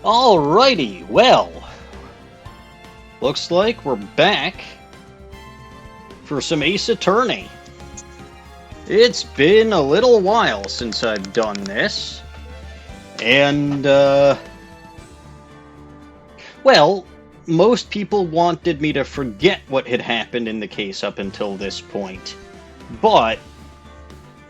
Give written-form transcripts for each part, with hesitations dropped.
Alrighty, well, looks like we're back for some Ace Attorney. It's been a little while since I've done this, and, well, most people wanted me to forget what had happened in the case up until this point, but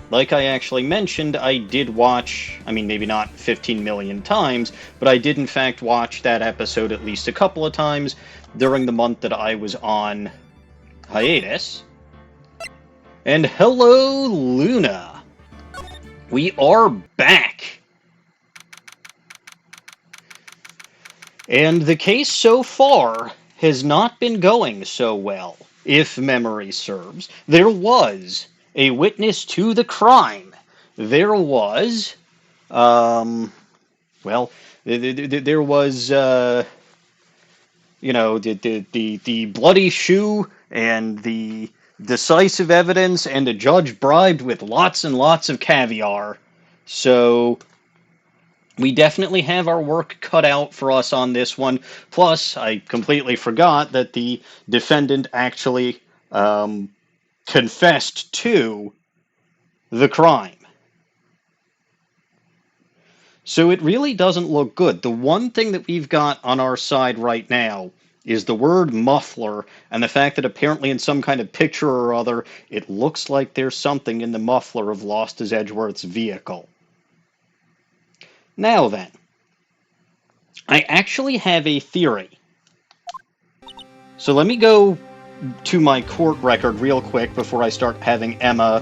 like I actually mentioned, I did watch, I mean, maybe not 15 million times, but I did in fact watch that episode at least a couple of times during the month that I was on hiatus. And hello, Luna! We are back! And the case so far has not been going so well, if memory serves. There was a witness to the crime. There was, well, there was, you know, the bloody shoe and the decisive evidence and a judge bribed with lots and lots of caviar. So we definitely have our work cut out for us on this one. Plus, I completely forgot that the defendant actually confessed to the crime. So it really doesn't look good. The one thing that we've got on our side right now is the word muffler, and the fact that apparently in some kind of picture or other, it looks like there's something in the muffler of Lost-His-Edgeworth's vehicle. Now then, I actually have a theory. So let me go to my court record real quick before I start having Emma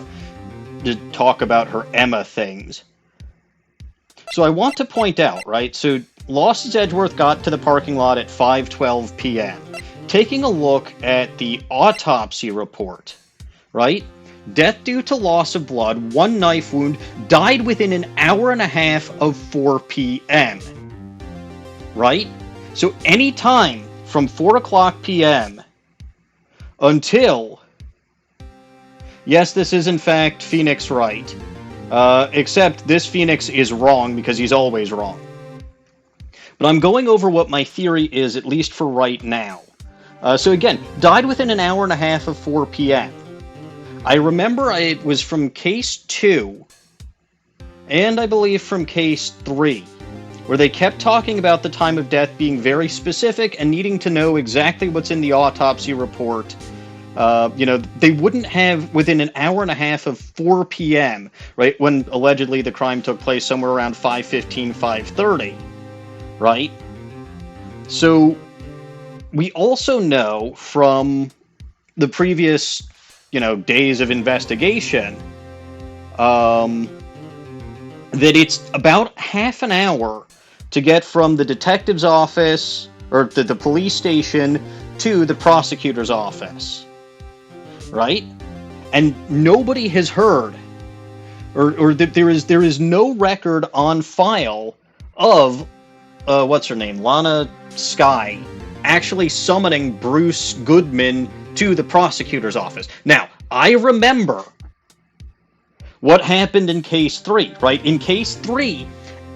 to talk about her Emma things. So I want to point out, right, so Lost-His-Edgeworth got to the parking lot at 5:12 p.m. Taking a look at the autopsy report, right, death due to loss of blood, 1 knife wound, died within an hour and a half of 4 p.m., right? So any time from 4 o'clock p.m. until, yes, this is in fact Phoenix Wright, except this Phoenix is wrong because he's always wrong. But I'm going over what my theory is, at least for right now. So again, died within an hour and a half of 4 p.m. I remember it was from case 2, and I believe from case 3, where they kept talking about the time of death being very specific and needing to know exactly what's in the autopsy report. You know, they wouldn't have within an hour and a half of 4 p.m., right, when allegedly the crime took place somewhere around 5:15, 5:30, right? So we also know from the previous, you know, days of investigation that it's about half an hour to get from the detective's office or the police station to the prosecutor's office, right? And nobody has heard, or there is no record on file of what's her name, Lana Skye, actually summoning Bruce Goodman to the prosecutor's office. Now, I remember what happened in case 3, right? In case 3,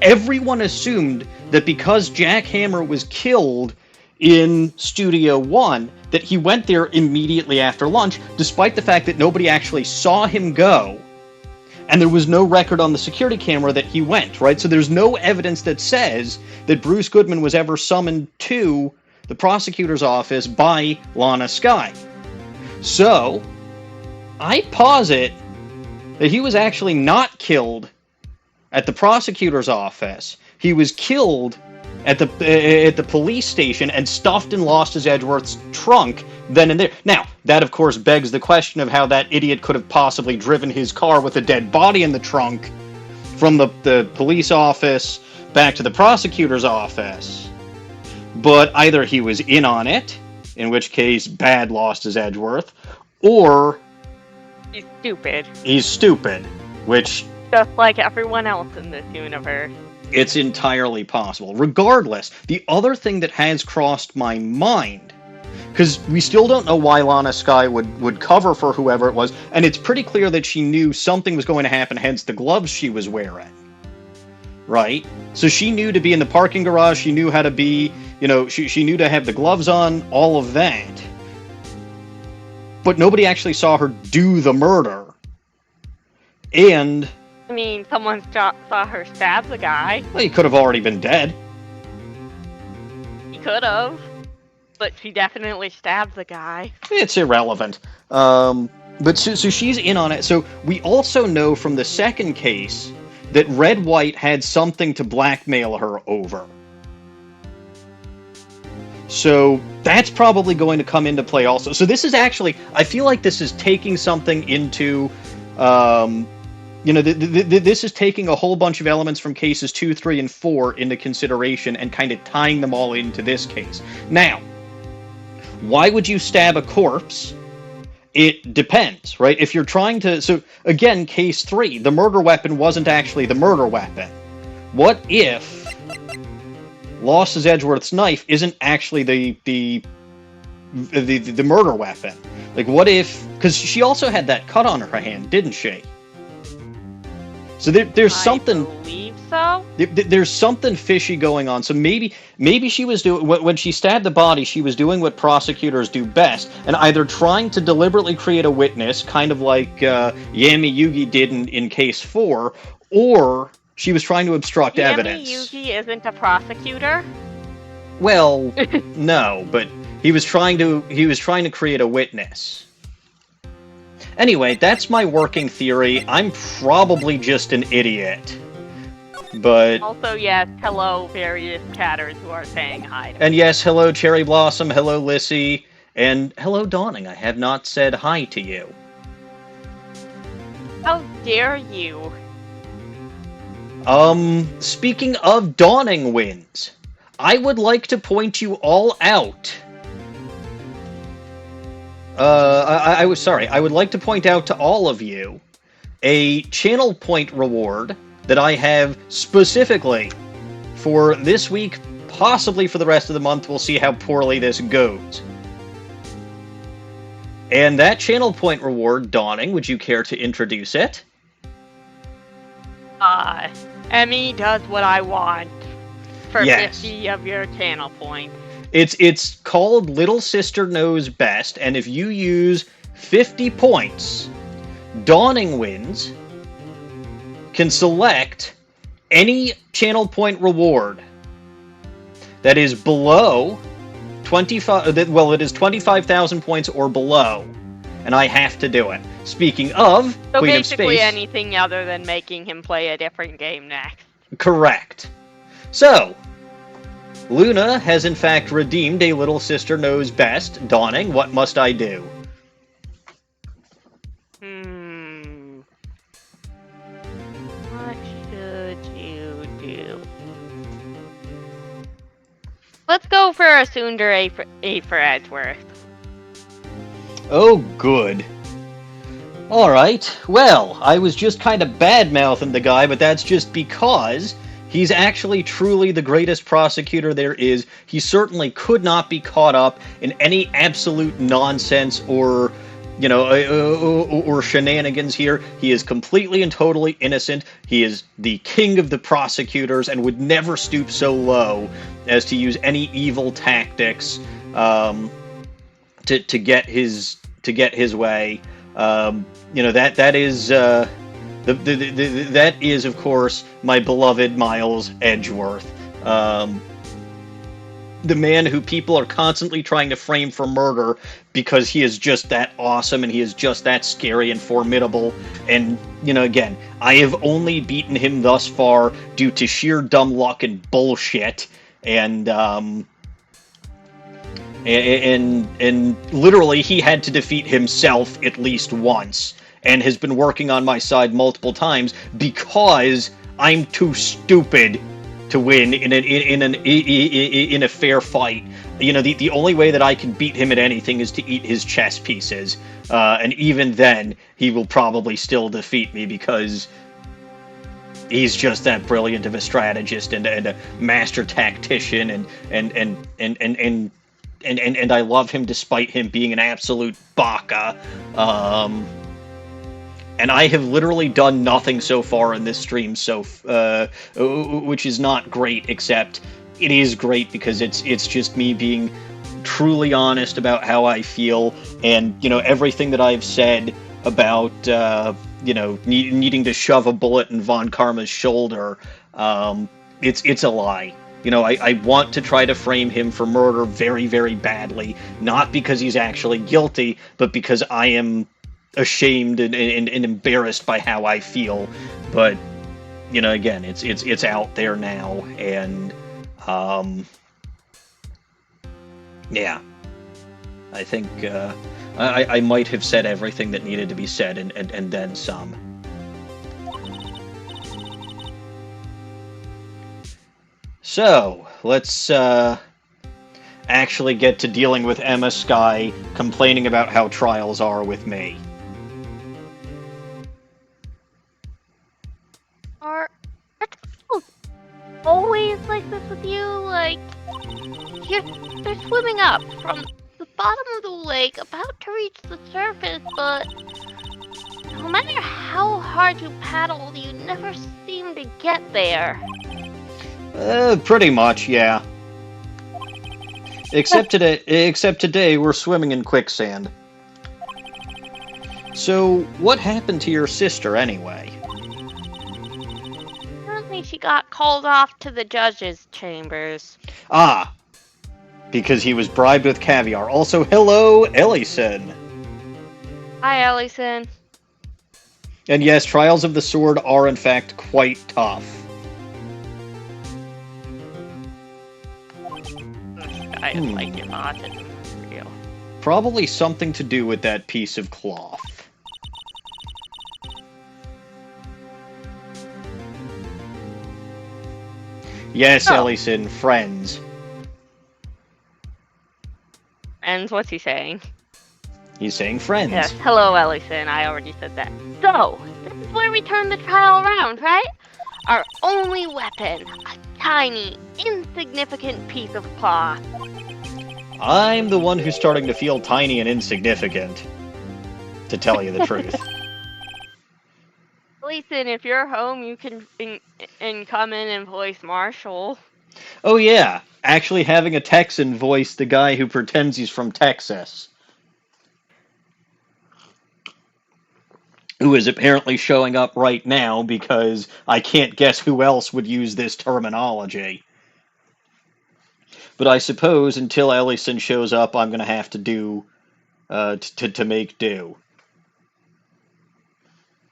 everyone assumed that because Jack Hammer was killed in Studio 1, that he went there immediately after lunch, despite the fact that nobody actually saw him go, and there was no record on the security camera that he went, right? So there's no evidence that says that Bruce Goodman was ever summoned to the prosecutor's office by Lana Skye. So, I posit that he was actually not killed at the prosecutor's office. He was killed at the police station and stuffed and Lost-His-Edgeworth's trunk then and there. Now, that of course begs the question of how that idiot could have possibly driven his car with a dead body in the trunk from the police office back to the prosecutor's office. But either he was in on it, in which case bad Lost-His-Edgeworth, or He's stupid. He's stupid, which... Just like everyone else in this universe. It's entirely possible. Regardless, the other thing that has crossed my mind, because we still don't know why Lana Skye would cover for whoever it was, and it's pretty clear that she knew something was going to happen, hence the gloves she was wearing. right? So she knew to be in the parking garage, she knew how to be, she knew to have the gloves on, all of that. But nobody actually saw her do the murder. And... I mean, someone saw her stab the guy. Well, he could have already been dead. He could have. But she definitely stabbed the guy. It's irrelevant. But so she's in on it. So we also know from the second case that Red White had something to blackmail her over. So that's probably going to come into play also. So this is actually, I feel like this is taking something into, this is taking a whole bunch of elements from cases 2, 3, and 4 into consideration and kind of tying them all into this case. Now, why would you stab a corpse? It depends, right? If you're trying to... So, again, case 3, the murder weapon wasn't actually the murder weapon. What if Lost-His-Edgeworth's knife isn't actually the murder weapon? Like, what if... Because she also had that cut on her hand, didn't she? So there's something... I believe so. There's something fishy going on. So maybe she was doing... When she stabbed the body, she was doing what prosecutors do best, and either trying to deliberately create a witness, kind of like Yami Yugi did in case 4, or she was trying to obstruct evidence. Yami Yugi isn't a prosecutor? Well, no, but he was trying to create a witness. Anyway, that's my working theory. I'm probably just an idiot. But... Also, yes, hello, various chatters who are saying hi. And yes, hello, Cherry Blossom, hello, Lissy, and hello, Dawning. I have not said hi to you. How dare you? Speaking of Dawning wins, I would like to point you all out. I would like to point out to all of you a channel point reward that I have specifically for this week, possibly for the rest of the month. We'll see how poorly this goes. And that channel point reward, Dawning, would you care to introduce it? Emmy does what I want for Yes. 50 of your channel points. It's called Little Sister Knows Best, and if you use 50 points, Dawning wins can select any channel point reward that is below 25. Well, it is 25,000 points or below, and I have to do it. Speaking of So Queen of basically Space, anything other than making him play a different game next. correct. So, Luna has in fact redeemed a Little Sister Knows Best. Dawning, what must I do? What should you do? Let's go for a Sunder A for Edgeworth. Oh, good. Alright, well, I was just kind of bad-mouthing the guy, but that's just because he's actually truly the greatest prosecutor there is. He certainly could not be caught up in any absolute nonsense or, or shenanigans here. He is completely and totally innocent. He is the king of the prosecutors and would never stoop so low as to use any evil tactics to get his way. That is of course my beloved Miles Edgeworth, the man who people are constantly trying to frame for murder because he is just that awesome and he is just that scary and formidable. And again, I have only beaten him thus far due to sheer dumb luck and bullshit, and literally he had to defeat himself at least once, and has been working on my side multiple times because I'm too stupid to win in a fair fight. The only way that I can beat him at anything is to eat his chess pieces, and even then he will probably still defeat me because he's just that brilliant of a strategist and a master tactician, and I love him despite him being an absolute baka. And I have literally done nothing so far in this stream, which is not great, except it is great because it's just me being truly honest about how I feel, and, everything that I've said about, needing to shove a bullet in Von Karma's shoulder, it's a lie. I want to try to frame him for murder very, very badly, not because he's actually guilty, but because I am ashamed and embarrassed by how I feel. But again, it's out there now, and yeah, I think I might have said everything that needed to be said, and then some. So let's actually get to dealing with Emma Skye complaining about how trials are with me. Are trials always like this with you? Like, they're swimming up from the bottom of the lake, about to reach the surface, but no matter how hard you paddle, you never seem to get there. Pretty much, yeah. Except today we're swimming in quicksand. So, what happened to your sister, anyway? Apparently she got called off to the judge's chambers. Ah, because he was bribed with caviar. Also, hello, Ellison. Hi, Ellison. And yes, Trials of the Sword are in fact quite tough. I like it not. It's real. Probably something to do with that piece of cloth. Yes, Ellison, friends. Friends? What's he saying? He's saying friends. Yes, hello, Ellison. I already said that. So, this is where we turn the trial around, right? Our only weapon, a tiny, insignificant piece of cloth. I'm the one who's starting to feel tiny and insignificant, to tell you the truth. Ellison, if you're home, you can come in and voice Marshall. Oh yeah, actually having a Texan voice the guy who pretends he's from Texas. Who is apparently showing up right now because I can't guess who else would use this terminology. But I suppose until Ellison shows up, I'm going to have to do, to make do.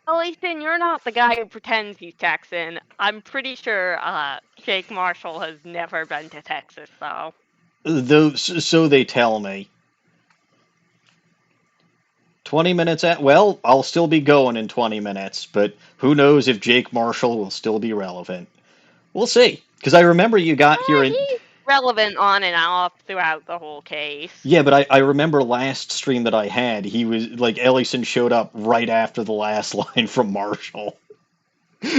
Ellison, you're not the guy who pretends he's Texan. I'm pretty sure, Jake Marshall has never been to Texas, though. So they tell me. 20 minutes well, I'll still be going in 20 minutes, but who knows if Jake Marshall will still be relevant. We'll see, because I remember you got here in... He's relevant on and off throughout the whole case. Yeah, but I remember last stream that I had, he was, like, Ellison showed up right after the last line from Marshall.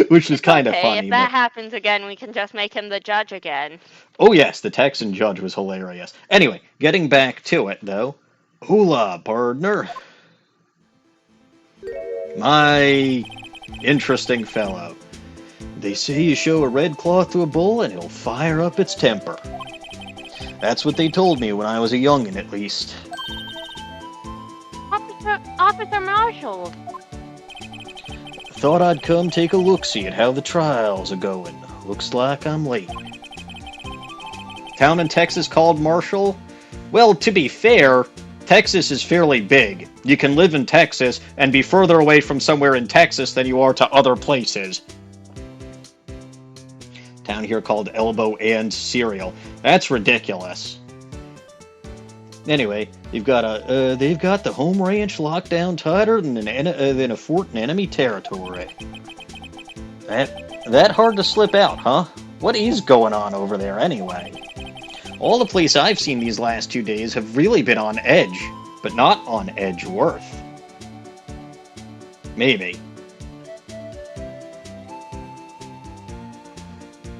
Which was kind of funny. If that happens again, we can just make him the judge again. Oh yes, the Texan judge was hilarious. Anyway, getting back to it, though. Hola, partner. My interesting fellow. They say you show a red cloth to a bull and it'll fire up its temper. That's what they told me when I was a youngin', at least. Officer Marshall. Thought I'd come take a look-see at how the trials are going. Looks like I'm late. Town in Texas called Marshall? Well, to be fair, Texas is fairly big. You can live in Texas and be further away from somewhere in Texas than you are to other places. Town here called Elbow and Cereal. That's ridiculous. Anyway, they've got the home ranch locked down tighter than a fort in enemy territory. That hard to slip out, huh? What is going on over there anyway? All the police I've seen these last 2 days have really been on edge, but not on Edgeworth. Maybe.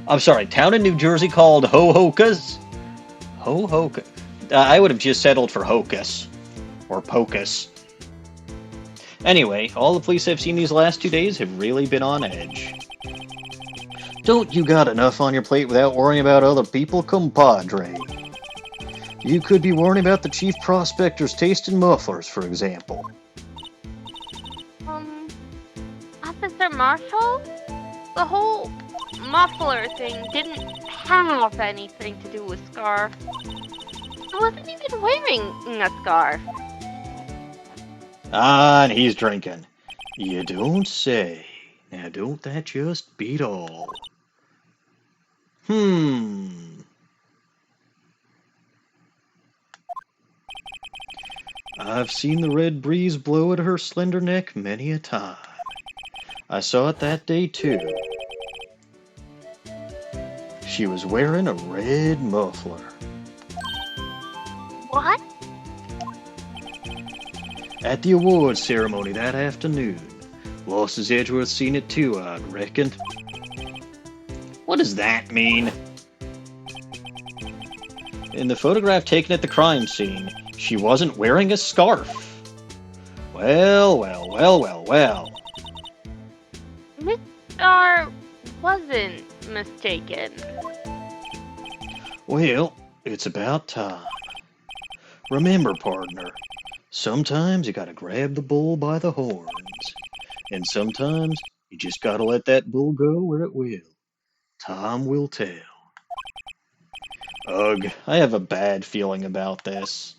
I'm sorry, town in New Jersey called Ho-Hocus? Ho-Hocus. I would have just settled for Hocus. Or Pocus. Anyway, all the police I've seen these last 2 days have really been on edge. Don't you got enough on your plate without worrying about other people, compadre? You could be worrying about the chief prospector's taste in mufflers, for example. Officer Marshall? The whole muffler thing didn't have anything to do with scarf. I wasn't even wearing a scarf. Ah, and he's drinking. You don't say. Now, don't that just beat all? I've seen the red breeze blow at her slender neck many a time. I saw it that day, too. She was wearing a red muffler. What? At the awards ceremony that afternoon. Lost-His-Edgeworth seen it too, I reckon. What does that mean? In the photograph taken at the crime scene, she wasn't wearing a scarf. Well, well, well, well, well. Miss Star wasn't mistaken. Well, it's about time. Remember, partner, sometimes you gotta grab the bull by the horns. And sometimes you just gotta let that bull go where it will. Time will tell. Ugh, I have a bad feeling about this.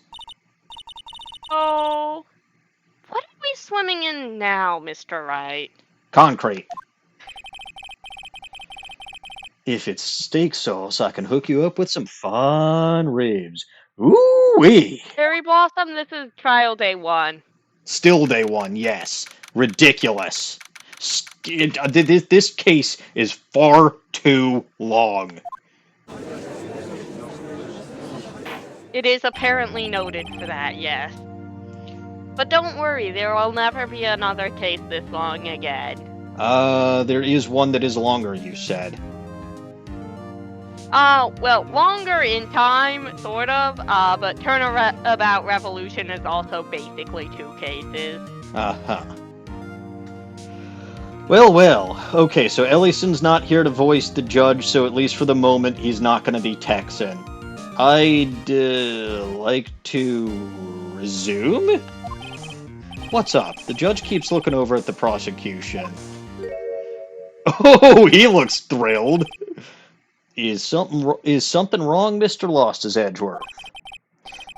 Oh, what are we swimming in now, Mr. Wright? Concrete. If it's steak sauce, I can hook you up with some fine ribs. Ooh-wee! Cherry Blossom, this is trial day 1. Still day 1, yes. Ridiculous. This case is far too long. It is apparently noted for that, yes. But don't worry, there will never be another case this long again. There is one that is longer, you said. Well, longer in time, sort of, but Turnabout Revolution is also basically 2 cases. Uh-huh. Well, well. Okay, so Ellison's not here to voice the judge, so at least for the moment, he's not going to be Texan. I'd like to resume? What's up? The judge keeps looking over at the prosecution. Oh, he looks thrilled. Is something wrong, Mr. Lost-His-Edgeworth?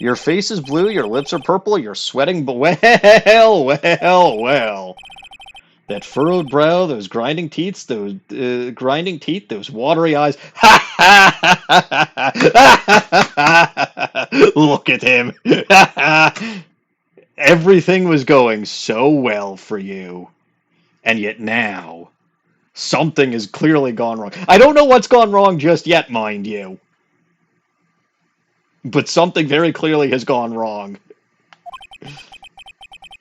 Your face is blue, your lips are purple, you're sweating, but well, well, well. That furrowed brow, those grinding teeth, those watery eyes. Ha ha ha! Look at him. Everything was going so well for you, and yet now something has clearly gone wrong. I don't know what's gone wrong just yet, mind you, but something very clearly has gone wrong.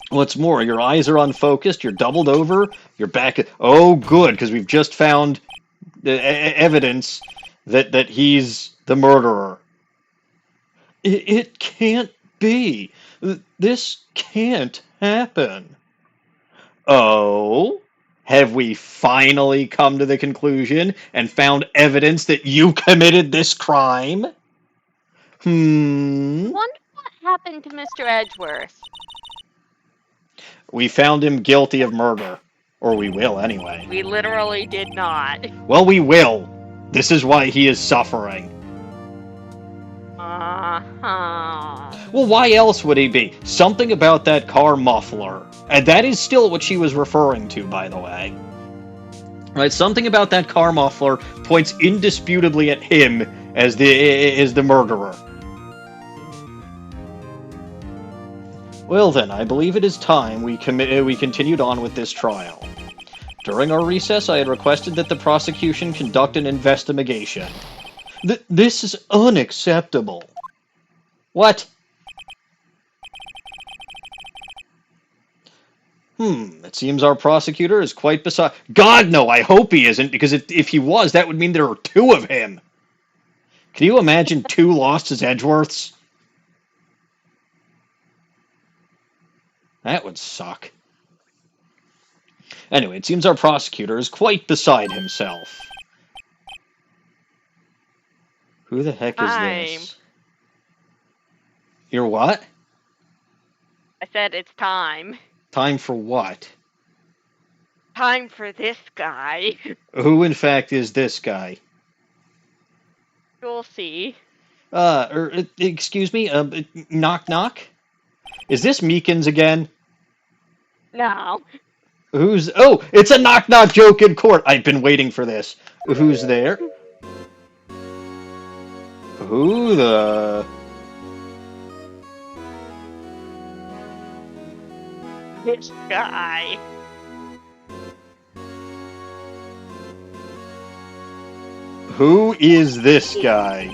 What's more, your eyes are unfocused, you're doubled over, your back... Oh, good, because we've just found evidence that he's the murderer. It can't be. This can't happen. Oh? Have we finally come to the conclusion and found evidence that you committed this crime? Wonder what happened to Mr. Edgeworth. We found him guilty of murder. Or we will, anyway. We literally did not. Well, we will. This is why he is suffering. Uh-huh. Well, why else would he be? Something about that car muffler. And that is still what she was referring to, by the way. Right, something about that car muffler points indisputably at him as the murderer. Well then, I believe it is time we continued on with this trial. During our recess, I had requested that the prosecution conduct an investigation. This is unacceptable. What? It seems our prosecutor is quite beside... God, no, I hope he isn't, because if he was, that would mean there are 2 of him. Can you imagine 2 Lost-His-Edgeworths? That would suck. Anyway, it seems our prosecutor is quite beside himself. Who the heck is Time. this? You're what? I said it's time. Time for what? Time for this guy. Who, in fact, is this guy? You'll see. Excuse me? Knock knock? Is this Meekins again? No. Who's... Oh, it's a knock knock joke in court! I've been waiting for this. Who's there? Who the... This guy. Who is this guy?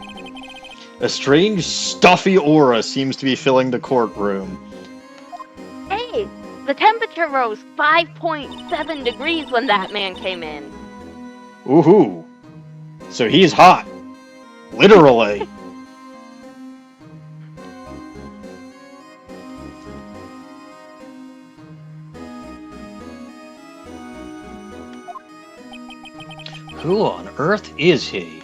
A strange, stuffy aura seems to be filling the courtroom. Hey, the temperature rose 5.7 degrees when that man came in. Ooh. So he's hot. Literally. Who on earth is he?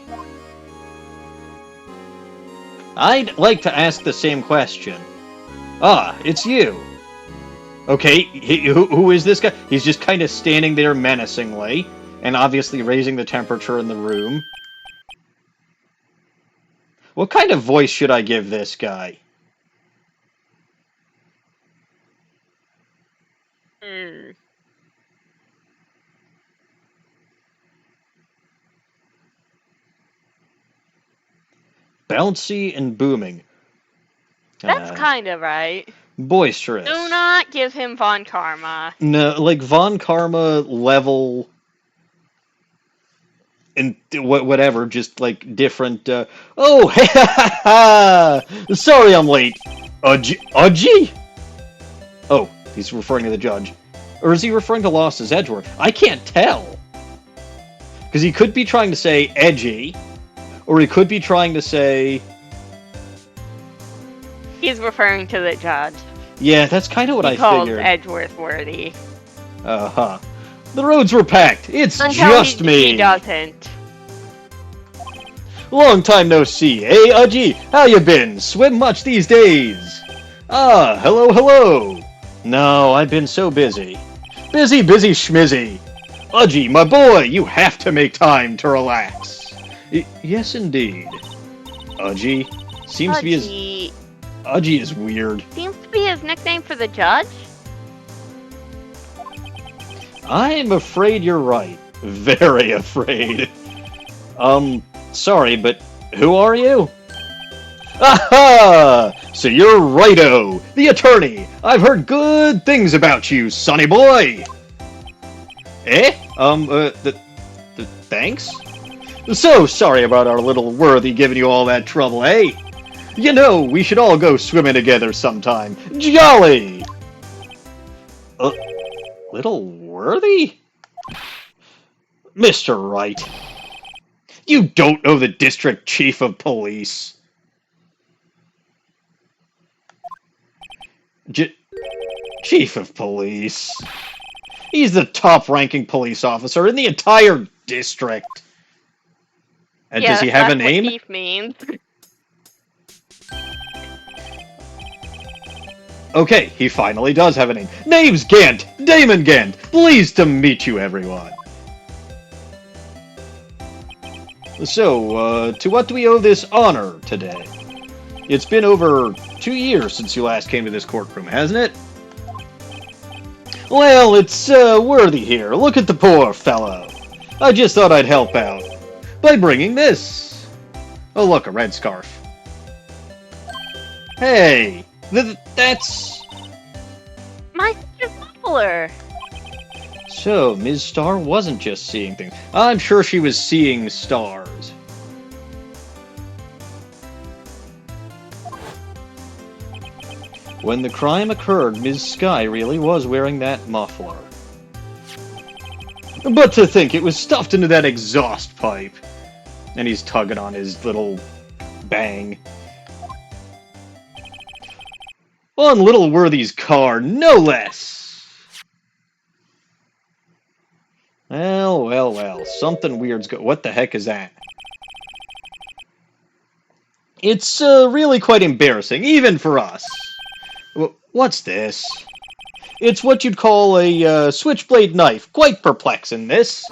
I'd like to ask the same question. Ah, it's you. Okay, who is this guy? He's just kind of standing there menacingly, and obviously raising the temperature in the room. What kind of voice should I give this guy? Bouncy and booming. That's kind of right. Boisterous. Do not give him Von Karma. No, like Von Karma level... and whatever, just like different, oh, hey, ha, ha, ha! Sorry I'm late. Udgy? Oh, he's referring to the judge. Or is he referring to Lost-His-Edgeworth? I can't tell. Because he could be trying to say edgy, or he could be trying to say... He's referring to the judge. Yeah, that's kind of what I calls figured. Edgeworth worthy. Uh-huh. The roads were packed. It's Until just me. He doesn't. Long time no see. Hey, Udgy, how you been? Swim much these days? Ah, hello, hello. No, I've been so busy. Busy schmizzy. Udgy, my boy, you have to make time to relax. Yes, indeed. Udgy seems to be his... Udgy is weird. Seems to be his nickname for the judge? I'm afraid you're right. Very afraid. Sorry, but who are you? Aha! So you're Righto, the attorney. I've heard good things about you, sonny boy. Eh? Thanks? So sorry about our little worthy giving you all that trouble, eh? You know, we should all go swimming together sometime. Jolly! Little worthy? Mr. Wright. You don't know the district chief of police. Chief of police. He's the top-ranking police officer in the entire district. And does he have a name? What chief means. Okay, he finally does have a name. Name's Gant! Damon Gant! Pleased to meet you, everyone. So, to what do we owe this honor today? It's been over 2 years since you last came to this courtroom, hasn't it? Well, it's, worthy here. Look at the poor fellow. I just thought I'd help out by bringing this. Oh, look, a red scarf. Hey, that's... My sister's muffler. So, Ms. Starr wasn't just seeing things. I'm sure she was seeing stars. When the crime occurred, Ms. Skye really was wearing that muffler. But to think it was stuffed into that exhaust pipe. And he's tugging on his little bang. On Little Worthy's car, no less! Well, well, well. Something weird's What the heck is that? It's really quite embarrassing, even for us. What's this? It's what you'd call a switchblade knife. Quite perplexing, this.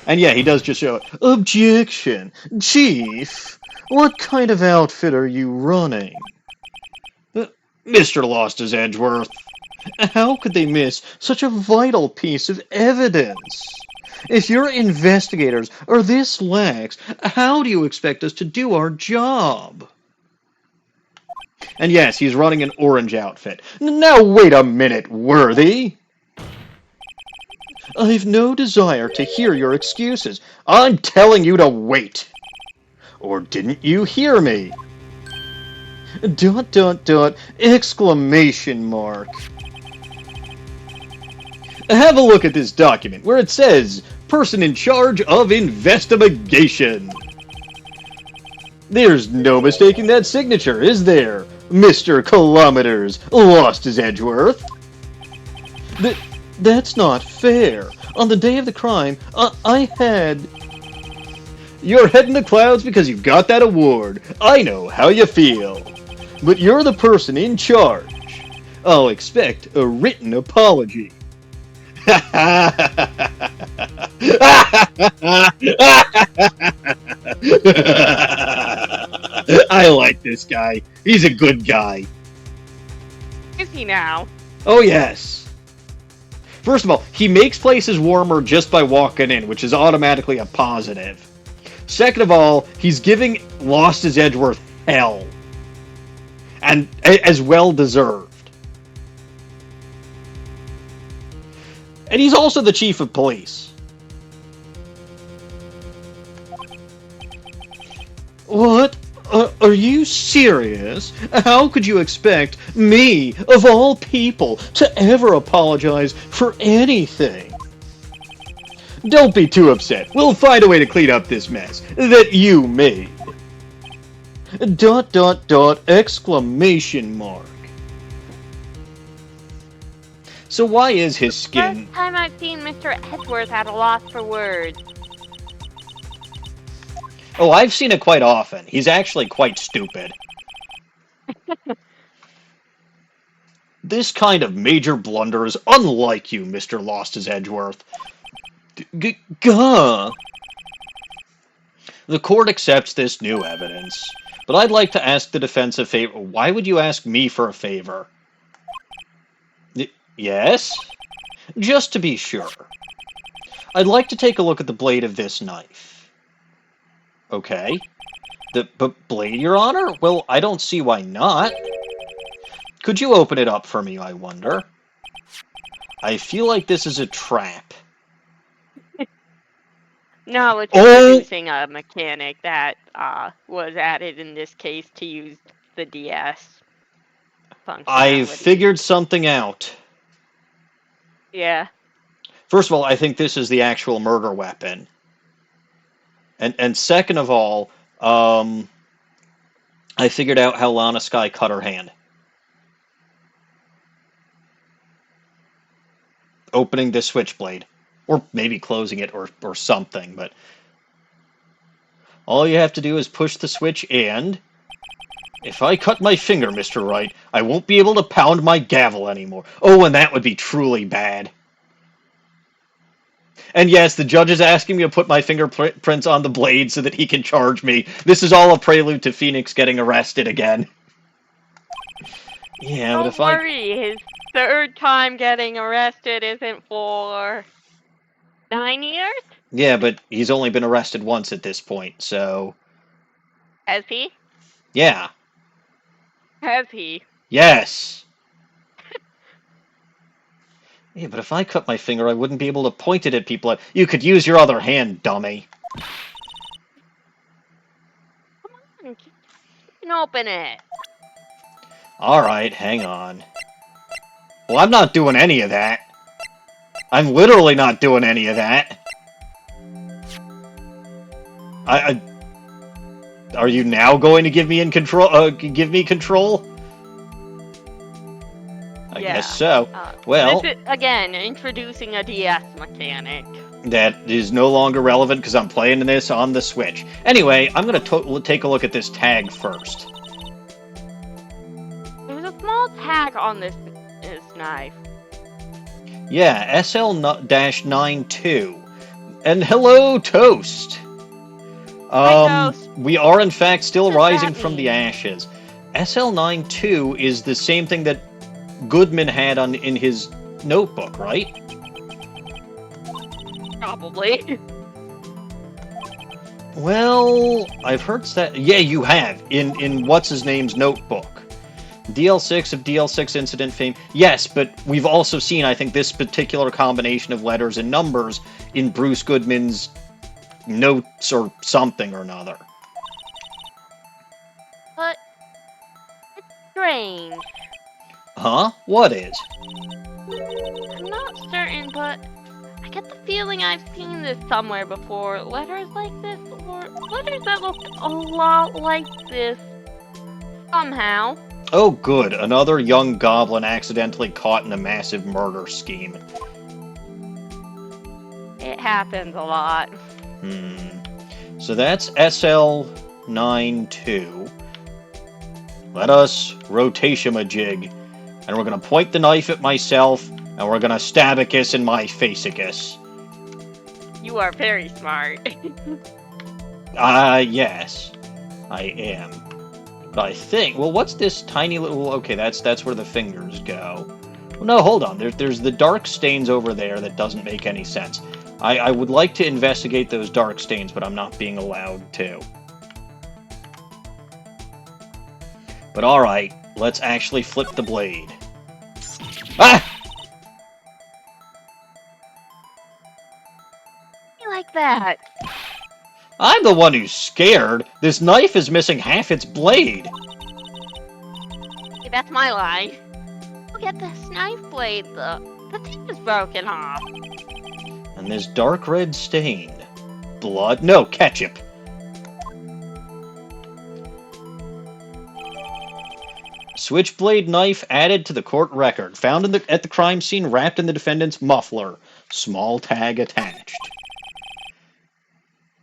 And yeah, he does just show it. Objection! Chief! What kind of outfit are you running? Mr. Lost-His-Edgeworth, how could they miss such a vital piece of evidence? If your investigators are this lax, how do you expect us to do our job? And yes, he's running an orange outfit. Now wait a minute, Worthy! I've no desire to hear your excuses. I'm telling you to wait! Or didn't you hear me? ... Exclamation mark. Have a look at this document where it says, person in charge of investigation. There's no mistaking that signature, is there, Mr. Kilometers, Lost-His-Edgeworth? That's not fair. On the day of the crime, I had... You're head in the clouds because you got that award. I know how you feel. But you're the person in charge. I'll expect a written apology. I like this guy. He's a good guy. Is he now? Oh, yes. First of all, he makes places warmer just by walking in, which is automatically a positive. Second of all, he's giving Lost-His-Edgeworth hell. And as well deserved. And he's also the chief of police. What? Are you serious? How could you expect me, of all people, to ever apologize for anything? Don't be too upset. We'll find a way to clean up this mess that you made. ... Exclamation mark. So why is his skin... First time I've seen Mr. Edgeworth at a loss for words. Oh, I've seen it quite often. He's actually quite stupid. This kind of major blunder is unlike you, Mr. Lost-His-Edgeworth. Gah! The court accepts this new evidence, but I'd like to ask the defense a favor. Why would you ask me for a favor? Yes? Just to be sure. I'd like to take a look at the blade of this knife. Okay. The blade, Your Honor? Well, I don't see why not. Could you open it up for me, I wonder? I feel like this is a trap. No, it's introducing a mechanic that was added in this case to use the DS functionality. I figured something out. Yeah. First of all, I think this is the actual murder weapon. And second of all, I figured out how Lana Skye cut her hand. Opening this switchblade. Or maybe closing it or something, but... All you have to do is push the switch and... If I cut my finger, Mr. Wright, I won't be able to pound my gavel anymore. Oh, and that would be truly bad. And yes, the judge is asking me to put my fingerprints on the blade so that he can charge me. This is all a prelude to Phoenix getting arrested again. Yeah, but if Don't worry, his third time getting arrested isn't for 9 years? Yeah, but he's only been arrested once at this point, so... Has he? Yeah. Has he? Yes! Yeah, but if I cut my finger, I wouldn't be able to point it at people. You could use your other hand, dummy. Come on, you can open it. Alright, hang on. Well, I'm not doing any of that. I'm literally not doing any of that. Are you now going to give me control? I guess so. Well, this is, again, introducing a DS mechanic. that is no longer relevant because I'm playing this on the Switch. Anyway, I'm going to take a look at this tag first. There's a small tag on this knife. Yeah, SL-92. And hello, Toast! Hi, Toast. We are, in fact, still What does rising that from the mean? ashes. SL-92 is the same thing that Goodman had in his notebook, right? Probably. Well, I've heard that. Yeah, you have in what's his name's notebook, DL6 of DL6 incident fame. Yes, but we've also seen, I think, this particular combination of letters and numbers in Bruce Goodman's notes or something or another. But it's strange. Huh? What is? I'm not certain, but I get the feeling I've seen this somewhere before. Letters like this, or letters that looked a lot like this. Somehow. Oh, good. Another young goblin accidentally caught in a massive murder scheme. It happens a lot. So that's SL-92. Let us rotation-a-jig. And we're going to point the knife at myself, and we're going to stab-a-kiss in my face-a-kiss. You are very smart. Yes. I am. But I think... Well, what's this tiny little... Okay, that's where the fingers go. Well, no, hold on. There's the dark stains over there that doesn't make any sense. I would like to investigate those dark stains, but I'm not being allowed to. But alright, let's actually flip the blade. Ah! I like that. I'm the one who's scared. This knife is missing half its blade. Hey, that's my line. Look at this knife blade. The tip is broken off. And this dark red stain. Blood? No, ketchup. Switchblade knife added to the court record. Found at the crime scene wrapped in the defendant's muffler. Small tag attached.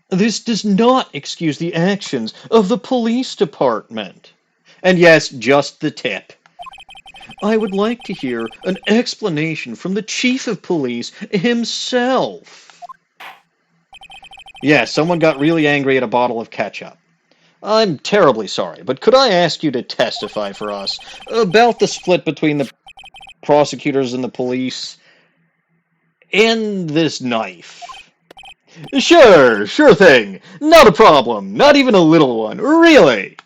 This does not excuse the actions of the police department. And yes, just the tip. I would like to hear an explanation from the chief of police himself. Yeah, someone got really angry at a bottle of ketchup. I'm terribly sorry, but could I ask you to testify for us about the split between the prosecutors and the police and this knife? Sure thing. Not a problem. Not even a little one. Really.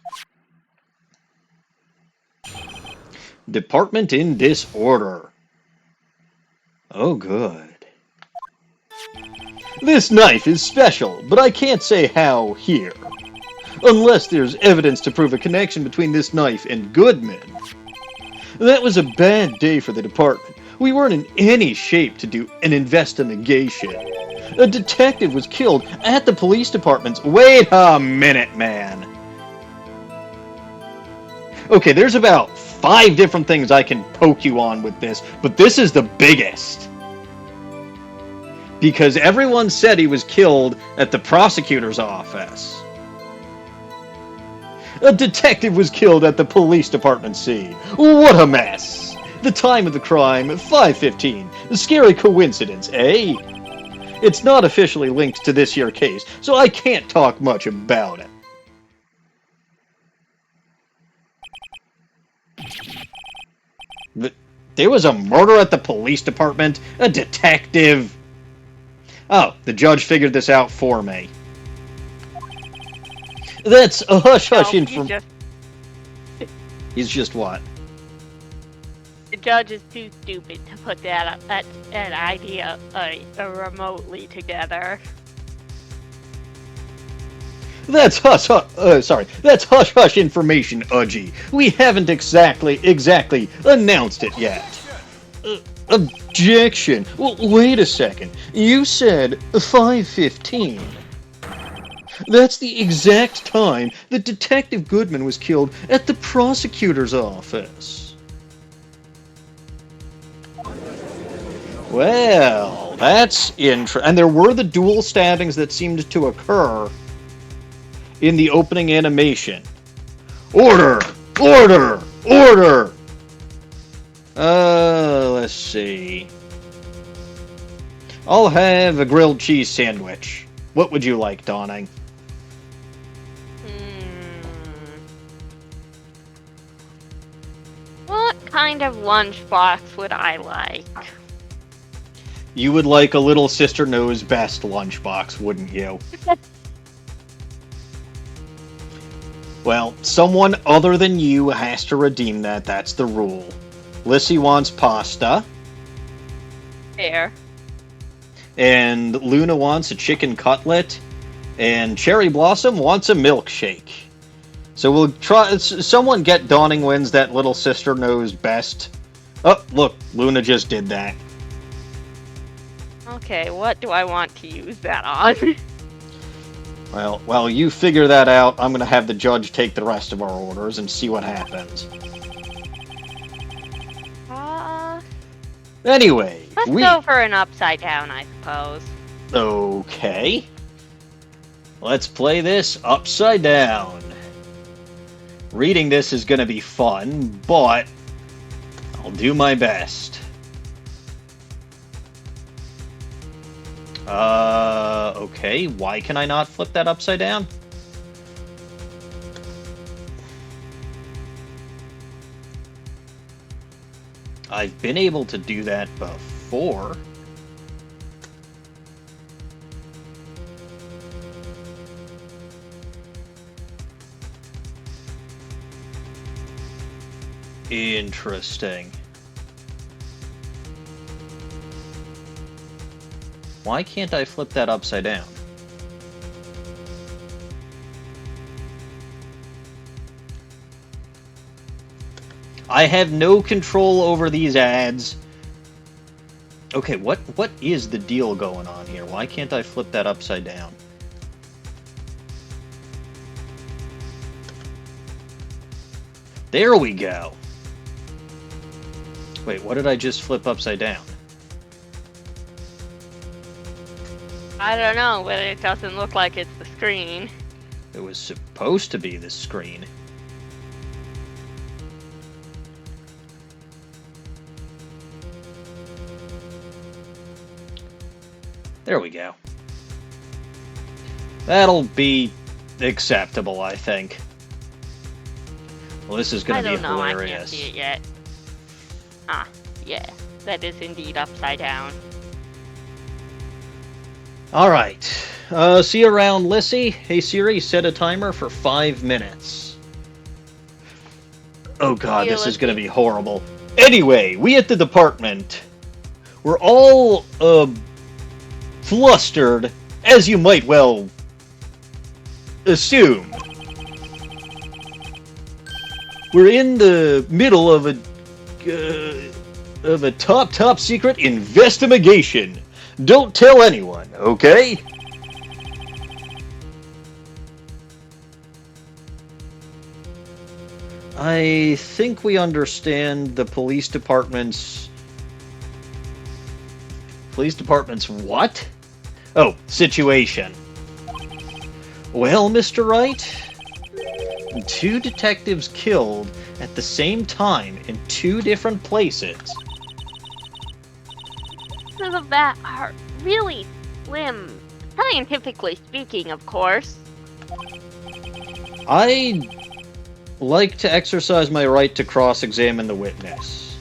Department in disorder. Oh, good. This knife is special, but I can't say how here. Unless there's evidence to prove a connection between this knife and Goodman. That was a bad day for the department. We weren't in any shape to do an investigation. A detective was killed at the police department's... Wait a minute, man. Okay, there's about 5 different things I can poke you on with this, but this is the biggest. Because everyone said he was killed at the prosecutor's office. A detective was killed at the police department scene. What a mess! The time of the crime, 5:15. A scary coincidence, eh? It's not officially linked to this here case, so I can't talk much about it. There was a murder at the police department? A detective? Oh, the judge figured this out for me. That's a hush-hush information. He's just what? The judge is too stupid to put that idea remotely together. That's that's hush-hush information, Udgy. We haven't exactly announced it yet. Objection. Well, wait a second. You said 5:15. That's the exact time that Detective Goodman was killed at the prosecutor's office. Well, that's interesting. And there were the dual stabbings that seemed to occur in the opening animation. Order! Order! Order! Let's see. I'll have a grilled cheese sandwich. What would you like, Dawning? What kind of lunchbox would I like? You would like a Little Sister Knows Best lunchbox, wouldn't you? Well, someone other than you has to redeem that. That's the rule. Lissy wants pasta. Fair. And Luna wants a chicken cutlet. And Cherry Blossom wants a milkshake. So we'll try. Someone get Dawning wins that Little Sister Knows Best. Oh, look, Luna just did that. Okay, what do I want to use that on? Well, while you figure that out, I'm going to have the judge take the rest of our orders and see what happens. Anyway, let's go for an upside down, I suppose. Okay. Let's play this upside down. Reading this is going to be fun, but I'll do my best. Okay, why can I not flip that upside down? I've been able to do that before. Interesting. Why can't I flip that upside down? I have no control over these ads. Okay, what is the deal going on here? Why can't I flip that upside down? There we go. Wait, what did I just flip upside down? I don't know, but it doesn't look like it's the screen. It was supposed to be the screen. There we go. That'll be acceptable, I think. Well, this is going to be hilarious. I can't see it yet. Ah, yeah, that is indeed upside down. Alright. See you around, Lissy. Hey Siri, set a timer for 5 minutes. Oh god, this is going to be horrible. Anyway, we at the department, we're all, flustered, as you might well assume. We're in the middle of a top secret investigation. Don't tell anyone, okay? I think we understand the police department's... Police department's what? Oh, situation. Well, Mr. Wright, 2 detectives killed at the same time in 2 different places. Pieces of that are really slim, scientifically speaking, of course. I'd like to exercise my right to cross-examine the witness.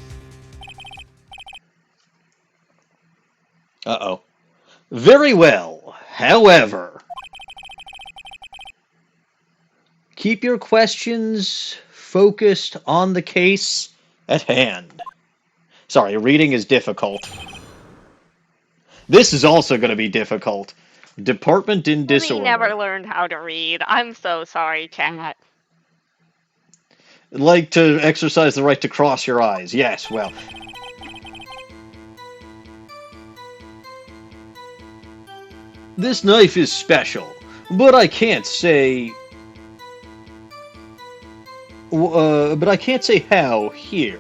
Uh-oh. Very well. However, keep your questions focused on the case at hand. Sorry, reading is difficult. This is also going to be difficult. Department in disorder. We never learned how to read. I'm so sorry, chat. Like to exercise the right to cross your eyes. Yes, well. This knife is special, but I can't say... but I can't say how here.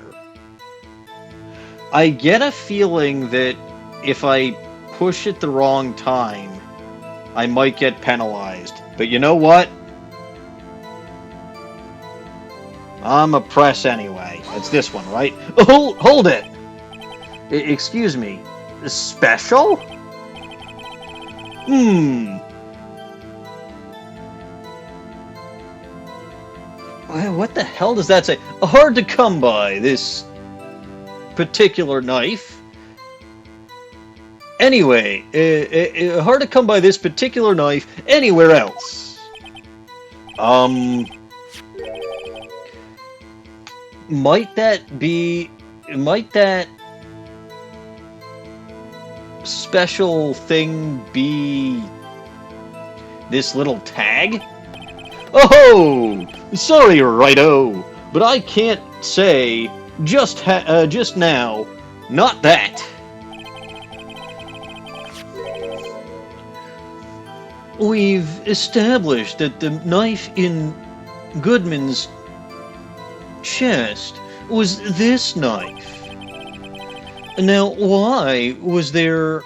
I get a feeling that if I push it the wrong time, I might get penalized. But you know what? I'm a press anyway. It's this one, right? Oh, hold it! Excuse me. Special? What the hell does that say? Hard to come by, this particular knife. Anyway, hard to come by this particular knife anywhere else. Might that special thing be this little tag? Oh, sorry, righto, but I can't say just now. Not that. We've established that the knife in Goodman's chest was this knife. Now, why was there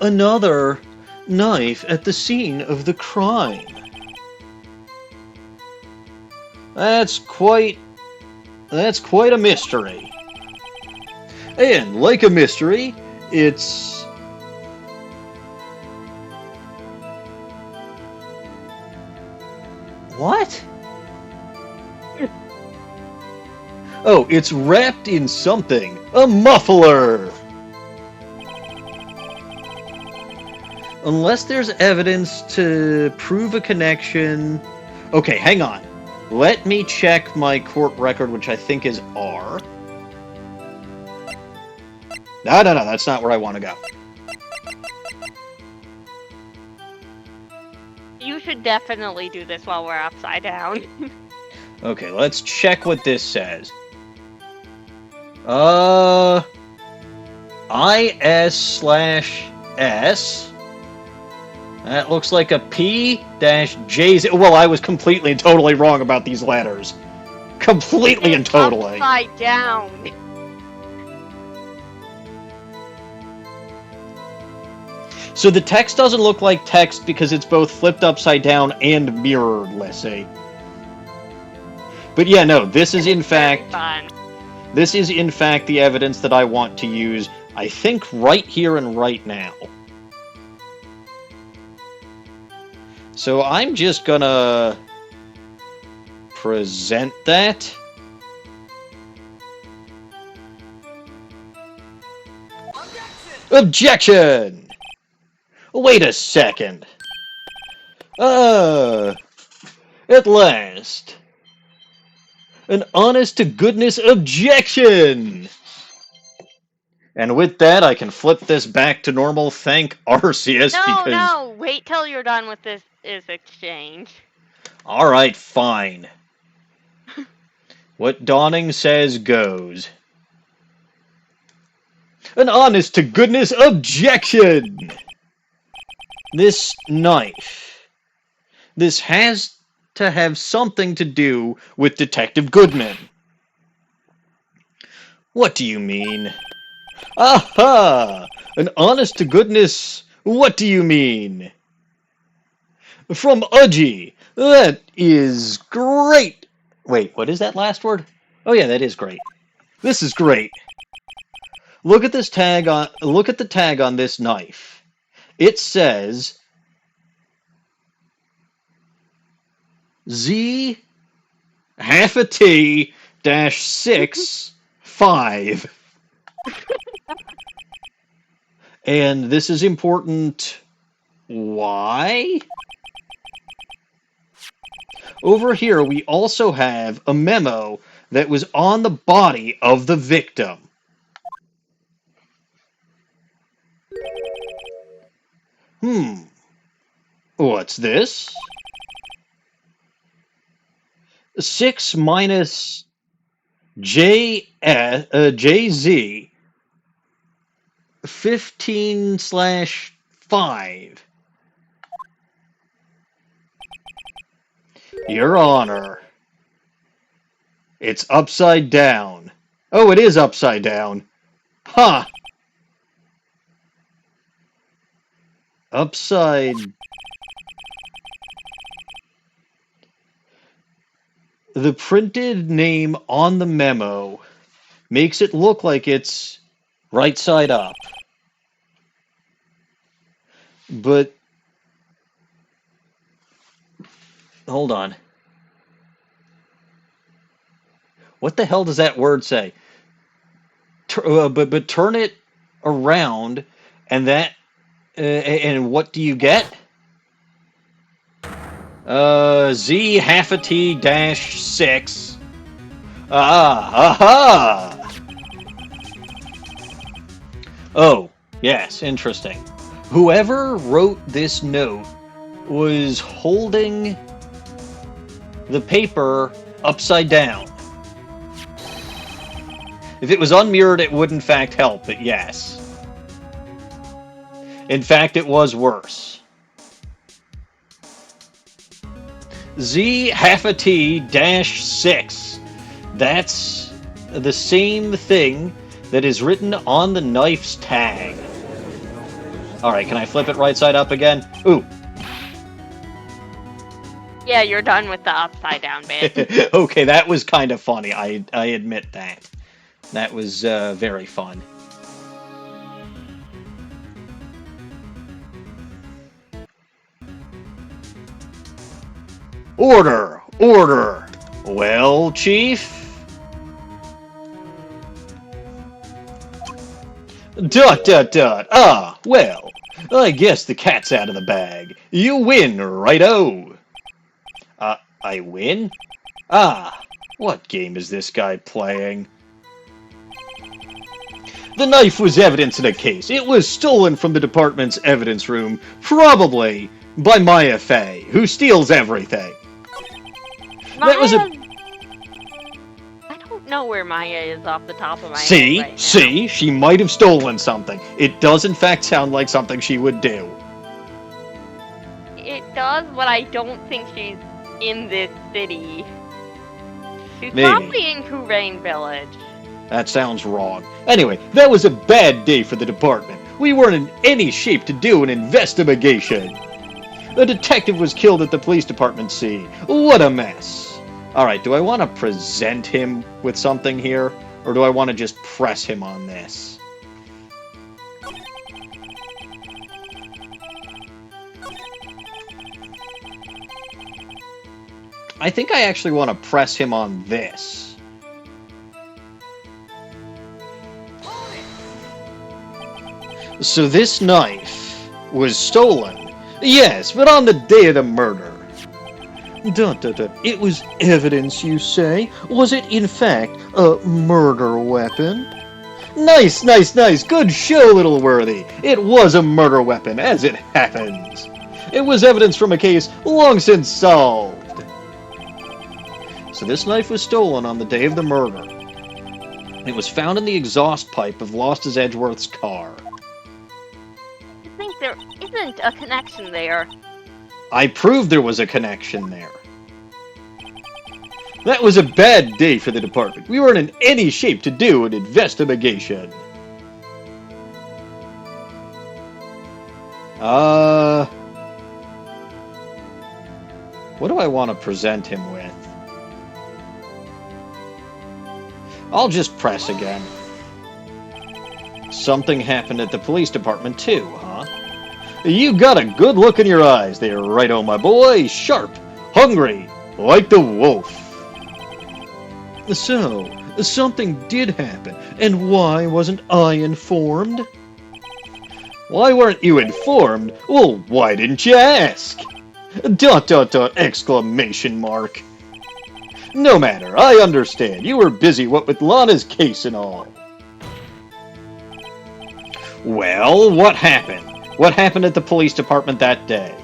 another knife at the scene of the crime? That's quite a mystery. And like a mystery, it's what? Oh, it's wrapped in something. A muffler! Unless there's evidence to prove a connection... Okay, hang on. Let me check my court record, which I think is R. No, that's not where I want to go. You should definitely do this while we're upside down. Okay, let's check what this says. IS/S. That looks like a P-JZ. Well, I was completely and totally wrong about these letters. Completely and totally. Upside down. So the text doesn't look like text because it's both flipped upside down and mirrored, let's say. But yeah, no, this is in fact... This is in fact the evidence that I want to use, I think, right here and right now. So I'm just gonna present that. Objection! Wait a second. At last. An honest-to-goodness objection! And with that, I can flip this back to normal, thank Arceus, because... No, wait till you're done with this exchange. Alright, fine. What Dawning says goes. An honest-to-goodness objection! This knife. This has to have something to do with Detective Goodman. What do you mean? Aha! An honest-to-goodness, what do you mean? From Udgy. That is great. Wait, what is that last word? Oh yeah, that is great. This is great. Look at this tag on. Look at the tag on this knife. It says Z half a T dash 6 5. And this is important. Why? Over here, we also have a memo that was on the body of the victim. What's this? 6 minus JZ 15/5. Your Honor. It's upside down. Oh, it is upside down. Huh. upside... The printed name on the memo makes it look like it's right side up. But... Hold on. What the hell does that word say? But turn it around, and that... and what do you get? Z half a T dash 6. Aha! Oh, yes, interesting. Whoever wrote this note was holding the paper upside down. If it was unmirrored, it would in fact help, but yes. In fact, it was worse. Z half a T dash 6. That's the same thing that is written on the knife's tag. Alright, can I flip it right side up again? Ooh. Yeah, you're done with the upside down bit. Okay, that was kind of funny. I admit that. That was very fun. Order! Order! Well, Chief? Dot, dot, dot. Ah, well, I guess the cat's out of the bag. You win, righto. I win? Ah, what game is this guy playing? The knife was evidence in a case. It was stolen from the department's evidence room, probably by Maya Fey, who steals everything. Maya... That was a... I don't know where Maya is off the top of my See? head right now. See? She might have stolen something. It does in fact sound like something she would do. It does, but I don't think she's in this city. She's Maybe. probably in Kurain Village. That sounds wrong. Anyway, that was a bad day for the department. We weren't in any shape to do an investigation. A detective was killed at the police department scene. What a mess. Alright, do I want to present him with something here? Or do I want to just press him on this? I think I actually want to press him on this. So this knife was stolen. Yes, but on the day of the murder. Dun, dun, dun. It was evidence, you say? Was it, in fact, a murder weapon? Nice, nice, nice. Good show, little worthy. It was a murder weapon, as it happens. It was evidence from a case long since solved. So this knife was stolen on the day of the murder. It was found in the exhaust pipe of Lost-His-Edgeworth's car. I think there isn't a connection there. I proved there was a connection there. That was a bad day for the department. We weren't in any shape to do an investigation. What do I want to present him with? I'll just press again. Something happened at the police department too, huh? You got a good look in your eyes there, righto, my boy. Sharp, hungry, like the wolf. So, something did happen, and why wasn't I informed? Why weren't you informed? Well, why didn't you ask? Dot, dot, dot, exclamation mark. No matter, I understand. You were busy, what with Lana's case and all. Well, what happened? What happened at the police department that day?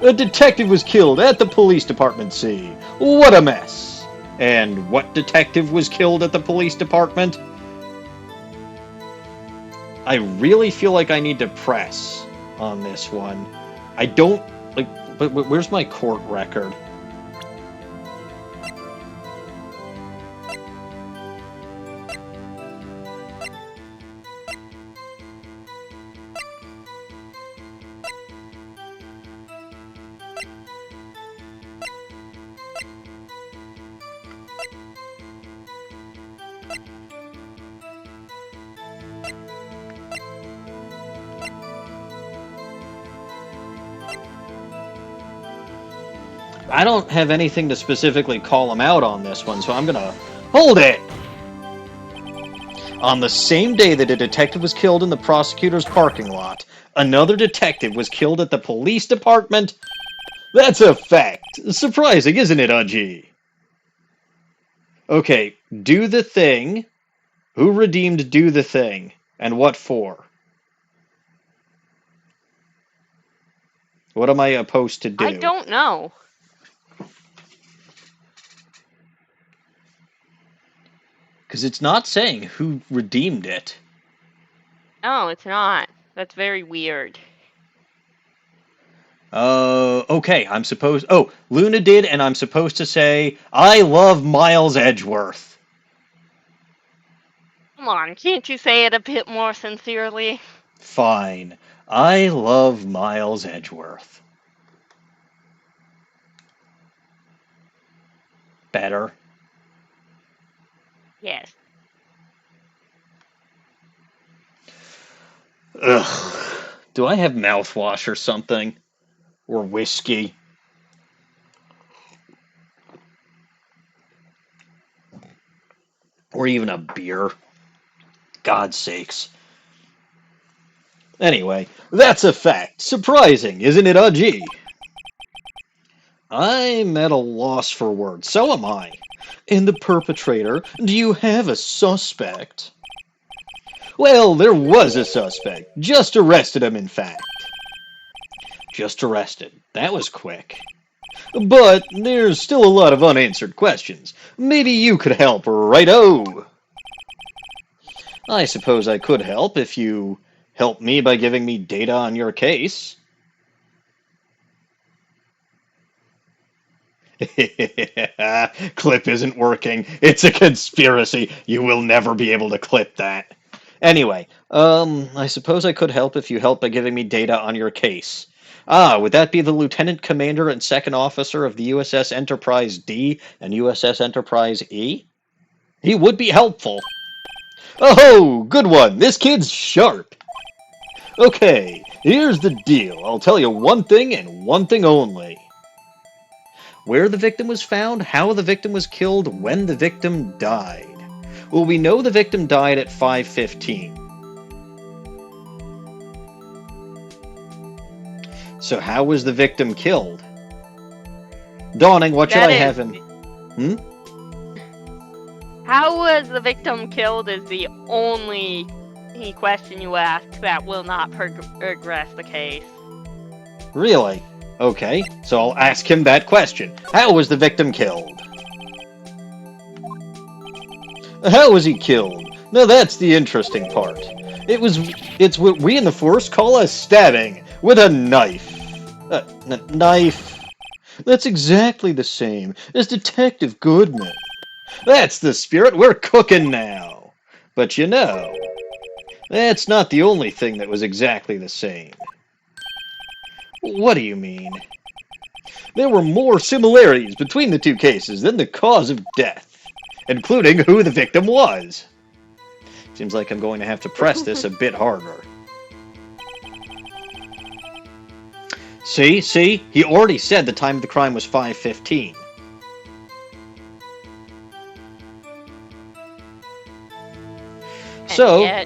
A detective was killed at the police department scene. What a mess. And what detective was killed at the police department? I really feel like I need to press on this one. I don't... like, but where's my court record? I don't have anything to specifically call him out on this one, so I'm gonna... Hold it! On the same day that a detective was killed in the prosecutor's parking lot, another detective was killed at the police department. That's a fact. Surprising, isn't it, Udgy? Okay, do the thing. Who redeemed do the thing? And what for? What am I supposed to do? I don't know. Because it's not saying who redeemed it. No, it's not. That's very weird. Okay, I'm supposed... Oh, Luna did, and I'm supposed to say, I love Miles Edgeworth. Come on, can't you say it a bit more sincerely? Fine. I love Miles Edgeworth. Better. Yes. Ugh. Do I have mouthwash or something? Or whiskey? Or even a beer? God's sakes. Anyway, that's a fact. Surprising, isn't it, Udgy? I'm at a loss for words. So am I. And the perpetrator? Do you have a suspect? Well, there was a suspect. Just arrested him, in fact. Just arrested. That was quick. But there's still a lot of unanswered questions. Maybe you could help, righto? I suppose I could help if you help me by giving me data on your case. Clip isn't working. It's a conspiracy. You will never be able to clip that. Anyway, I suppose I could help if you help by giving me data on your case. Ah, would that be the Lieutenant Commander and Second Officer of the USS Enterprise D and USS Enterprise E? He would be helpful. Oh, good one. This kid's sharp. Okay, here's the deal. I'll tell you one thing and one thing only. Where the victim was found, how the victim was killed, when the victim died. Well, we know the victim died at 5:15. So how was the victim killed? Dawning, what should I have him? How was the victim killed is the only question you ask that will not progress the case. Really? Okay, so I'll ask him that question. How was the victim killed? How was he killed? Now that's the interesting part. It's what we in the Force call a stabbing with a knife. Knife. That's exactly the same as Detective Goodman. That's the spirit. We're cooking now. But you know, that's not the only thing that was exactly the same. What do you mean? There were more similarities between the two cases than the cause of death, including who the victim was. Seems like I'm going to have to press this a bit harder. See? He already said the time of the crime was 5:15. So,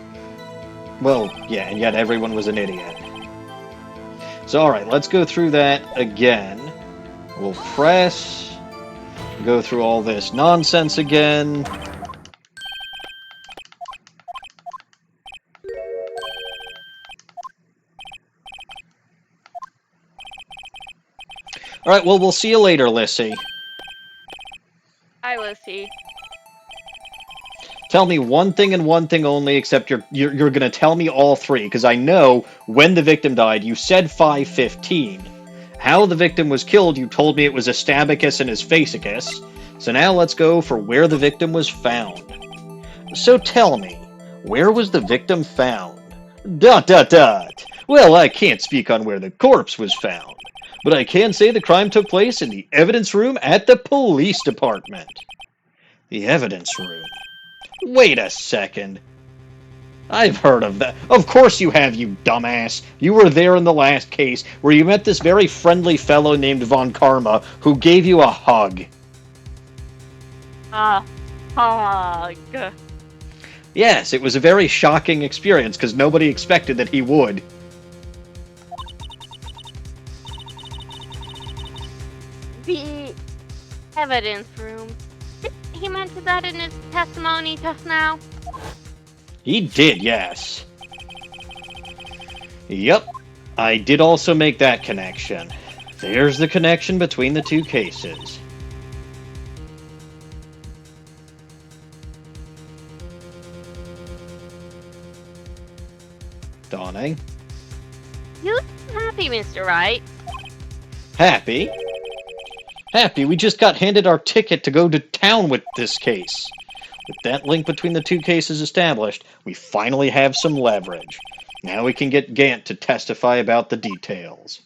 well, yeah, and yet everyone was an idiot. So, alright, let's go through that again. We'll press, go through all this nonsense again. Alright, well, we'll see you later, Lissy. Hi, Lissy. Tell me one thing and one thing only, except you're going to tell me all three, because I know when the victim died, you said 5:15. How the victim was killed, you told me it was a stabicus and his faceicus. So now let's go for where the victim was found. So tell me, where was the victim found? ... Well, I can't speak on where the corpse was found, but I can say the crime took place in the evidence room at the police department. The evidence room. Wait a second. I've heard of that. Of course you have, you dumbass. You were there in the last case where you met this very friendly fellow named Von Karma who gave you a hug. Hug. Yes, it was a very shocking experience because nobody expected that he would. The evidence room. Did he mention that in his testimony just now? He did, yes. Yep, I did also make that connection. There's the connection between the two cases. Dawning. You seem happy, Mr. Wright. Happy? Happy, we just got handed our ticket to go to town with this case. With that link between the two cases established, we finally have some leverage. Now we can get Gant to testify about the details.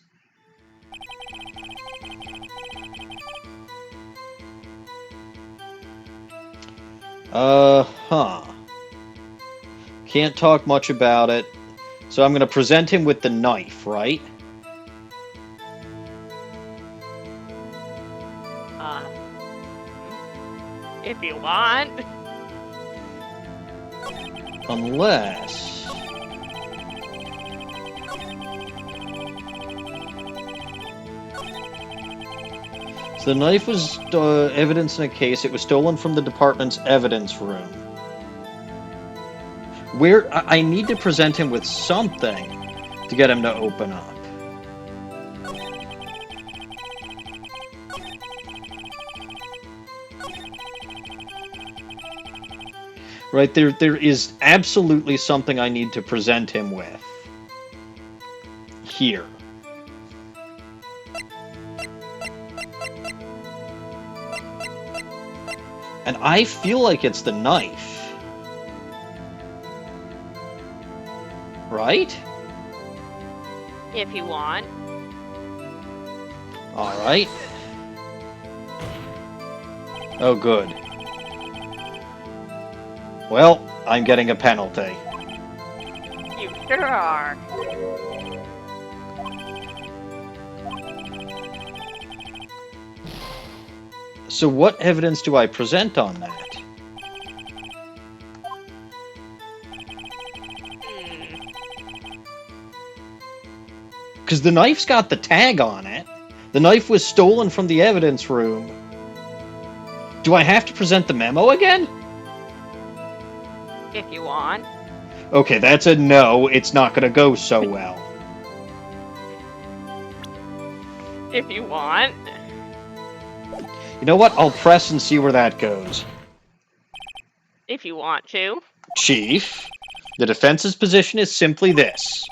Can't talk much about it. So I'm going to present him with the knife, right? If you want. Unless... So the knife was evidence in a case. It was stolen from the department's evidence room. I need to present him with something to get him to open up. Right, there is absolutely something I need to present him with. Here. And I feel like it's the knife. Right? If you want. Alright. Oh, good. Well, I'm getting a penalty. You sure are. So what evidence do I present on that? Because the knife's got the tag on it. The knife was stolen from the evidence room. Do I have to present the memo again? If you want. Okay, that's a no. It's not going to go so well. If you want. You know what? I'll press and see where that goes. If you want to. Chief, the defense's position is simply this.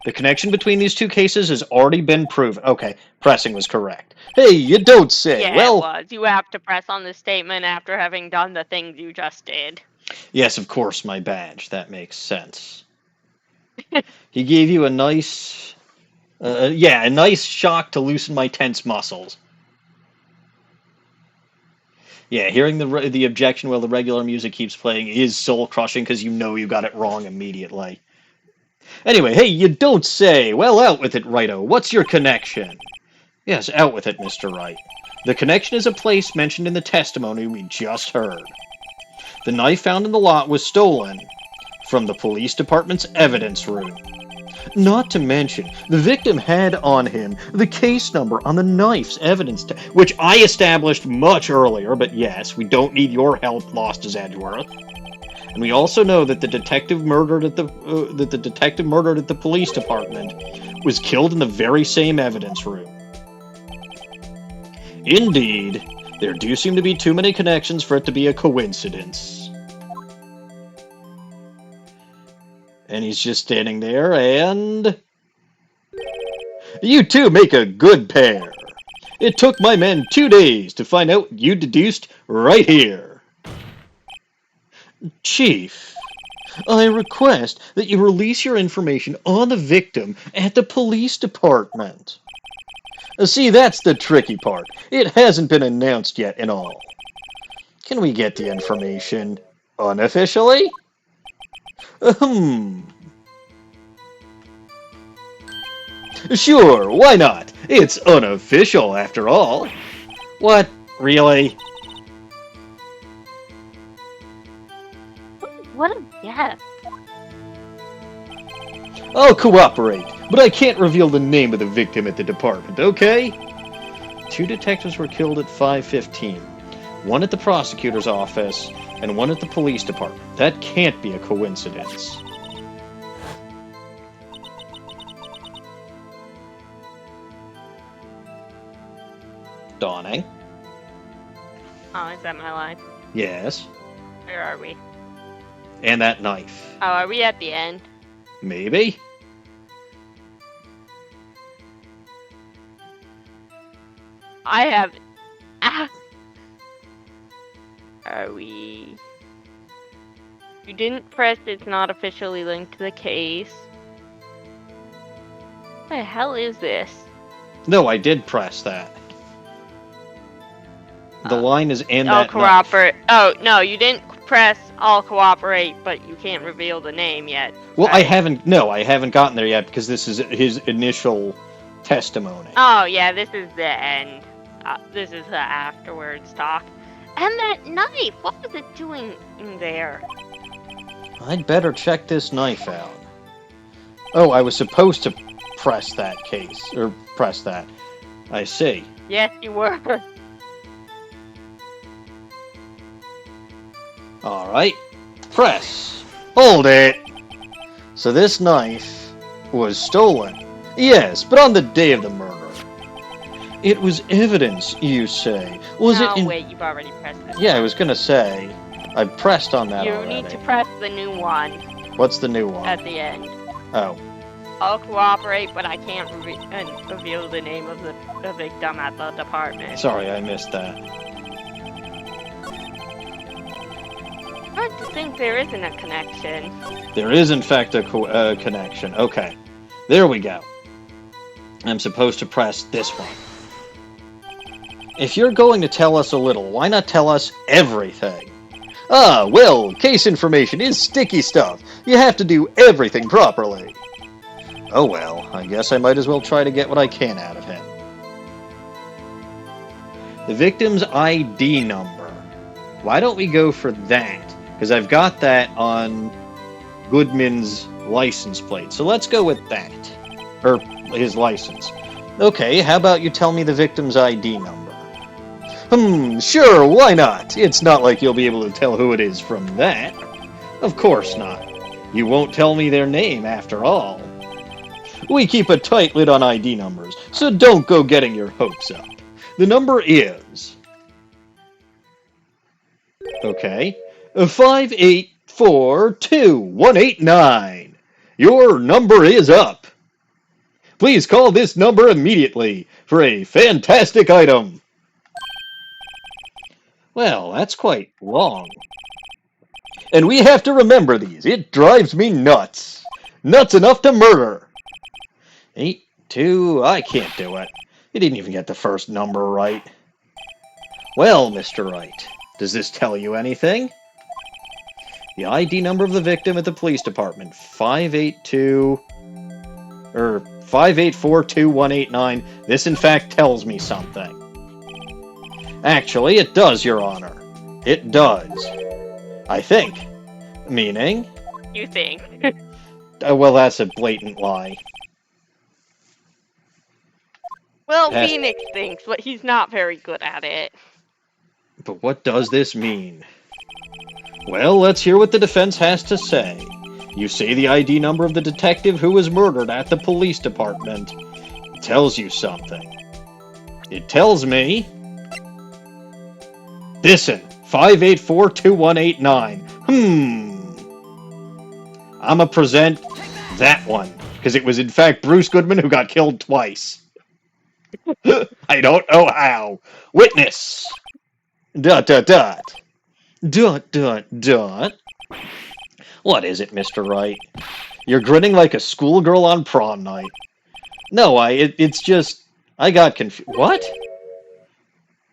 The connection between these two cases has already been proven. Okay, pressing was correct. Hey, you don't say. Yeah, well, it was. You have to press on the statement after having done the things you just did. Yes, of course, my badge. That makes sense. He gave you a nice... a nice shock to loosen my tense muscles. Yeah, hearing the objection while the regular music keeps playing is soul-crushing because you know you got it wrong immediately. Anyway, hey, you don't say. Well, out with it, Righto. What's your connection? Yes, out with it, Mr. Wright. The connection is a place mentioned in the testimony we just heard. The knife found in the lot was stolen from the police department's evidence room. Not to mention, the victim had on him the case number on the knife's evidence which I established much earlier, but yes, we don't need your help, Lost-His-Edgeworth. And we also know that the detective murdered at the police department was killed in the very same evidence room. Indeed, there do seem to be too many connections for it to be a coincidence. And he's just standing there, and... You two make a good pair. It took my men 2 days to find out what you deduced right here. Chief, I request that you release your information on the victim at the police department. See, that's the tricky part. It hasn't been announced yet and all. Can we get the information unofficially? Ahem. Sure, why not? It's unofficial, after all. What? Really? What a guess. I'll cooperate, but I can't reveal the name of the victim at the department, okay? 2 detectives were killed at 5:15. 1 at the prosecutor's office, and 1 at the police department. That can't be a coincidence. Dawning. Oh, is that my line? Yes. Where are we? And that knife. Oh, are we at the end? Maybe? I have... Ah! Are we... You didn't press it's not officially linked to the case. What the hell is this? No, I did press that. The line is and I'll that cooperate. Oh, no, you didn't press I'll cooperate, but you can't reveal the name yet. Well, right? I haven't gotten there yet because this is his initial testimony. Oh, yeah, this is the end. This is the afterwards talk. And that knife, what was it doing in there? I'd better check this knife out. Oh, I was supposed to press that case, or press that. I see. Yes, you were. Alright. Press. Hold it! So this knife was stolen. Yes, but on the day of the murder. It was evidence, you say. Was no, it in... wait, you've already pressed it. Yeah, I was gonna say. I pressed on that already. You need to press the new one What's the new one? at the end. Oh. I'll cooperate, but I can't reveal the name of the victim at the department. Sorry, I missed that. Hard to think there isn't a connection. There is, in fact, a connection. Okay. There we go. I'm supposed to press this one. If you're going to tell us a little, why not tell us everything? Ah, well, case information is sticky stuff. You have to do everything properly. Oh well, I guess I might as well try to get what I can out of him. The victim's ID number. Why don't we go for that? Because I've got that on Goodman's license plate. So let's go with that. Or his license. Okay, how about you tell me the victim's ID number? Sure, why not? It's not like you'll be able to tell who it is from that. Of course not. You won't tell me their name, after all. We keep a tight lid on ID numbers, so don't go getting your hopes up. The number is... Okay. 5842189. Your number is up. Please call this number immediately for a fantastic item. Well, that's quite long. And we have to remember these. It drives me nuts. Nuts enough to murder. 82, I can't do it. You didn't even get the first number right. Well, Mr. Wright, does this tell you anything? The ID number of the victim at the police department, 5842189. This, in fact, tells me something. Actually, it does, Your Honor. It does. I think. Meaning? You think. Well, that's a blatant lie. Well, Phoenix thinks, but he's not very good at it. But what does this mean? Well, let's hear what the defense has to say. You say the ID number of the detective who was murdered at the police department. It tells you something. It tells me... Listen, 5842189. I'ma present that one, because it was in fact Bruce Goodman who got killed twice. I don't know how. Witness. ... What is it, Mr. Wright? You're grinning like a schoolgirl on prom night. No, it's just... I got confused. What?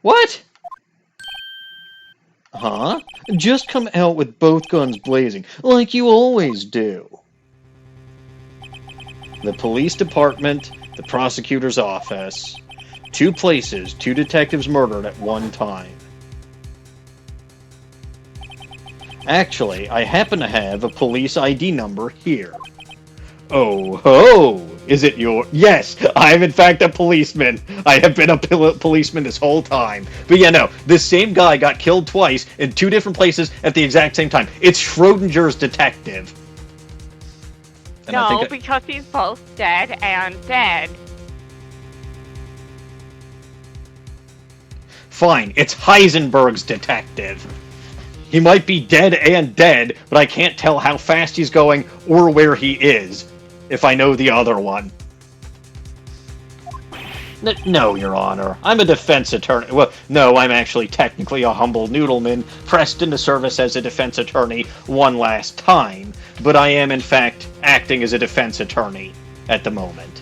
What? Huh? Just come out with both guns blazing, like you always do. The police department, the prosecutor's office. 2 places, 2 detectives murdered at one time. Actually, I happen to have a police ID number here. Oh ho! Is it your... Yes, I am in fact a policeman. I have been a policeman this whole time. But yeah, no, this same guy got killed twice in 2 different places at the exact same time. It's Schrodinger's detective. And No, because he's both dead and dead. Fine, it's Heisenberg's detective. He might be dead and dead, but I can't tell how fast he's going or where he is, if I know the other one. No, Your Honor. I'm a defense attorney. Well, no, I'm actually technically a humble noodleman, pressed into service as a defense attorney one last time, but I am, in fact, acting as a defense attorney at the moment.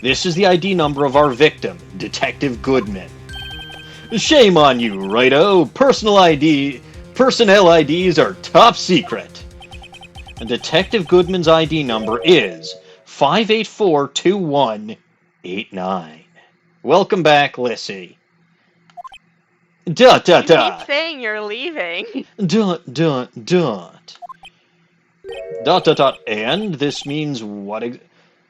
This is the ID number of our victim, Detective Goodman. Shame on you, righto. Personnel IDs are top secret. And Detective Goodman's ID number is 5842189. Welcome back, Lissy. Dot. You keep saying you're leaving. Dot. And this means what?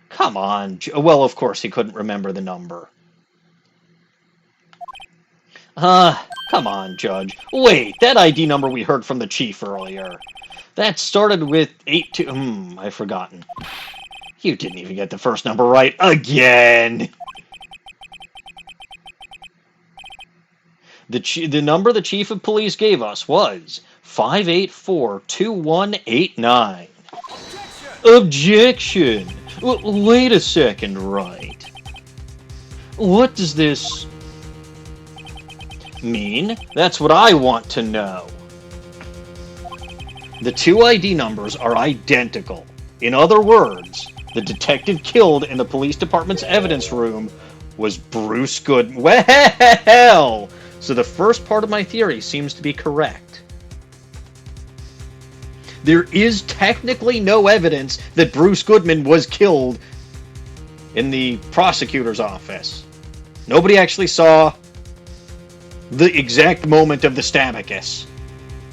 Come on. Well, of course he couldn't remember the number. Come on, Judge. Wait, that ID number we heard from the chief earlier. That started with 82... I've forgotten. You didn't even get the first number right again! The number the chief of police gave us was 5842189. Objection! Wait a second, right. What does this mean? That's what I want to know. The 2 ID numbers are identical. In other words, the detective killed in the police department's evidence room was Bruce Goodman. Well, so the first part of my theory seems to be correct. There is technically no evidence that Bruce Goodman was killed in the prosecutor's office. Nobody actually saw the exact moment of the stabicus,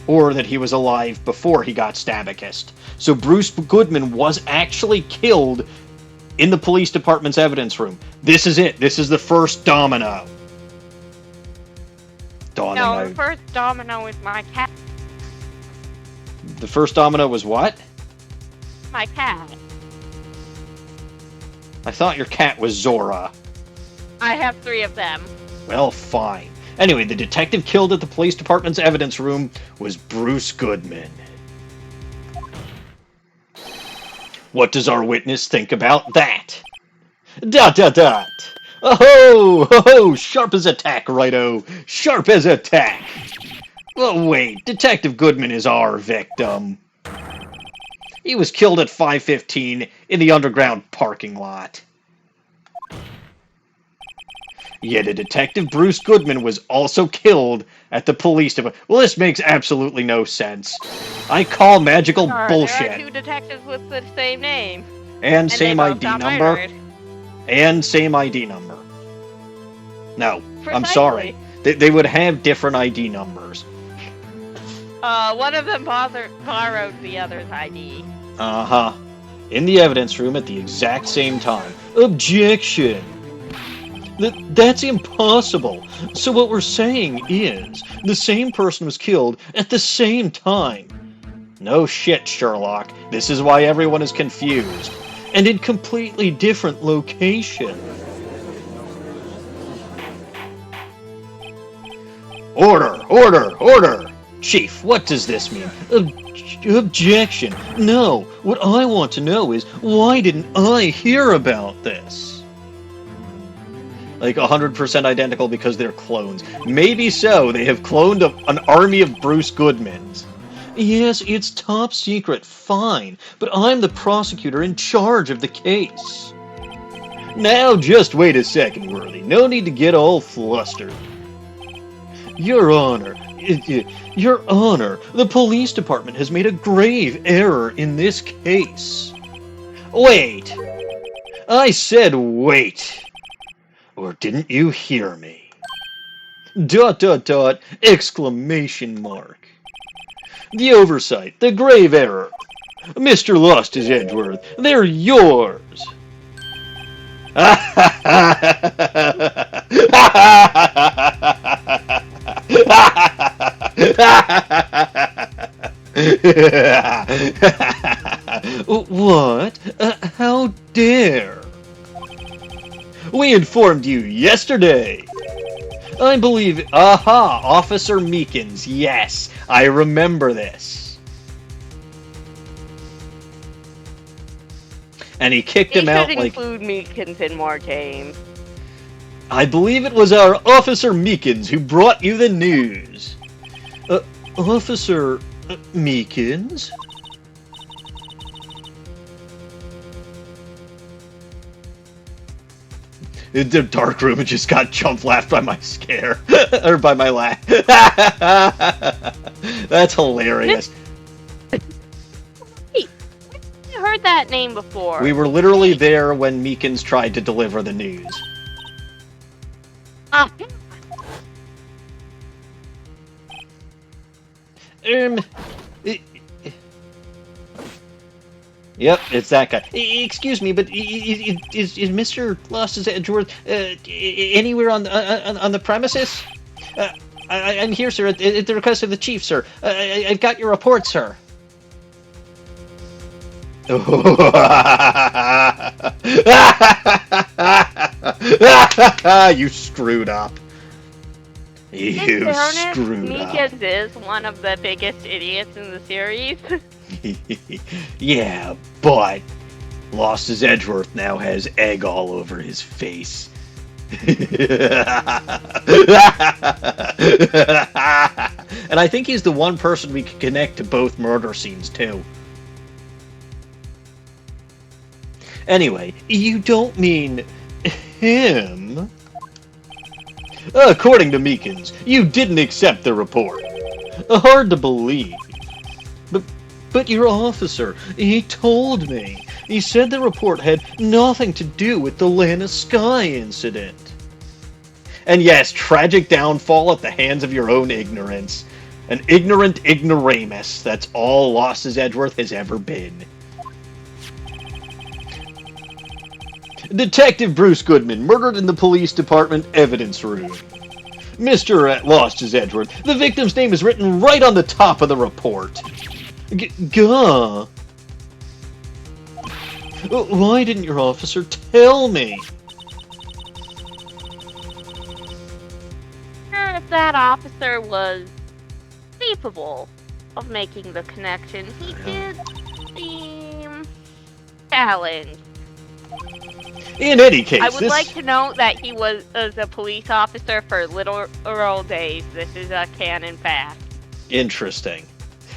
or that he was alive before he got stabicused. So Bruce Goodman was actually killed in the police department's evidence room. This is it. This is the first domino. No, the first domino is my cat. The first domino was what? My cat. I thought your cat was Zora. I have 3 of them. Well, fine. Anyway, the detective killed at the police department's evidence room was Bruce Goodman. What does our witness think about that? ... Oh, sharp as a tack, righto. Sharp as a tack. Well, wait, Detective Goodman is our victim. He was killed at 5:15 in the underground parking lot. Yet a Detective Bruce Goodman was also killed at the police department. Well, this makes absolutely no sense. I call magical bullshit. There are 2 detectives with the same name. And same ID number. Murdered. And same ID number. No, Precisely. I'm sorry. They would have different ID numbers. One of them borrowed the other's ID. Uh-huh. In the evidence room at the exact same time. Objection! That's impossible. So what we're saying is, the same person was killed at the same time. No shit, Sherlock. This is why everyone is confused. And in completely different locations. Order! Chief, what does this mean? Objection. No, what I want to know is, why didn't I hear about this? Like 100% identical because they're clones. Maybe so, they have cloned an army of Bruce Goodmans. Yes, it's top secret, fine, but I'm the prosecutor in charge of the case. Now just wait a second, Worthy. No need to get all flustered. Your Honor, Your Honor, the police department has made a grave error in this case. Wait! I said wait! Or didn't you hear me? ... Exclamation mark. The oversight, the grave error. Mr. Lost-His-Edgeworth, they're yours! What? How dare? We informed you yesterday. I believe... Aha! Officer Meekins. Yes, I remember this. And he kicked him out like... include Meekins in more games. I believe it was our Officer Meekins who brought you the news. Officer Meekins? The dark room just got jump laughed by my scare. Or by my laugh. That's hilarious. Hey, I heard that name before. We were literally there when Meekins tried to deliver the news. Yep, it's that guy. Excuse me, but is Mr. Lost-His-Edgeworth anywhere on the premises? I'm here, sir, at the request of the chief, sir. I've got your report, sir. You screwed up. You screwed up. Meekins is one of the biggest idiots in the series. Yeah, but Lost-His-Edgeworth now has egg all over his face. And I think he's the one person we can connect to both murder scenes, too. Anyway, you don't mean him? According to Meekins, you didn't accept the report. Hard to believe. But your officer, he told me. He said the report had nothing to do with the Lana Skye incident. And yes, tragic downfall at the hands of your own ignorance. An ignorant ignoramus, that's all Lost-His-Edgeworth has ever been. Detective Bruce Goodman, murdered in the police department evidence room. Mr. Lost-His-Edgeworth, the victim's name is written right on the top of the report. Gah. Why didn't your officer tell me? If that officer was capable of making the connection, he did seem challenged. In any case, I would like to note that he was a police officer for literal days. This is a canon fact. Interesting.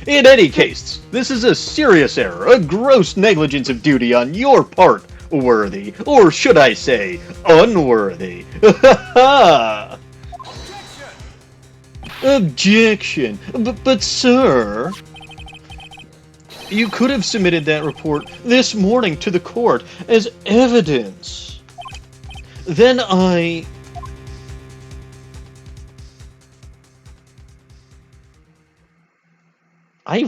In any case, this is a serious error, a gross negligence of duty on your part, worthy, or should I say, unworthy. Objection! But sir, you could have submitted that report this morning to the court as evidence. Then I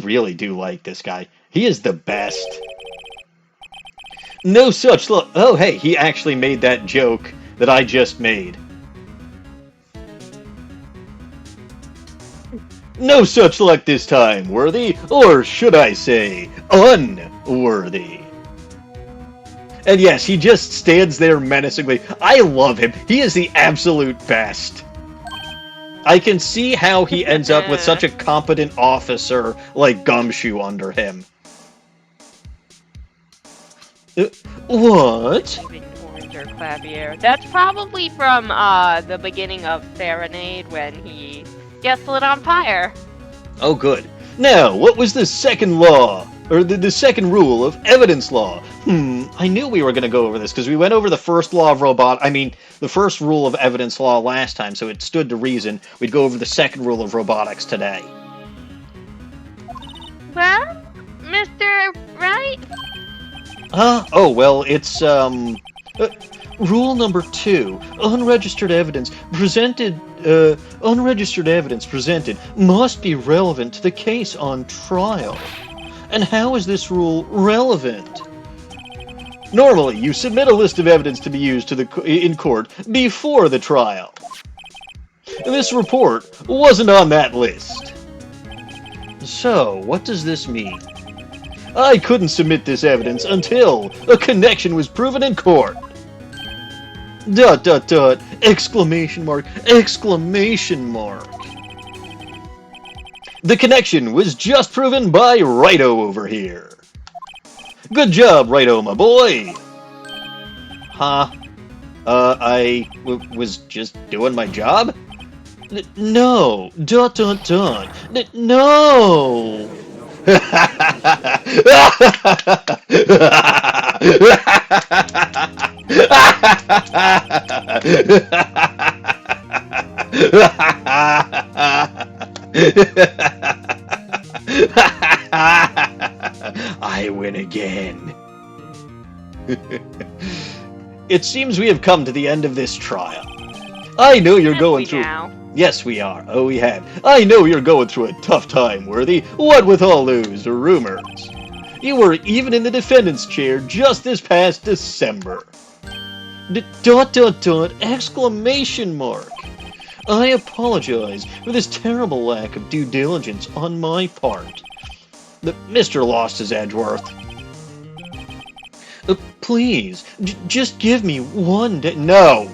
really do like this guy. He is the best. No such luck. Oh, hey, he actually made that joke that I just made. No such luck this time, worthy, or should I say, unworthy. And yes, he just stands there menacingly. I love him. He is the absolute best. I can see how he ends up with such a competent officer like Gumshoe under him. What? That's probably from the beginning of Serenade when he gets lit on fire. Oh, good. Now, what was the second law? or the second rule of evidence law. I knew we were going to go over this because we went over the first law of the first rule of evidence law last time, so it stood to reason we'd go over the second rule of robotics today. Well, Mr. Right? Oh, well, it's, rule number 2. Unregistered evidence presented must be relevant to the case on trial. And how is this rule relevant? Normally, you submit a list of evidence to be used in court before the trial. This report wasn't on that list. So, what does this mean? I couldn't submit this evidence until a connection was proven in court. ... Exclamation mark, exclamation mark. The connection was just proven by Righto over here. Good job, Righto, my boy. Huh? I was just doing my job? No. ... No. I win again. It seems we have come to the end of this trial. I know you're going through... Yes, we are. Oh, we have. I know you're going through a tough time, Worthy. What with all those rumors. You were even in the defendant's chair just this past December. ... Exclamation mark. I apologize for this terrible lack of due diligence on my part. Mr. Lost-His-Edgeworth. Please, just give me one day. No.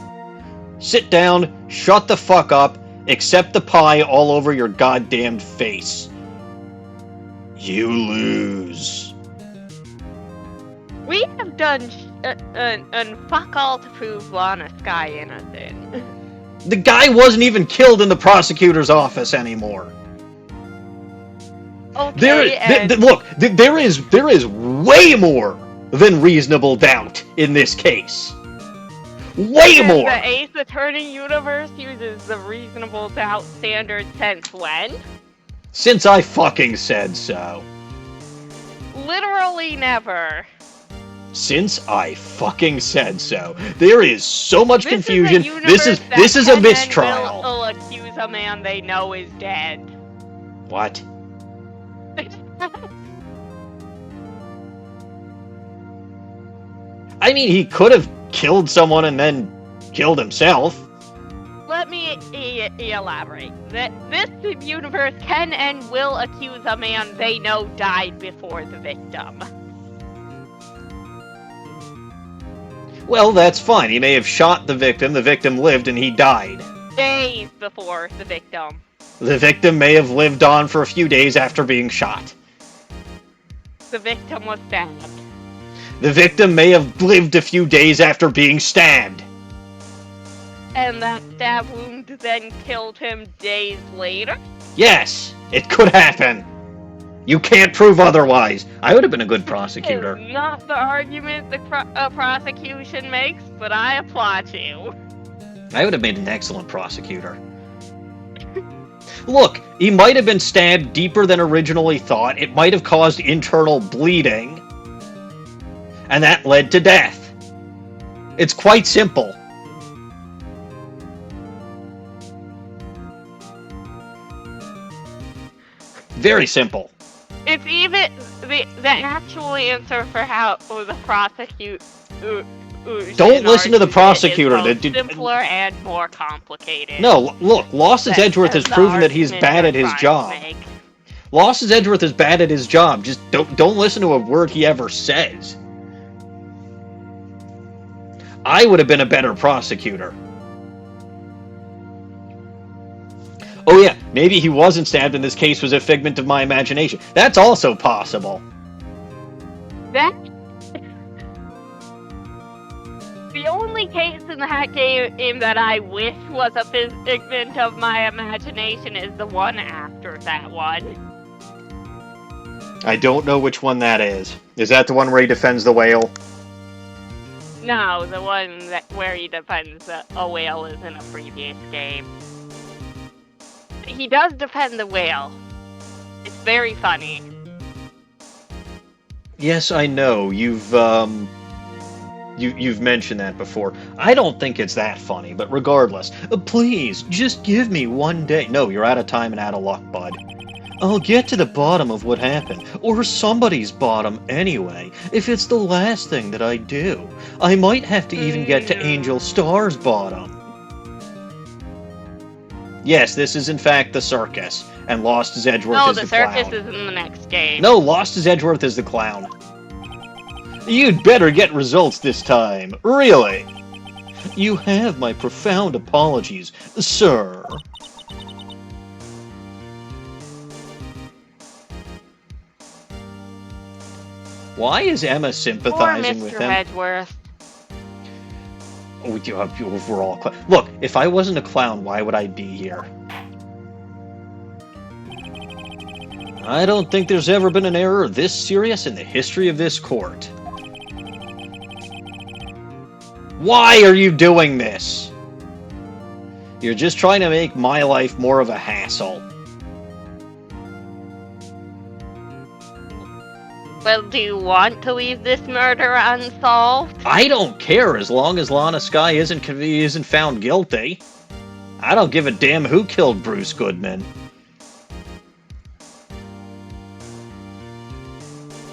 Sit down, shut the fuck up, accept the pie all over your goddamn face. You lose. We have done fuck all to prove Lana Skye innocent. The guy wasn't even killed in the prosecutor's office anymore. Okay, look, there is way more than reasonable doubt in this case. Way more! The Ace Attorney universe uses the reasonable doubt standard since when? Since I fucking said so. Literally never. Since I fucking said so. There is so much confusion. This is a mistrial. Will accuse a man they know is dead. What? I mean, he could have killed someone and then killed himself. Let me elaborate. This universe can and will accuse a man they know died before the victim. Well, that's fine. He may have shot the victim lived, and he died. Days before the victim. The victim may have lived on for a few days after being shot. The victim was stabbed. The victim may have lived a few days after being stabbed. And that stab wound then killed him days later? Yes, it could happen. You can't prove otherwise. I would have been a good prosecutor. It's not the argument the prosecution makes, but I applaud you. I would have made an excellent prosecutor. Look, he might have been stabbed deeper than originally thought. It might have caused internal bleeding. And that led to death. It's quite simple. Very simple. It's even the actual answer for how the prosecutor. Don't listen to the prosecutor. It's simpler and more complicated. No, look, Lost-His-Edgeworth has proven that he's bad at his job. Lost-His-Edgeworth is bad at his job. Just don't listen to a word he ever says. I would have been a better prosecutor. Oh yeah, maybe he wasn't stabbed and this case was a figment of my imagination. That's also possible. The only case in that game that I wish was a figment of my imagination is the one after that one. I don't know which one that is. Is that the one where he defends the whale? No, the one where he defends a whale is in a previous game. He does defend the whale. It's very funny. Yes, I know. You've mentioned that before. I don't think it's that funny, but regardless, please, just give me one day. No, you're out of time and out of luck, bud. I'll get to the bottom of what happened, or somebody's bottom anyway, if it's the last thing that I do. I might have to even get to Angel Star's bottom. Yes, this is in fact the circus, and Lost-His-Edgeworth is the clown. No, the circus is in the next game. No, Lost-His-Edgeworth is the clown. You'd better get results this time, really. You have my profound apologies, sir. Why is Emma sympathizing with him? Edgeworth. We're all look, if I wasn't a clown, why would I be here? I don't think there's ever been an error this serious in the history of this court. Why are you doing this? You're just trying to make my life more of a hassle. Well, do you want to leave this murder unsolved? I don't care as long as Lana Skye isn't found guilty. I don't give a damn who killed Bruce Goodman.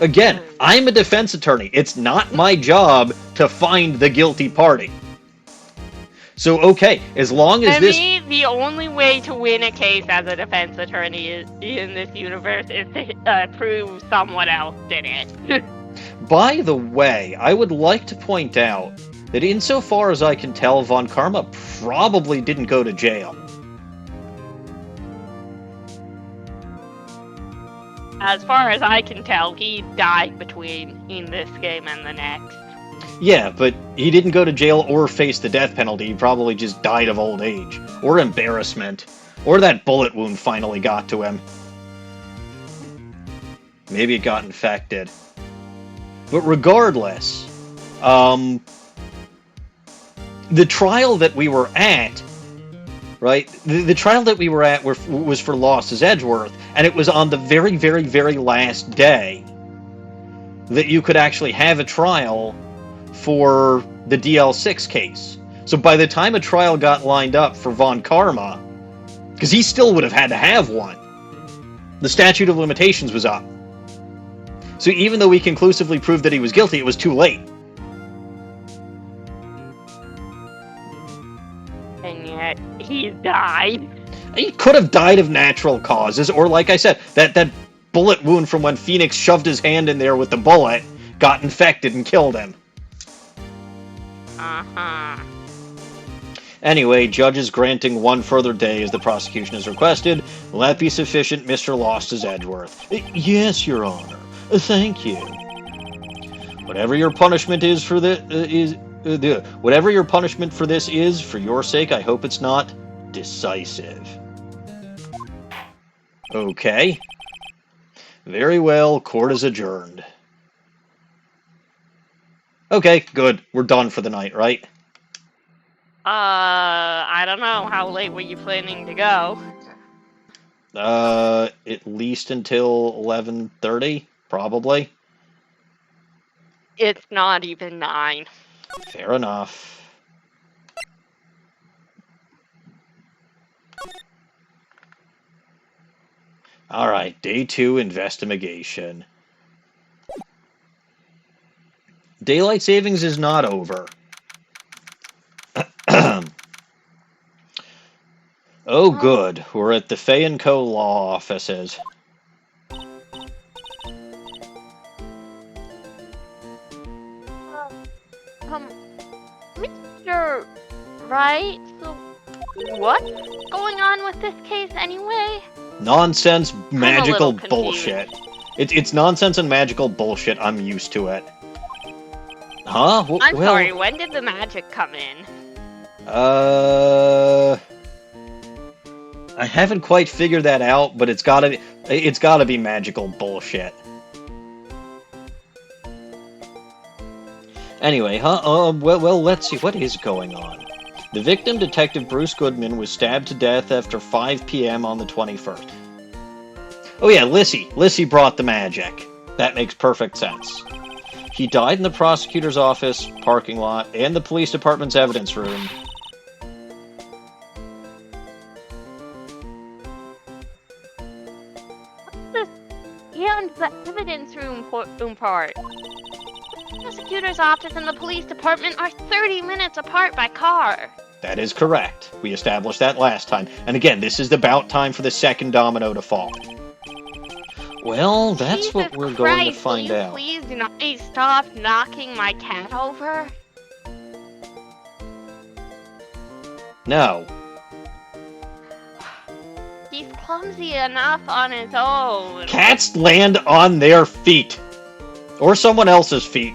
Again, I'm a defense attorney. It's not my job to find the guilty party. So, okay, as long as the only way to win a case as a defense attorney in this universe is to prove someone else did it. By the way, I would like to point out that insofar as I can tell, Von Karma probably didn't go to jail. As far as I can tell, he died in this game and the next. Yeah, but he didn't go to jail or face the death penalty. He probably just died of old age. Or embarrassment. Or that bullet wound finally got to him. Maybe it got infected. But regardless, the trial that we were at, right? The trial that we were at was for Lost-His-Edgeworth, and it was on the very, very, very last day that you could actually have a trial for the DL6 case. So by the time a trial got lined up for Von Karma, because he still would have had to have one, the statute of limitations was up. So even though we conclusively proved that he was guilty, it was too late. And yet, he died. He could have died of natural causes, or like I said, that bullet wound from when Phoenix shoved his hand in there with the bullet got infected and killed him. Uh-huh. Anyway, judges granting one further day as the prosecution has requested. Will that be sufficient, Mr. Lost-His-Edgeworth? Yes, Your Honor. Thank you. Whatever your punishment is for whatever your punishment for this is, for your sake, I hope it's not decisive. Okay. Very well, court is adjourned. Okay, good. We're done for the night, right? I don't know. How late were you planning to go? At least until 11:30, probably. It's not even 9. Fair enough. Alright, day 2 investigation. Daylight savings is not over. Oh, good. We're at the Fay & Co. law offices. Mr. Right? So, what's going on with this case anyway? Nonsense, magical confused. bullshit. It's nonsense and magical bullshit. I'm used to it. Huh? I'm sorry, when did the magic come in? I haven't quite figured that out, but it's gotta be magical bullshit. Anyway, well, let's see. What is going on? The victim, Detective Bruce Goodman, was stabbed to death after 5 p.m. on the 21st. Oh yeah, Lissy brought the magic. That makes perfect sense. He died in the prosecutor's office, parking lot, and the police department's evidence room. And the evidence room part. The prosecutor's office and the police department are 30 minutes apart by car. That is correct. We established that last time. And again, this is about time for the second domino to fall. Well, that's Jesus what we're Christ, going to find will you out. Please do not stop knocking my cat over. No. He's clumsy enough on his own. Cats land on their feet. Or someone else's feet.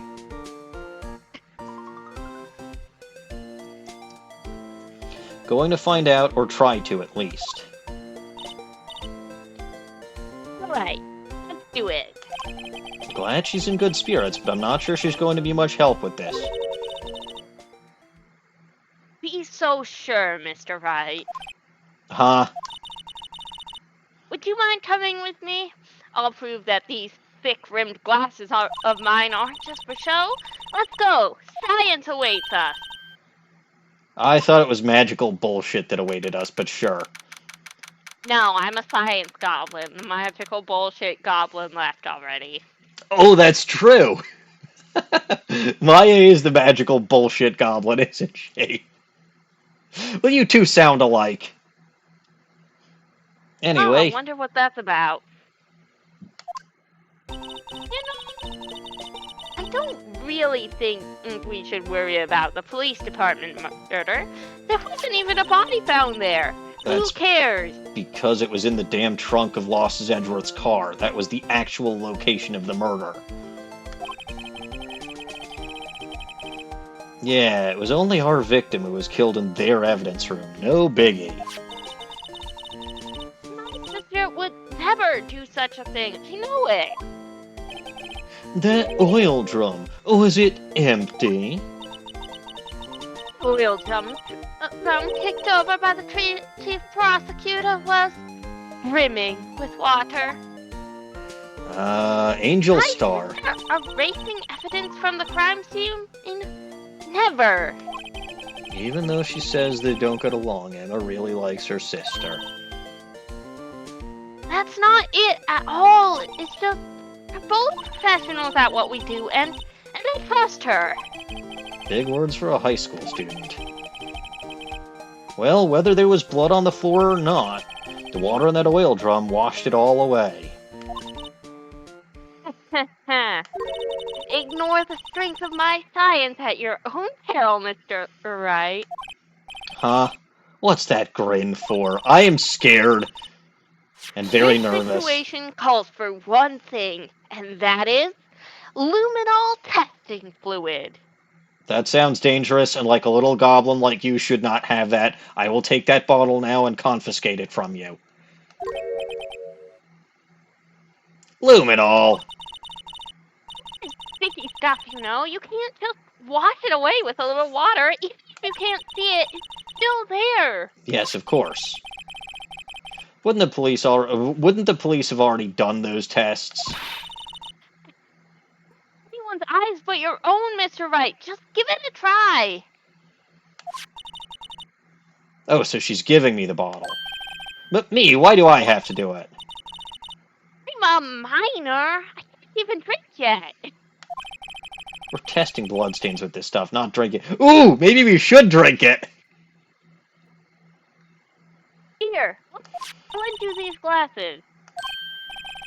Going to find out, or try to at least. Alright, let's do it. Glad she's in good spirits, but I'm not sure she's going to be much help with this. Be so sure, Mr. Wright. Huh? Would you mind coming with me? I'll prove that these thick-rimmed glasses of mine aren't just for show. Let's go. Science awaits us. I thought it was magical bullshit that awaited us, but sure. No, I'm a science goblin. The magical bullshit goblin left already. Oh, that's true! Maya is the magical bullshit goblin, isn't she? Well, you two sound alike. Anyway. Oh, I wonder what that's about. You know, I don't really think we should worry about the police department murder. There wasn't even a body found there. That's Who cares? because it was in the damn trunk of Lost-His-Edgeworth's car. That was the actual location of the murder. Yeah, it was only our victim who was killed in their evidence room. No biggie. My sister would never do such a thing. You know it. That oil drum, was it empty? Oil drum kicked over by the chief prosecutor was brimming with water. Angel Star. Erasing evidence from the crime scene? Never. Even though she says they don't get along, Emma really likes her sister. That's not it at all. It's just we're both professionals at what we do, and I trust her. Big words for a high school student. Well, whether there was blood on the floor or not, the water in that oil drum washed it all away. Ignore the strength of my science at your own peril, Mr. Wright. Huh? What's that grin for? I am scared. And very nervous. This situation calls for one thing, and that is luminol testing fluid. That sounds dangerous, and like a little goblin like you should not have that. I will take that bottle now and confiscate it from you. Luminol! Sticky stuff, you know. You can't just wash it away with a little water. Even if you can't see it, it's still there. Yes, of course. Wouldn't the police have already done those tests? Anyone's eyes but your own, Mr. Wright. Just give it a try. Oh, so she's giving me the bottle. But me, why do I have to do it? I'm a minor. I can't even drink yet. We're testing bloodstains with this stuff, not drinking. Ooh, maybe we should drink it! Here, I'll lend you these glasses.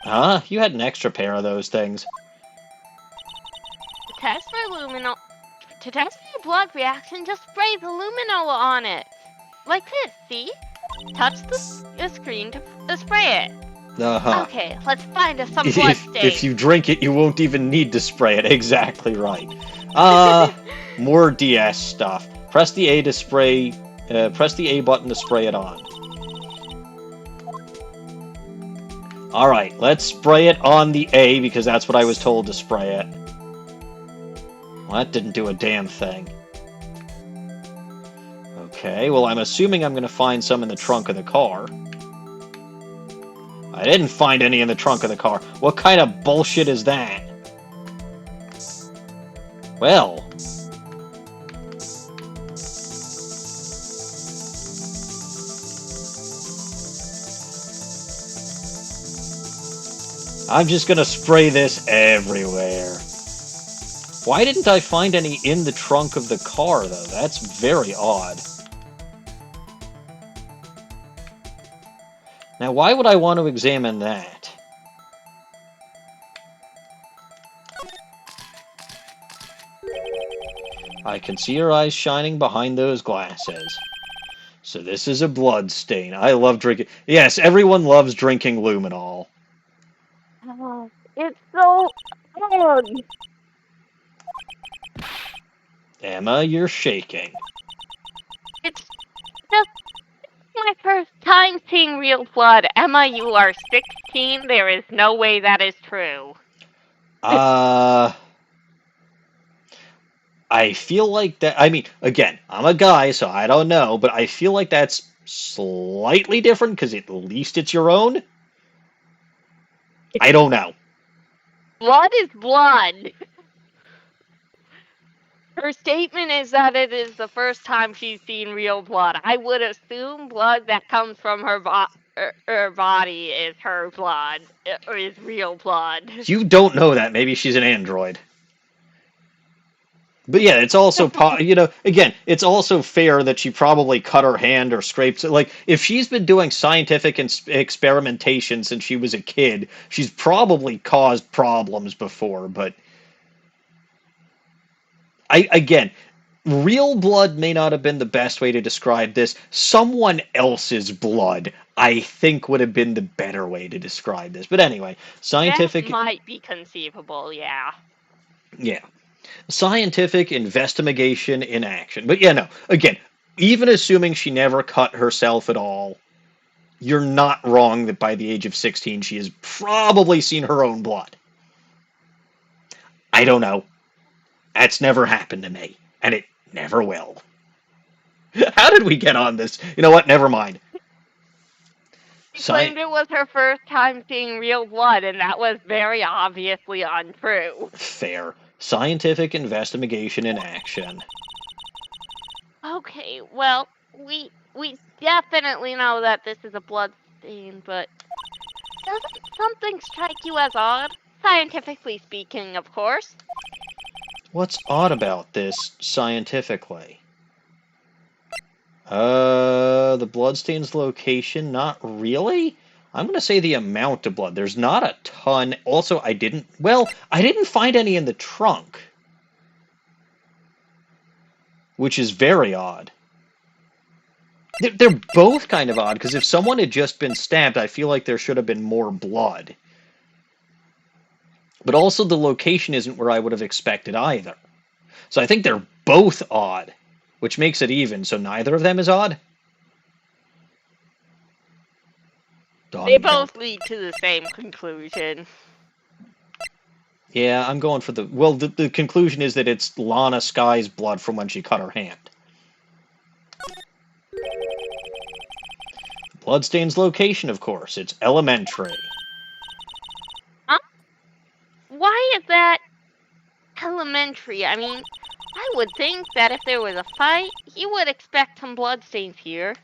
Huh? You had an extra pair of those things. To test your blood reaction, just spray the luminol on it. Like this, see? Touch the screen to spray it. Uh-huh. Okay, let's find us some blood stains. If you drink it, you won't even need to spray it. Exactly right. More DS stuff. Press the A to spray. Press the A button to spray it on. All right, let's spray it on the A because that's what I was told to spray it. Well, that didn't do a damn thing. Okay, well, I'm assuming I'm going to find some in the trunk of the car. I didn't find any in the trunk of the car. What kind of bullshit is that? Well... I'm just gonna spray this everywhere. Why didn't I find any in the trunk of the car, though? That's very odd. Now, why would I want to examine that? I can see your eyes shining behind those glasses. So this is a blood stain. I love drinking... Yes, everyone loves drinking luminol. Oh, it's so odd. Emma, you're shaking. It's just my first time seeing real blood. Emma, you are 16. There is no way that is true. I feel like that... I mean, again, I'm a guy, so I don't know, but I feel like that's slightly different, because at least it's your own? I don't know. Blood is blood. Her statement is that it is the first time she's seen real blood. I would assume blood that comes from her body is her blood, or is real blood. You don't know that. Maybe she's an android. But yeah, it's also, again, it's also fair that she probably cut her hand or scraped... Like, if she's been doing scientific experimentation since she was a kid, she's probably caused problems before, but... Again, real blood may not have been the best way to describe this. Someone else's blood, I think, would have been the better way to describe this. But anyway, scientific... That might be conceivable, yeah. Yeah. Scientific investigation in action. But yeah, no. Again, even assuming she never cut herself at all, you're not wrong that by the age of 16 she has probably seen her own blood. I don't know. That's never happened to me. And it never will. How did we get on this? You know what? Never mind. She claimed it was her first time seeing real blood, and that was very obviously untrue. Fair. Scientific investigation in action. Okay, well, we definitely know that this is a blood stain, but doesn't something strike you as odd? Scientifically speaking, of course. What's odd about this, scientifically? The bloodstain's location, not really? I'm going to say the amount of blood. There's not a ton. Also, I didn't find any in the trunk. Which is very odd. They're both kind of odd, because if someone had just been stabbed, I feel like there should have been more blood. But also the location isn't where I would have expected either. So I think they're both odd, which makes it even, so neither of them is odd? They both lead to the same conclusion. Yeah, I'm going for the... Well, the conclusion is that it's Lana Skye's blood from when she cut her hand. Bloodstain's location, of course. It's elementary. Why is that elementary? I mean, I would think that if there was a fight, you would expect some bloodstains here. ...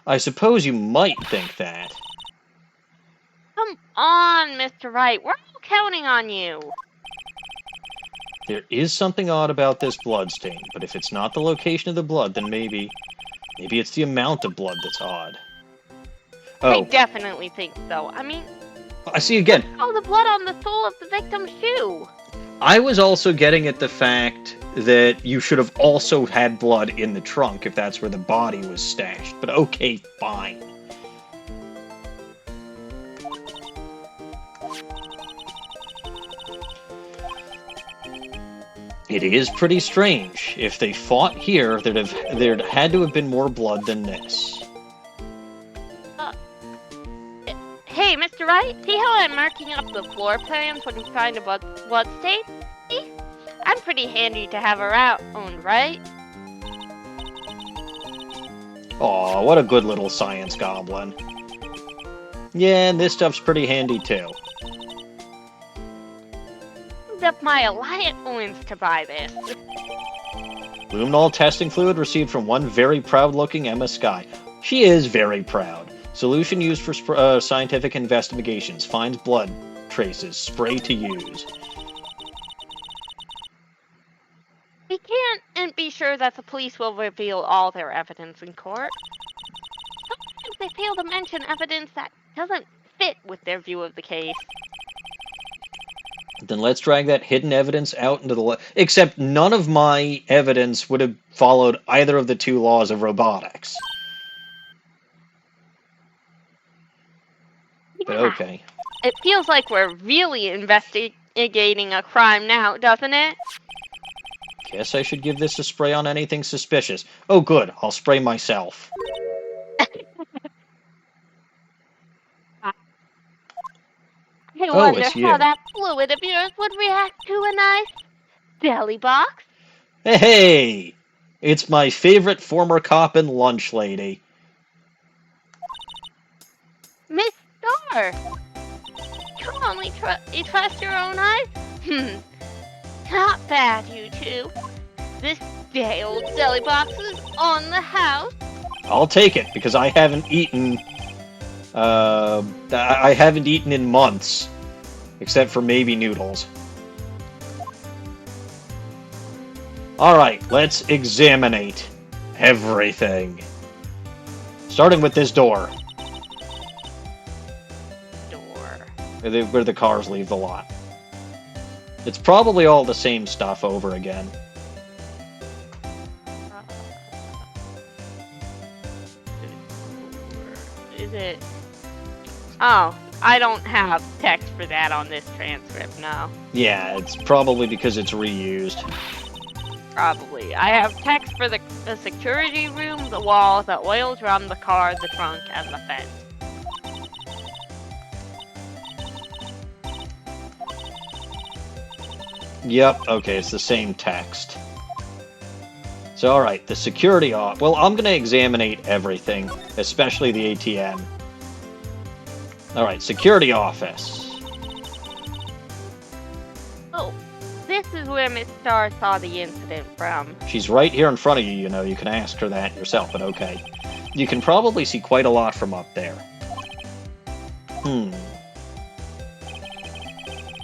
I suppose you might think that. Come on, Mr. Wright. We're all counting on you. There is something odd about this bloodstain, but if it's not the location of the blood, then maybe it's the amount of blood that's odd. I definitely think so. I mean... I see again. Oh, the blood on the sole of the victim's shoe. I was also getting at the fact that you should have also had blood in the trunk if that's where the body was stashed. But okay, fine. It is pretty strange. If they fought here, there'd had to have been more blood than this. Hey, Mr. Wright, see how I'm marking up the floor plans when you find a blood stain? See? I'm pretty handy to have around, right? Aw, what a good little science goblin. Yeah, and this stuff's pretty handy too. Up my allowance to buy this. Luminol testing fluid received from one very proud-looking Emma Skye. She is very proud. Solution used for scientific investigations. Finds blood traces. Spray to use. We can't and be sure that the police will reveal all their evidence in court. Sometimes they fail to mention evidence that doesn't fit with their view of the case. Then let's drag that hidden evidence out into the... Except none of my evidence would have followed either of the two laws of robotics. But okay. It feels like we're really investigating a crime now, doesn't it? Guess I should give this a spray on anything suspicious. Oh good, I'll spray myself. I Oh, wonder it's you. how that fluid of yours would react to a nice deli box. Hey! It's my favorite former cop and lunch lady. Miss Star! You only trust your own eyes? Not bad, you two. This day old deli box is on the house. I'll take it, because I haven't eaten... I haven't eaten in months. Except for maybe noodles. Alright, let's examinate everything. Starting with this door. Where the cars leave the lot. It's probably all the same stuff over again. Is it? Oh, I don't have text for that on this transcript, no. Yeah, it's probably because it's reused. Probably. I have text for the security room, the wall, the oil drum, the car, the trunk, and the fence. Yep, okay, it's the same text. So, alright, the security off. Well, I'm gonna examine everything, especially the ATM. Alright, security office. Oh, this is where Miss Star saw the incident from. She's right here in front of you, you know, you can ask her that yourself, but okay. You can probably see quite a lot from up there.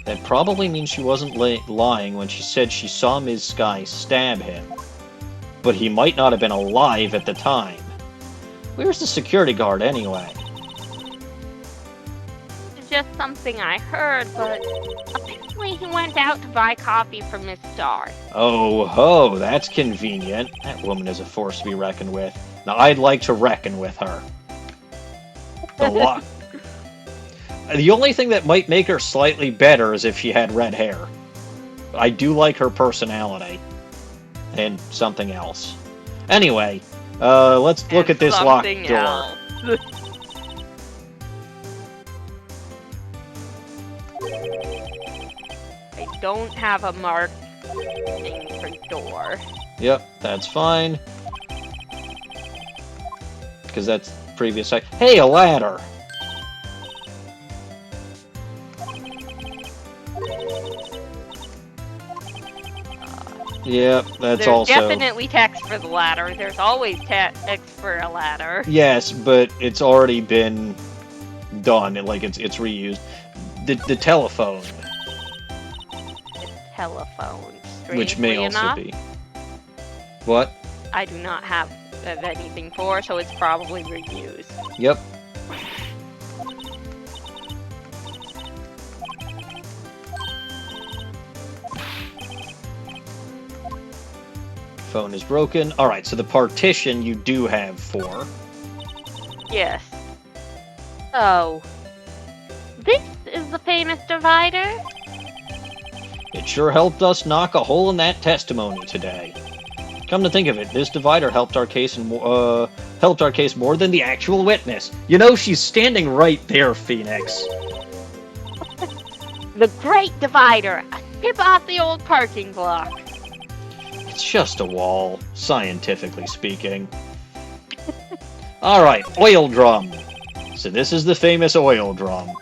That probably means she wasn't lying when she said she saw Ms. Skye stab him. But he might not have been alive at the time. Where's the security guard, anyway? It's just something I heard, but apparently he went out to buy coffee for Miss Star. Oh ho, that's convenient. That woman is a force to be reckoned with. Now, I'd like to reckon with her. The only thing that might make her slightly better is if she had red hair. I do like her personality. And something else. Anyway, let's look at this locked door. I don't have a marked thing for door. Yep, that's fine. Because that's previous. Hey, a ladder! Yep, that's There's also... definitely text for the ladder. There's always text for a ladder. Yes, but it's already been done. Like, it's reused. The telephone. The telephone. Which may Strangely also enough, be. What? I do not have anything for, so it's probably reused. Yep. Phone is broken. Alright, so the partition you do have for. Yes. So, this is the famous divider? It sure helped us knock a hole in that testimony today. Come to think of it, this divider helped our case more than the actual witness. You know, she's standing right there, Phoenix. The Great Divider, a Skip off the old parking block. It's just a wall, scientifically speaking. Alright, oil drum. So this is the famous oil drum.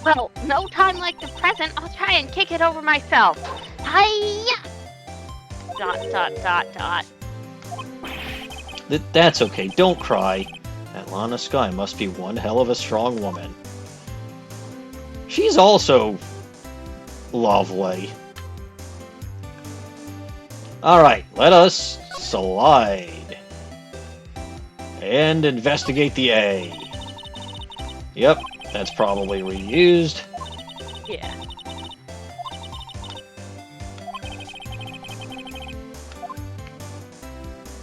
Well, no time like the present. I'll try and kick it over myself. Hiya! Dot, dot, dot, dot. That's okay, don't cry. That Lana Skye must be one hell of a strong woman. She's also lovely. Alright, let us slide. And investigate the A. Yep, that's probably reused. Yeah.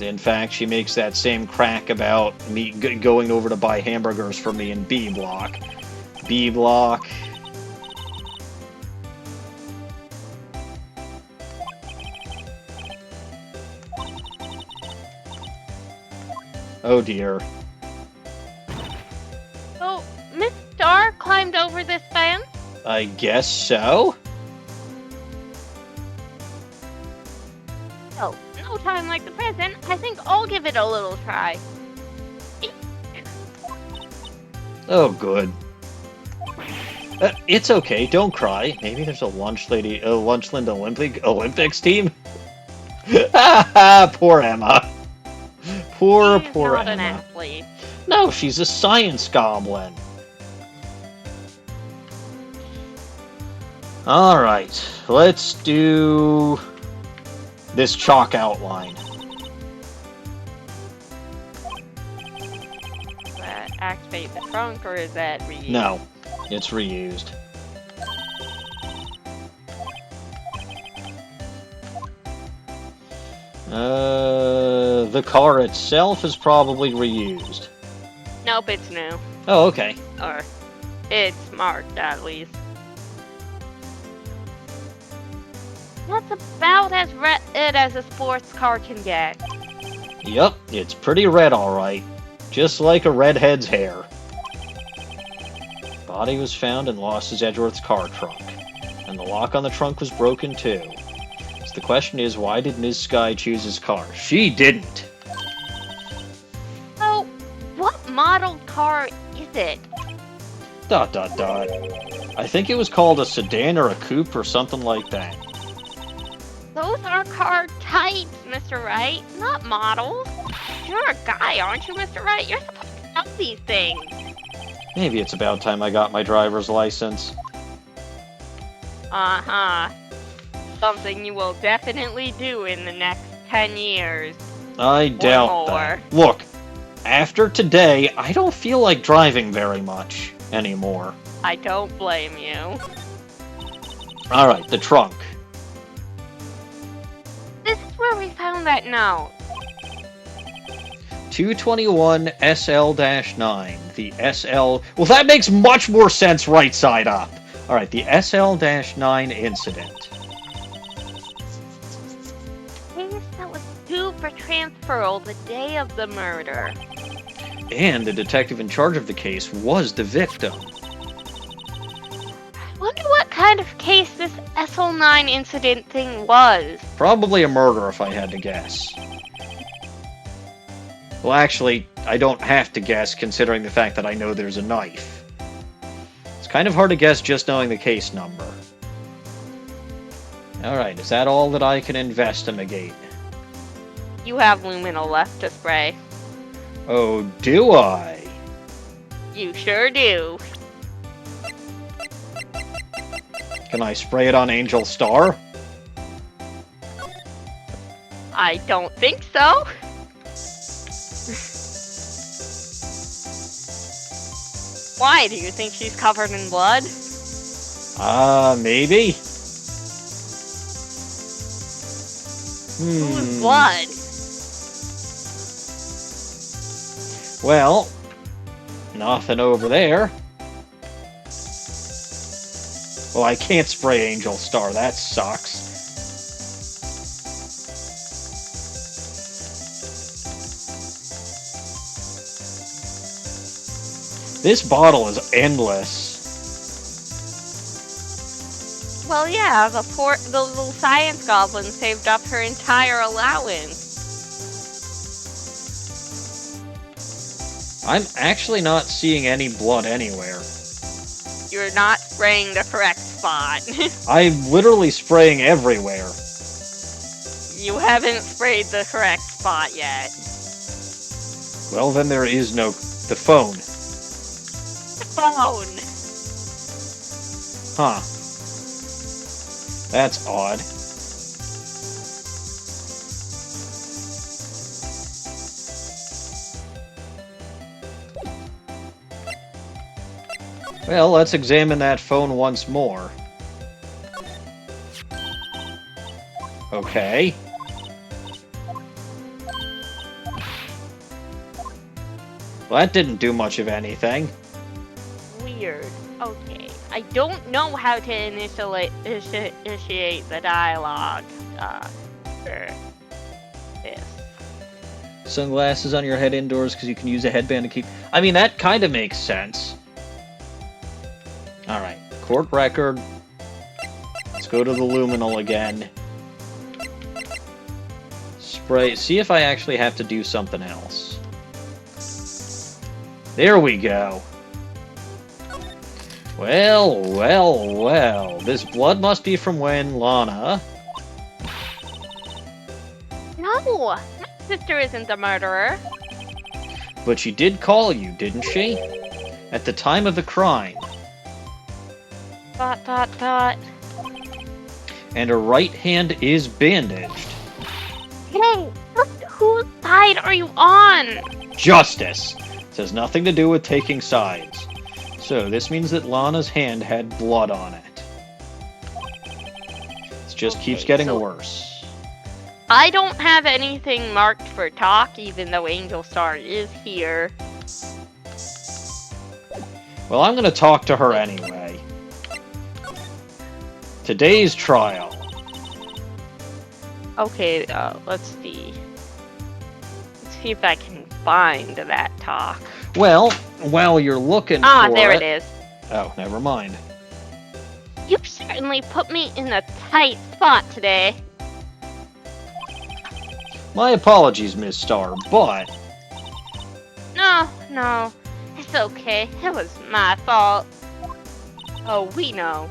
In fact, she makes that same crack about me going over to buy hamburgers for me in B block. B block. Oh dear. Oh, Miss Star climbed over this fence? I guess so? Oh, no time like the present. I think I'll give it a little try. Oh, good. It's okay, don't cry. Maybe there's a Lunchland Olympics team? Poor Emma. Poor She's Emma. not an athlete. No, she's a science goblin. Alright, let's do this chalk outline. Does that activate the trunk, or is that reused? No, it's reused. The car itself is probably reused. Nope, it's new. Oh, okay. Or, it's marked, at least. That's about as red as a sports car can get. Yep, it's pretty red, alright. Just like a redhead's hair. Body was found in Lost-His-Edgeworth's car trunk. And the lock on the trunk was broken, too. So the question is, why did Ms. Skye choose his car? She didn't! So, what model car is it? ... I think it was called a sedan or a coupe or something like that. Those are car types, Mr. Wright, not models. You're a guy, aren't you, Mr. Wright? You're supposed to know these things. Maybe it's about time I got my driver's license. Uh-huh. Something you will definitely do in the next 10 years. I doubt that. Look, after today, I don't feel like driving very much anymore. I don't blame you. Alright, the trunk. This is where we found that note. 221 SL-9. The SL... Well, that makes much more sense right side up. Alright, the SL-9 incident. Case that was due for transferal the day of the murder. And the detective in charge of the case was the victim. I wonder what kind of case this SL9 incident thing was. Probably a murder, if I had to guess. Well, actually, I don't have to guess, considering the fact that I know there's a knife. It's kind of hard to guess just knowing the case number. Alright, is that all that I can investigate? You have luminol left to spray. Oh, do I? You sure do. Can I spray it on Angel Star? I don't think so. Why? Do you think she's covered in blood? Maybe? Whose blood? Well, nothing over there. Well, I can't spray Angel Star, that sucks. This bottle is endless. Well, yeah, the little science goblin saved up her entire allowance. I'm actually not seeing any blood anywhere. You're not spraying the correct spot. I'm literally spraying everywhere. You haven't sprayed the correct spot yet. Well, then there is no... the phone. Phone! Huh. That's odd. Well, let's examine that phone once more. Okay. Well, that didn't do much of anything. Weird. Okay. I don't know how to initiate the dialogue for this. Sunglasses on your head indoors because you can use a headband to keep... I mean, that kind of makes sense. Alright, court record. Let's go to the luminal again. Spray. See if I actually have to do something else. There we go. Well, well, well. This blood must be from when Lana... No! My sister isn't the murderer. But she did call you, didn't she? At the time of the crime. ... And her right hand is bandaged. Hey! Whose side are you on? Justice! This has nothing to do with taking sides. So, this means that Lana's hand had blood on it. It just keeps getting worse. I don't have anything marked for talk, even though Angel Star is here. Well, I'm gonna talk to her anyway. Today's trial. Okay, let's see. Let's see if I can find that talk. Well, while you're looking for Ah, there it is. Oh, never mind. You certainly put me in a tight spot today. My apologies, Miss Starr, but... No, it's okay. It was my fault. Oh, we know.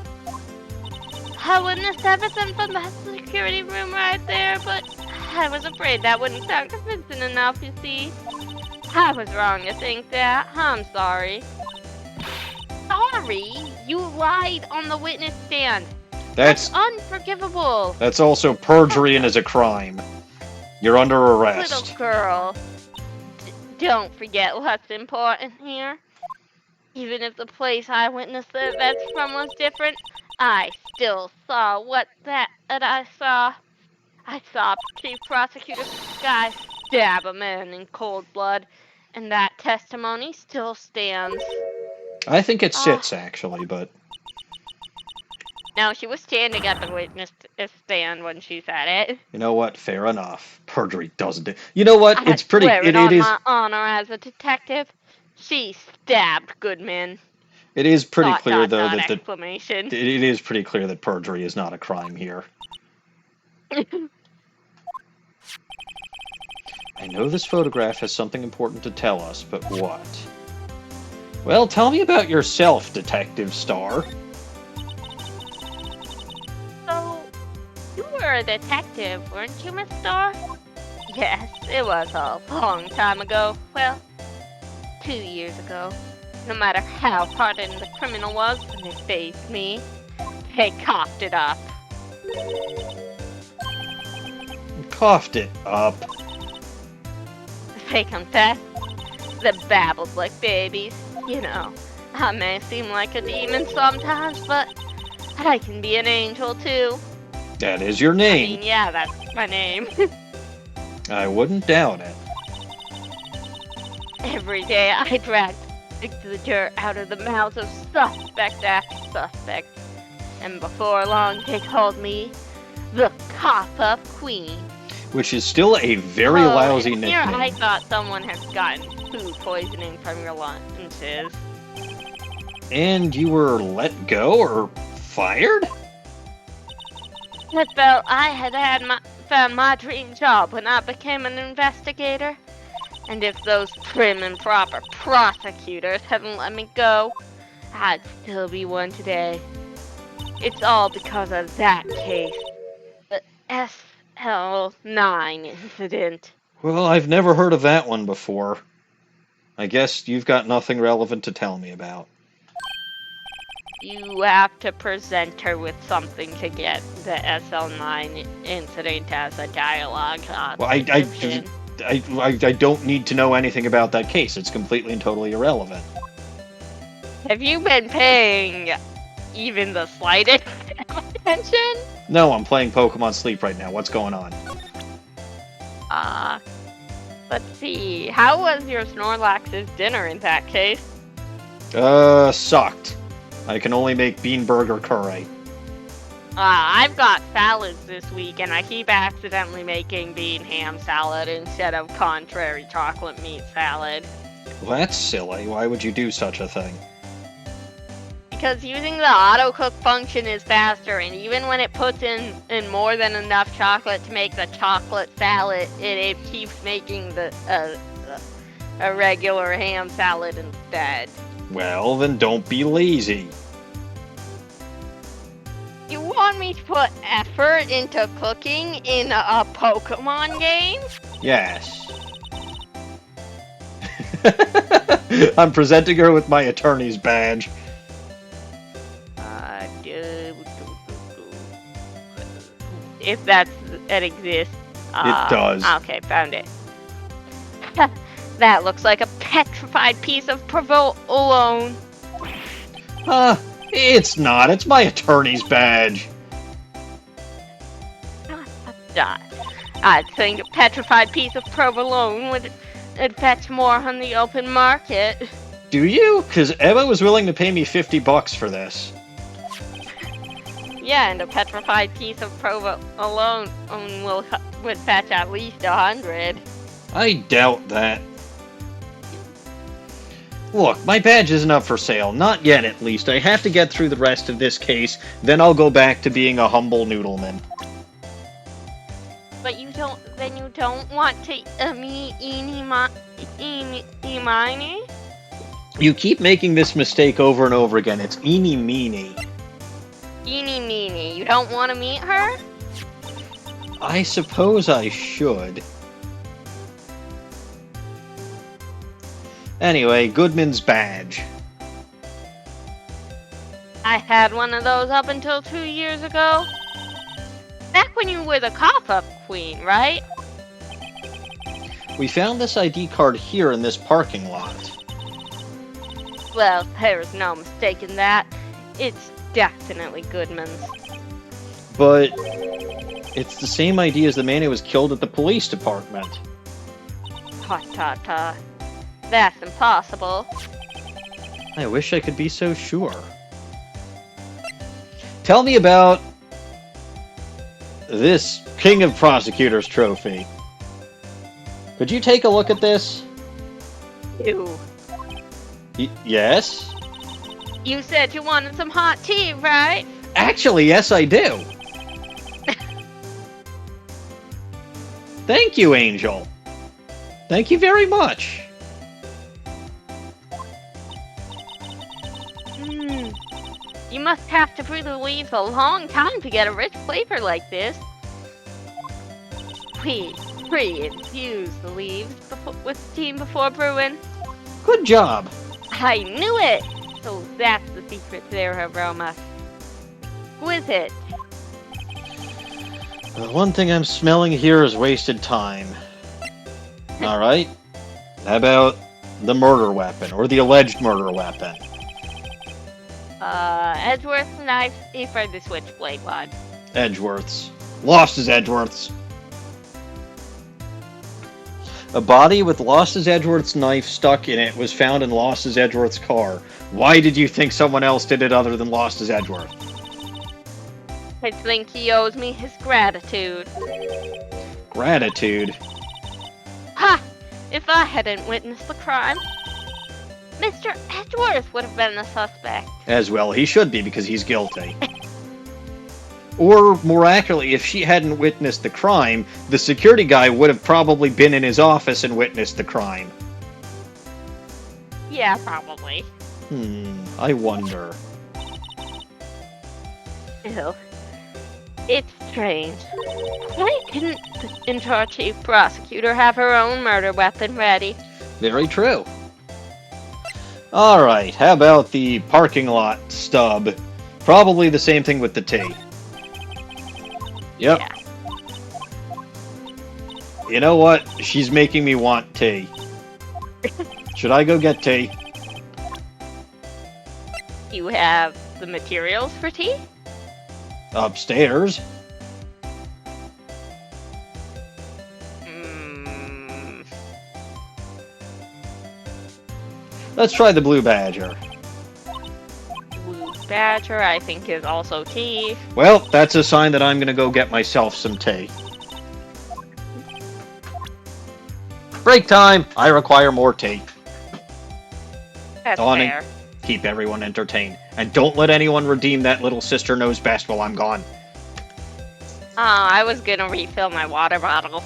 I witnessed everything from the security room right there, but I was afraid that wouldn't sound convincing enough, you see. I was wrong to think that. I'm sorry. Sorry? You lied on the witness stand. That's unforgivable. That's also perjury and is a crime. You're under arrest. Little girl, don't forget what's important here. Even if the place I witnessed the events from was different, I still saw what I saw. I saw Chief Prosecutor Skye stab a man in cold blood, and that testimony still stands. I think it sits, actually, but... No, she was standing at the witness stand when she said it. You know what? Fair enough. Perjury doesn't... You know what? It's pretty... I swear it on is... my honor as a detective, she stabbed Goodman. It is pretty clear, though, that exclamation. it is pretty clear that perjury is not a crime here. I know this photograph has something important to tell us, but what? Well, tell me about yourself, Detective Starr. So, you were a detective, weren't you, Miss Starr? Yes, it was a long time ago. Well, 2 years ago. No matter how hardened the criminal was when they faced me, they coughed it up. Coughed it up. They confessed. They babbled like babies. You know, I may seem like a demon sometimes, but I can be an angel too. That is your I name. mean, yeah, that's my name. I wouldn't doubt it. Every day I dragged the dirt out of the mouths of suspect after suspect. And before long, they called me the Cough-Up Queen. Which is still a very lousy and nickname. Here I thought someone had gotten food poisoning from your lunches. And you were let go or fired? I felt I had found my dream job when I became an investigator. And if those prim and proper prosecutors hadn't let me go, I'd still be one today. It's all because of that case. The SL9 incident. Well, I've never heard of that one before. I guess you've got nothing relevant to tell me about. You have to present her with something to get the SL9 incident as a dialogue. Well, I don't need to know anything about that case. It's completely and totally irrelevant. Have you been paying even the slightest attention? No, I'm playing Pokemon Sleep right now. What's going on? Let's see. How was your Snorlax's dinner in that case? Sucked. I can only make bean burger curry. I've got salads this week, and I keep accidentally making bean ham salad instead of contrary chocolate meat salad. Well, that's silly. Why would you do such a thing? Because using the auto-cook function is faster, and even when it puts in more than enough chocolate to make the chocolate salad, it keeps making a regular ham salad instead. Well, then don't be lazy. You want me to put effort into cooking in a Pokemon game? Yes. I'm presenting her with my attorney's badge. If it exists. It does. Okay, found it. That looks like a petrified piece of provolone. It's not. It's my attorney's badge. I'd think a petrified piece of provolone would fetch more on the open market. Do you? Because Emma was willing to pay me $50 for this. Yeah, and a petrified piece of provolone would fetch at least 100. I doubt that. Look, my badge isn't up for sale. Not yet, at least. I have to get through the rest of this case, then I'll go back to being a humble noodleman. But you don't want to eeny miny? You keep making this mistake over and over again. It's eeny meeny. Eeny meeny. You don't want to meet her? I suppose I should. Anyway, Goodman's badge. I had one of those up until 2 years ago. Back when you were the cough-up queen, right? We found this ID card here in this parking lot. Well, there's no mistaking that. It's definitely Goodman's. But it's the same ID as the man who was killed at the police department. Ta. That's impossible. I wish I could be so sure. Tell me about this King of Prosecutors trophy. Could you take a look at this? Ew. Yes? You said you wanted some hot tea, right? Actually, yes, I do. Thank you, Angel. Thank you very much. You must have to brew the leaves a long time to get a rich flavor like this. Please, pre-infuse the leaves with steam before brewing. Good job. I knew it! So that's the secret to their aroma. Exquisite. The one thing I'm smelling here is wasted time. Alright. How about the murder weapon, or the alleged murder weapon? Edgeworth's knife, for the switchblade one. Edgeworth's. Lost-His-Edgeworth's. A body with Lost-His-Edgeworth's knife stuck in it was found in Lost-His-Edgeworth's car. Why did you think someone else did it other than Lost-His-Edgeworth? I think he owes me his gratitude. Gratitude? Ha! If I hadn't witnessed the crime, Mr. Edgeworth would have been the suspect. As well, he should be, because he's guilty. Or, more accurately, if she hadn't witnessed the crime, the security guy would have probably been in his office and witnessed the crime. Yeah, probably. I wonder. Ew. It's strange. Why didn't the in-charge chief prosecutor have her own murder weapon ready? Very true. Alright, how about the parking lot stub? Probably the same thing with the T. Yep. Yeah. You know what? She's making me want tea. Should I go get tea? You have the materials for tea? Upstairs. Let's try the Blue Badger. Blue Badger, I think, is also tea. Well, that's a sign that I'm gonna go get myself some tea. Break time! I require more tea. That's Dawning. fair. Keep everyone entertained. And don't let anyone redeem that little sister knows best while I'm gone. I was gonna refill my water bottle.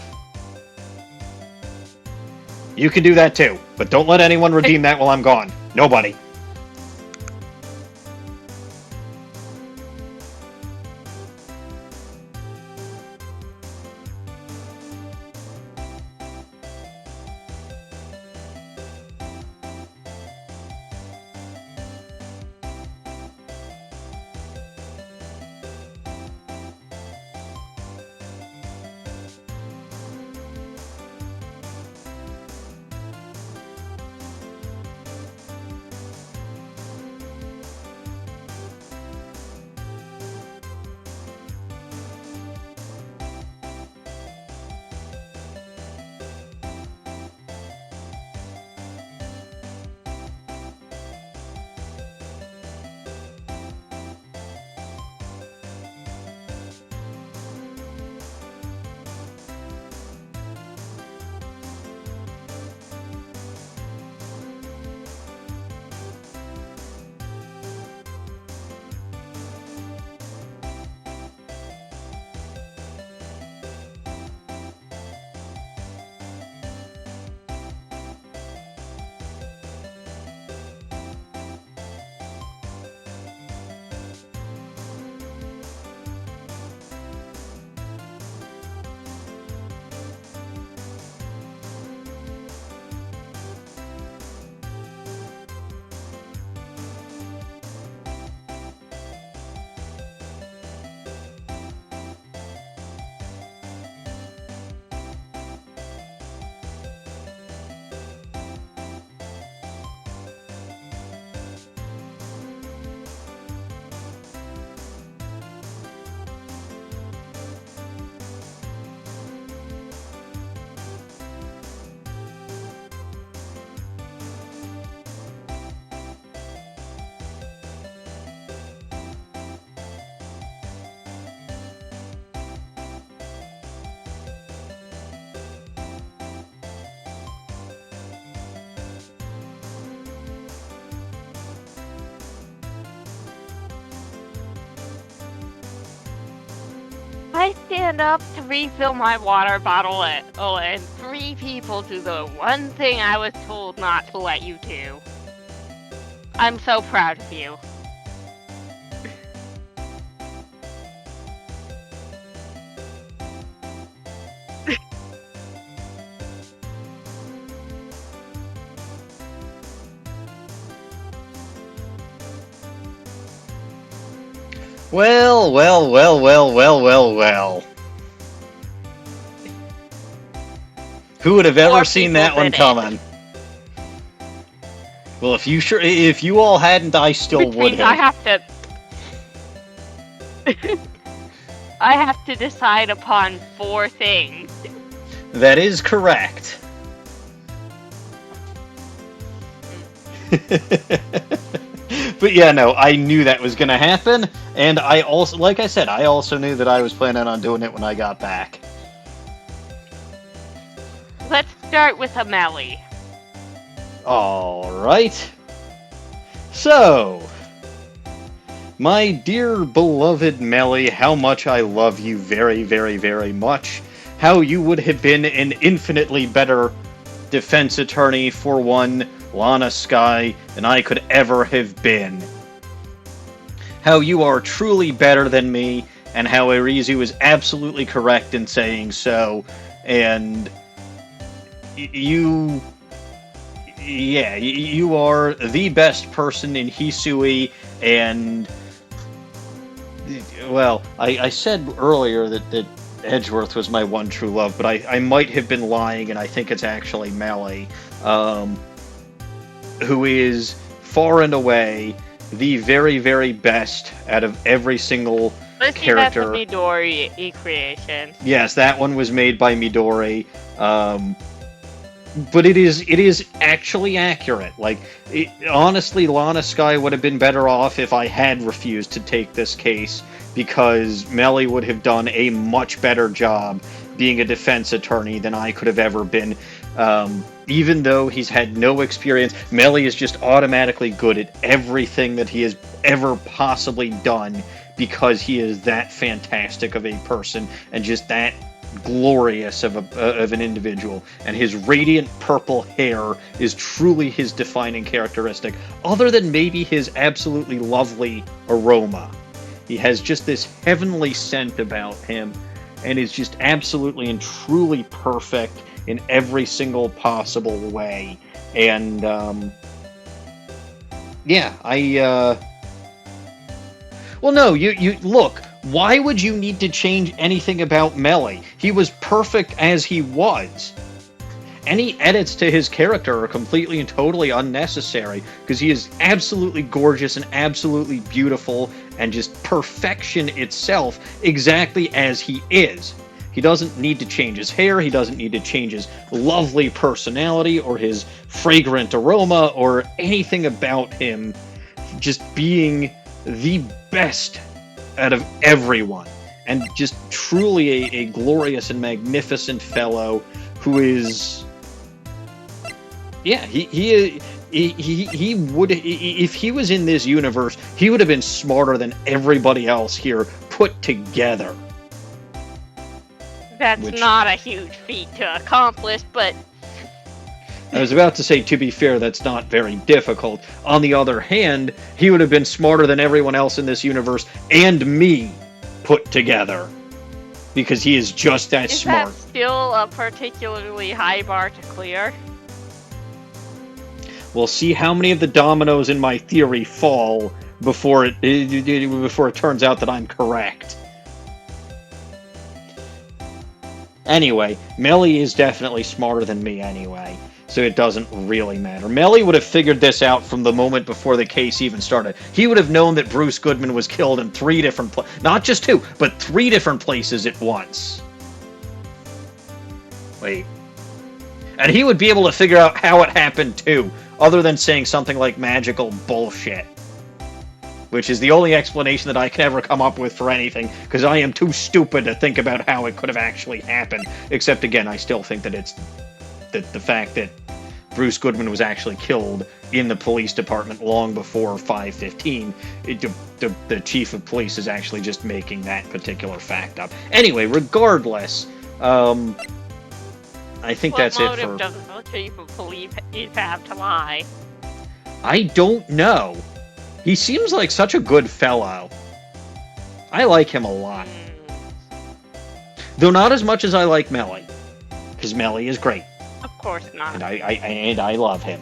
You can do that too, but don't let anyone redeem that while I'm gone. Nobody. I stand up to refill my water bottle and 3 people do the one thing I was told not to let you do. I'm so proud of you. Well, well, well, well, well, well, well. Who would have ever More seen people that one did it. coming? Well, if you all hadn't, I still Which would means I have. have to... I have to decide upon 4 things. That is correct. But yeah, no, I knew that was gonna happen, and I also, like I said, I also knew that I was planning on doing it when I got back. Let's start with Amelie. Alright. So, My dear beloved Melly, how much I love you very, very, very much. How you would have been an infinitely better defense attorney for one Lana Skye than I could ever have been. How you are truly better than me, and how Arizu is absolutely correct in saying so, and you are the best person in Hisui, and, well, I said earlier that Edgeworth was my one true love, but I might have been lying, and I think it's actually Melly, who is far and away the very, very best out of every single character. That's a Midori creation. Yes, that one was made by Midori. But it is actually accurate. Like, honestly, Lana Skye would have been better off if I had refused to take this case, because Melly would have done a much better job being a defense attorney than I could have ever been. Even though he's had no experience, Melly is just automatically good at everything that he has ever possibly done, because he is that fantastic of a person and just that glorious of an individual, and his radiant purple hair is truly his defining characteristic, other than maybe his absolutely lovely aroma. He has just this heavenly scent about him, and is just absolutely and truly perfect in every single possible way. And well, no, you look, why would you need to change anything about Melly? He was perfect as he was. Any edits to his character are completely and totally unnecessary, because he is absolutely gorgeous and absolutely beautiful and just perfection itself, exactly as he is. He doesn't need to change his hair, he doesn't need to change his lovely personality or his fragrant aroma or anything about him, just being the best out of everyone, and just truly a glorious and magnificent fellow who is, he would, if he was in this universe, he would have been smarter than everybody else here put together. That's not a huge feat to accomplish, but I was about to say, to be fair, that's not very difficult. On the other hand, he would have been smarter than everyone else in this universe, and me, put together. Because he is just that smart. Is that still a particularly high bar to clear? We'll see how many of the dominoes in my theory fall before it turns out that I'm correct. Anyway, Melly is definitely smarter than me anyway, so it doesn't really matter. Melly would have figured this out from the moment before the case even started. He would have known that Bruce Goodman was killed in 3 different places. Not just 2, but 3 different places at once. Wait. And he would be able to figure out how it happened too, other than saying something like magical bullshit. Which is the only explanation that I can ever come up with for anything, because I am too stupid to think about how it could have actually happened. Except, again, I still think that it's the fact that Bruce Goodman was actually killed in the police department long before 5:15. The chief of police is actually just making that particular fact up. Anyway, regardless, I think that's it for... What motive does the chief of police have to lie? I don't know. He seems like such a good fellow. I like him a lot. Though not as much as I like Melly. Because Melly is great. Of course not. And I love him.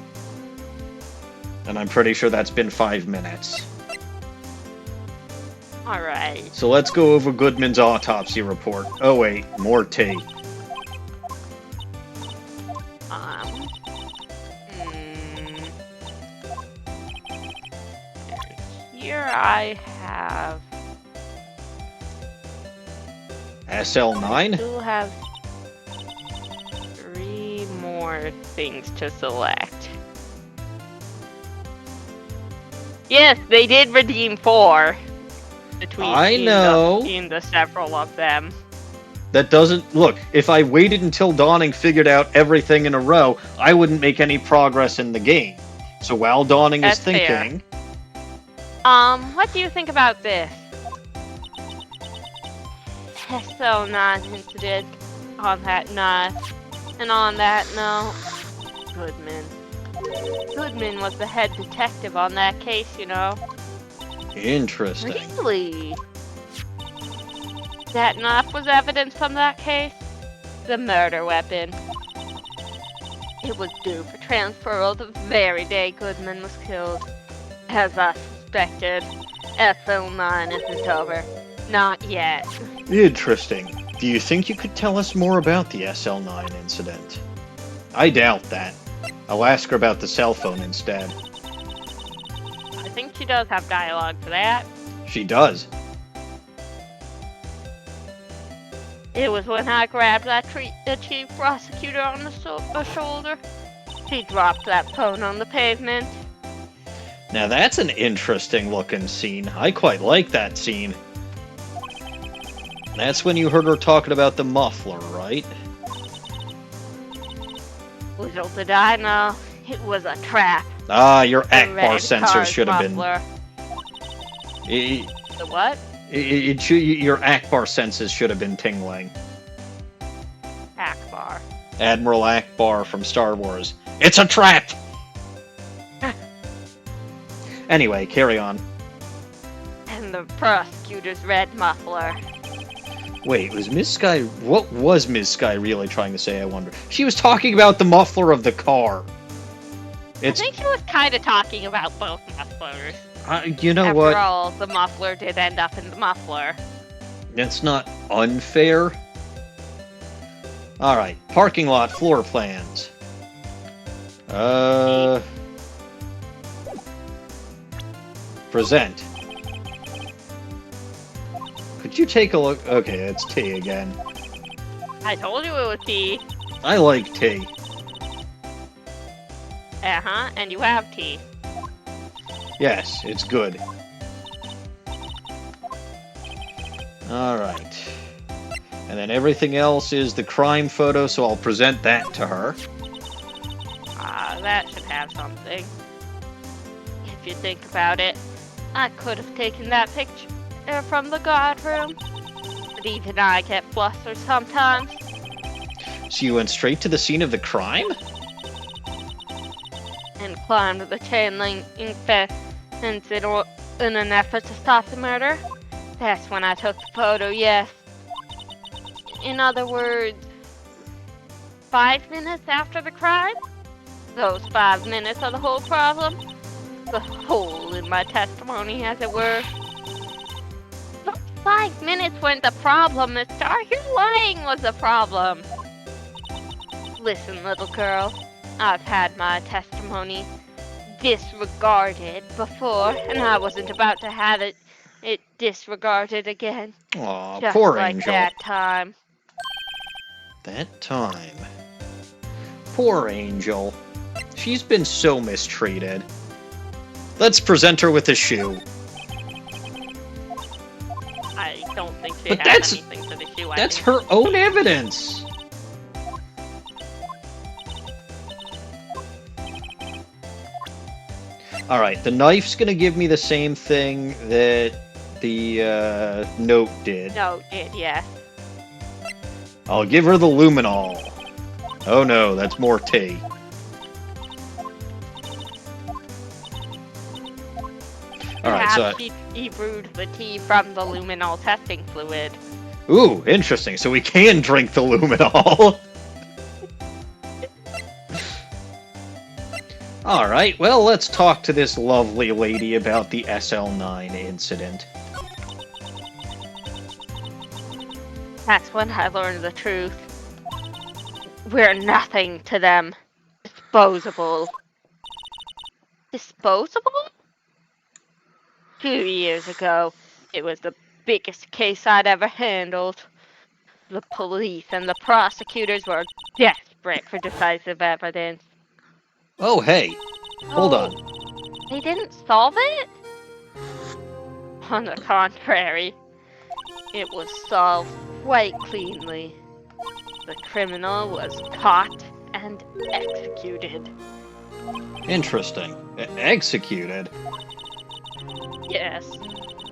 And I'm pretty sure that's been 5 minutes. Alright. So let's go over Goodman's autopsy report. Oh wait, more tea. Here I have... SL9? I still have 3 more things to select. Yes, they did redeem 4 between the several of them. That doesn't... Look, if I waited until Dawning figured out everything in a row, I wouldn't make any progress in the game. So while Dawning is thinking... What do you think about this? SL9 incident on that night. And on that note, Goodman. Goodman was the head detective on that case, you know. Interesting. Really? That knife was evidence from that case? The murder weapon. It was due for transfer the very day Goodman was killed. As I suspected, SL9 isn't over. Not yet. Interesting. Do you think you could tell us more about the SL9 incident? I doubt that. I'll ask her about the cell phone instead. I think she does have dialogue for that. She does. It was when I grabbed the chief prosecutor on the shoulder. He dropped that phone on the pavement. Now that's an interesting looking scene. I quite like that scene. That's when you heard her talking about the muffler, right? Little did I know, it was a trap. Ah, your The Akbar red sensors car's should have been... muffler. The what? Your Akbar senses should have been tingling. Akbar. Admiral Akbar from Star Wars. It's a trap! Anyway, carry on. And the prosecutor's red muffler. Wait, was Miss Skye... What was Miss Skye really trying to say, I wonder? She was talking about the muffler of the car. I think she was kind of talking about both mufflers. You know After what? all, the muffler did end up in the muffler. That's not unfair. Alright, parking lot floor plans. Present. Could you take a look? Okay, it's T again. I told you it was T. I like T. Uh-huh, and you have T. Yes, it's good. Alright. And then everything else is the crime photo, so I'll present that to her. That should have something. If you think about it, I could have taken that picture from the guard room. But even I get flustered sometimes. So you went straight to the scene of the crime? And climbed the chain link fence in an effort to stop the murder. That's when I took the photo, yes. In other words, 5 minutes after the crime? Those 5 minutes are the whole problem? The hole in my testimony, as it were. Those 5 minutes weren't the problem, mister. Your lying was the problem. Listen, little girl. I've had my testimony disregarded before, and I wasn't about to have it disregarded again. Aw, Just poor like Angel. that time. That time. Poor Angel. She's been so mistreated. Let's present her with a shoe. I don't think she But has that's- anything for the shoe. That's her own evidence. Alright, the knife's gonna give me the same thing that the note did. No, did, yes. I'll give her the luminol. Oh no, that's more tea. Alright, so... Perhaps he brewed the tea from the luminol testing fluid. Ooh, interesting. So we can drink the luminol. Alright, well, let's talk to this lovely lady about the SL9 incident. That's when I learned the truth. We're nothing to them. Disposable. Disposable? 2 years ago, it was the biggest case I'd ever handled. The police and the prosecutors were desperate for decisive evidence. Oh, hey. Hold on. They didn't solve it? On the contrary, it was solved quite cleanly. The criminal was caught and executed. Interesting. Executed? Yes.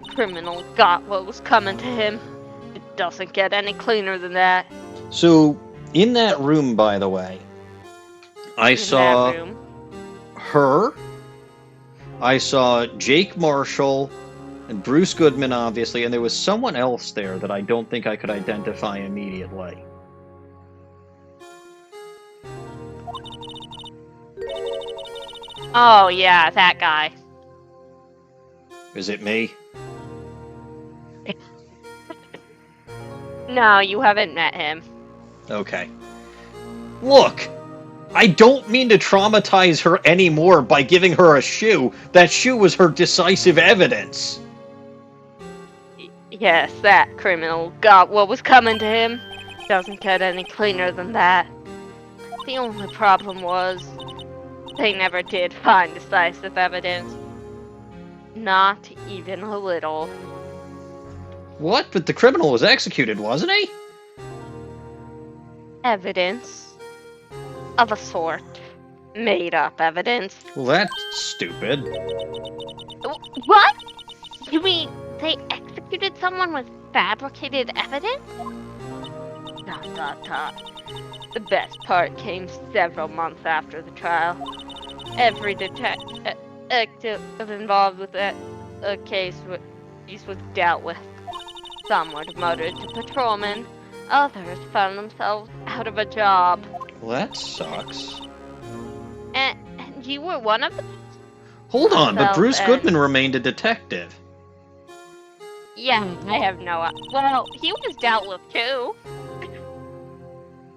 Criminal got what was coming to him. It doesn't get any cleaner than that. So, in that room, by the way, I In saw that room. her, I saw Jake Marshall, and Bruce Goodman, obviously, and there was someone else there that I don't think I could identify immediately. Oh, yeah, that guy. Is it me? No, you haven't met him. Okay. Look! I don't mean to traumatize her anymore by giving her a shoe. That shoe was her decisive evidence. Yes, that criminal got what was coming to him. Doesn't get any cleaner than that. The only problem was, they never did find decisive evidence. Not even a little. What? But the criminal was executed, wasn't he? Evidence of a sort. Made up evidence. Well, that's stupid. What? You mean they executed someone with fabricated evidence? Dot dot dot. The best part came several months after the trial. Every detective involved with that case was dealt with. Some were demoted to patrolmen. Others found themselves out of a job. Well, that sucks. And you were one of them? Hold on, but Bruce Well, Goodman remained a detective. Yeah, I have no... Well, he was dealt with too.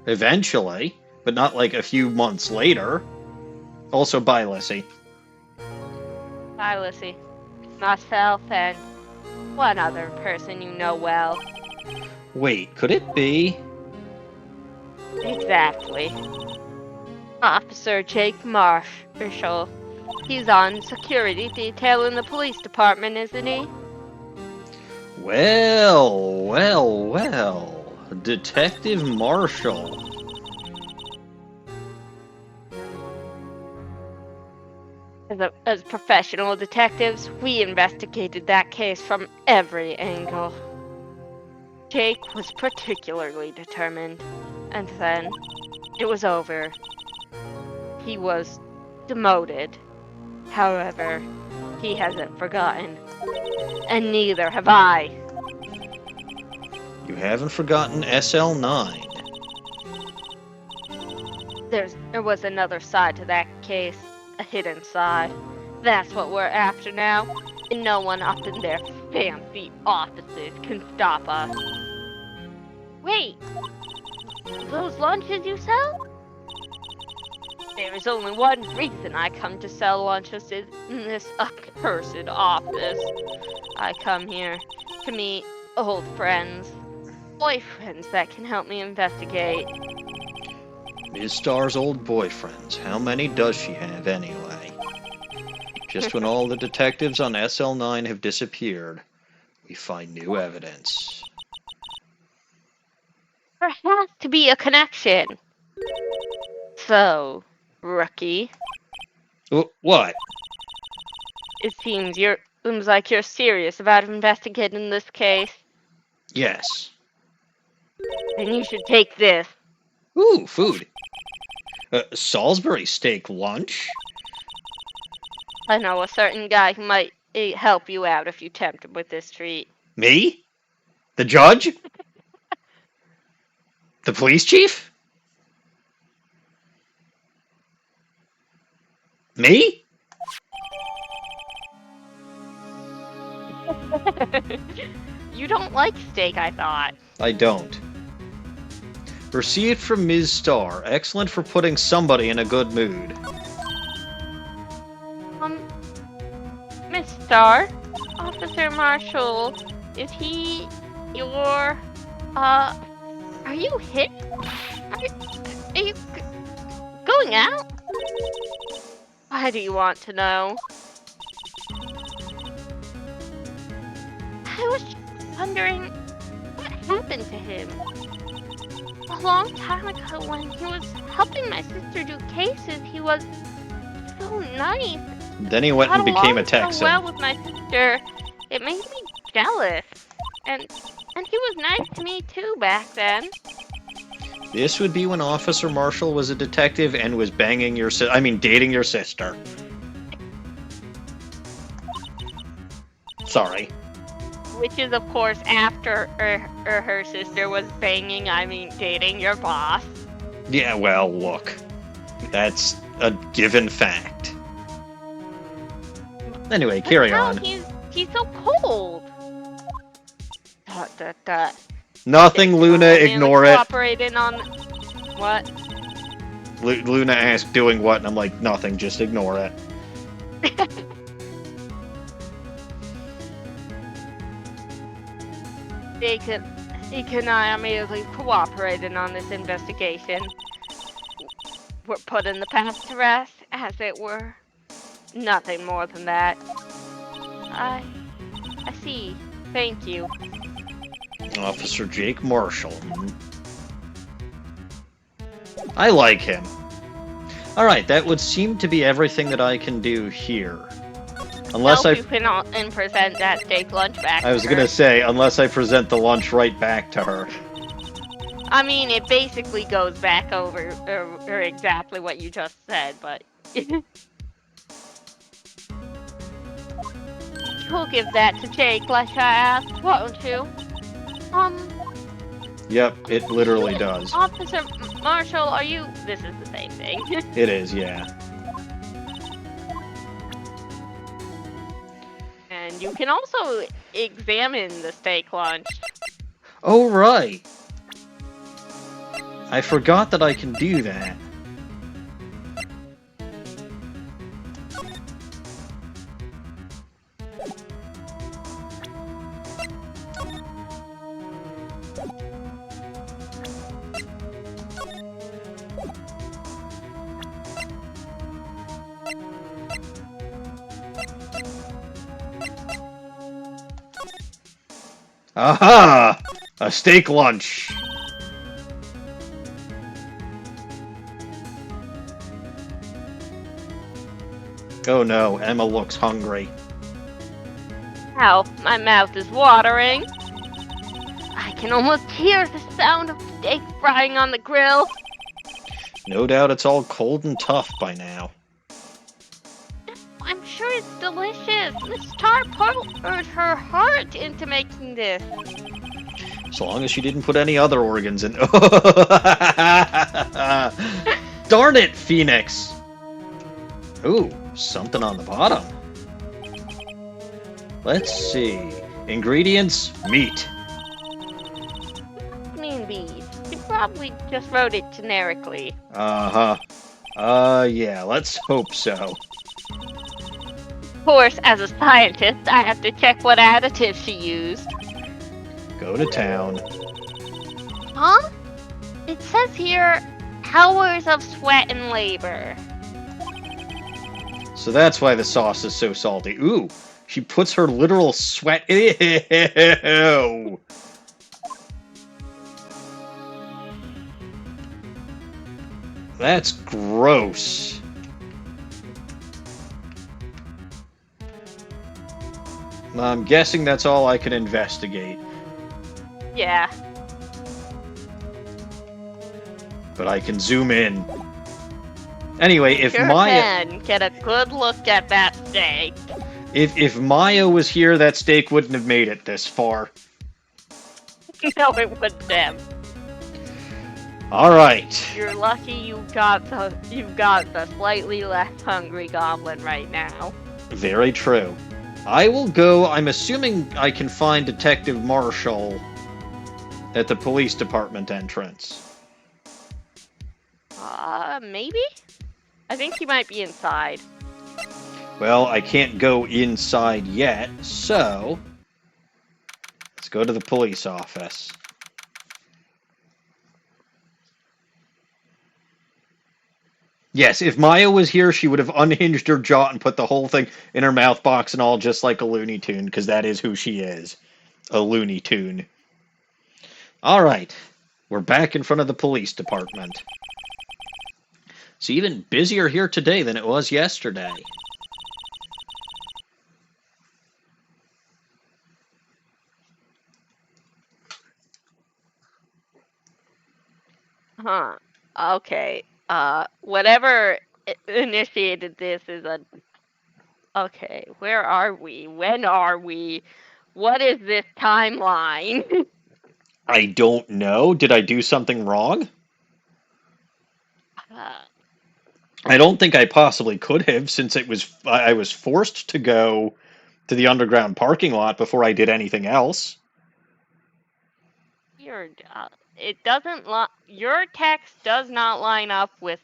Eventually, but not like a few months later. Also, bye, Lissy. Bye, Lissy. Myself and one other person you know well. Wait, could it be? Exactly. Officer Jake Marshall. He's on security detail in the police department, isn't he? Well, well, well. Detective Marshall. As professional detectives, we investigated that case from every angle. Jake was particularly determined, and then it was over. He was demoted. However, he hasn't forgotten, and neither have I. You haven't forgotten SL9. There was another side to that case, a hidden side. That's what we're after now, and no one up in their fancy offices can stop us. Wait, those lunches you sell? There is only one reason I come to sell lunches in this accursed office. I come here to meet old friends, boyfriends that can help me investigate. Ms. Starr's old boyfriends. How many does she have anyway? Just when all the detectives on SL9 have disappeared, we find new evidence. There has to be a connection. So, rookie, What? it seems like you're serious about investigating this case. Yes. Then you should take this. Ooh, food. Salisbury steak lunch? I know a certain guy who might help you out if you tempt him with this treat. Me? The judge? The police chief? Me? You don't like steak, I thought. I don't. Received from Ms. Starr. Excellent for putting somebody in a good mood. Miss Starr, Officer Marshall, is he your, are you hit? Are you going out? Why do you want to know? I was wondering what happened to him. A long time ago when he was helping my sister do cases, he was so nice Then he went and got became a along so Texan. well with my sister, it made me jealous. And he was nice to me too back then. This would be when Officer Marshall was a detective and was dating your sister. Sorry. Which is, of course, after her sister was dating your boss. Yeah, well, look. That's a given fact. Anyway, carry on. He's so cold. Dot, dot, dot. Nothing, Luna, ignore it. Cooperating on... What? Luna asked, doing what? And I'm like, nothing, just ignore it. Jake and I are merely cooperating on this investigation. We're putting the past to rest, as it were. Nothing more than that. I see. Thank you. Officer Jake Marshall. I like him. Alright, that would seem to be everything that I can do here. Unless you can present that steak lunch back I was gonna say, unless I present the lunch right back to her. I mean, it basically goes back over exactly what you just said, but... You'll give that to Jake, like I asked, won't you? Yep, it literally does. Officer Marshall, are you... This is the same thing. It is, yeah. And you can also examine the steak lunch. Oh, right. I forgot that I can do that. Aha! A steak lunch! Oh no, Emma looks hungry. Ow, my mouth is watering. I can almost hear the sound of steak frying on the grill. No doubt it's all cold and tough by now. I'm sure it's delicious. Miss Tar poured her heart into making this. So long as she didn't put any other organs in. Darn it, Phoenix! Ooh, something on the bottom. Let's see. Ingredients, meat. Mean beef. You probably just wrote it generically. Uh-huh. Yeah, let's hope so. Of course, as a scientist, I have to check what additives she used. Go to town. Huh? It says here, hours of sweat and labor. So that's why the sauce is so salty. Ooh, she puts her literal sweat. Ew. That's gross. I'm guessing that's all I can investigate. Yeah. But I can zoom in. Anyway, if Sure Maya... can. Get a good look at that steak. If Maya was here, that steak wouldn't have made it this far. No, it wouldn't have. Alright. You're lucky you've got the slightly less hungry goblin right now. Very true. I will go... I'm assuming I can find Detective Marshall at the police department entrance. Maybe? I think he might be inside. Well, I can't go inside yet, so... let's go to the police office. Yes, if Maya was here, she would have unhinged her jaw and put the whole thing in her mouth box and all, just like a Looney Tune, because that is who she is. A Looney Tune. Alright, we're back in front of the police department. It's even busier here today than it was yesterday. Huh. Okay. Whatever initiated this is a... Okay, where are we? When are we? What is this timeline? I don't know. Did I do something wrong? Uh, I don't think I possibly could have, since I was forced to go to the underground parking lot before I did anything else. weird. It doesn't your text does not line up with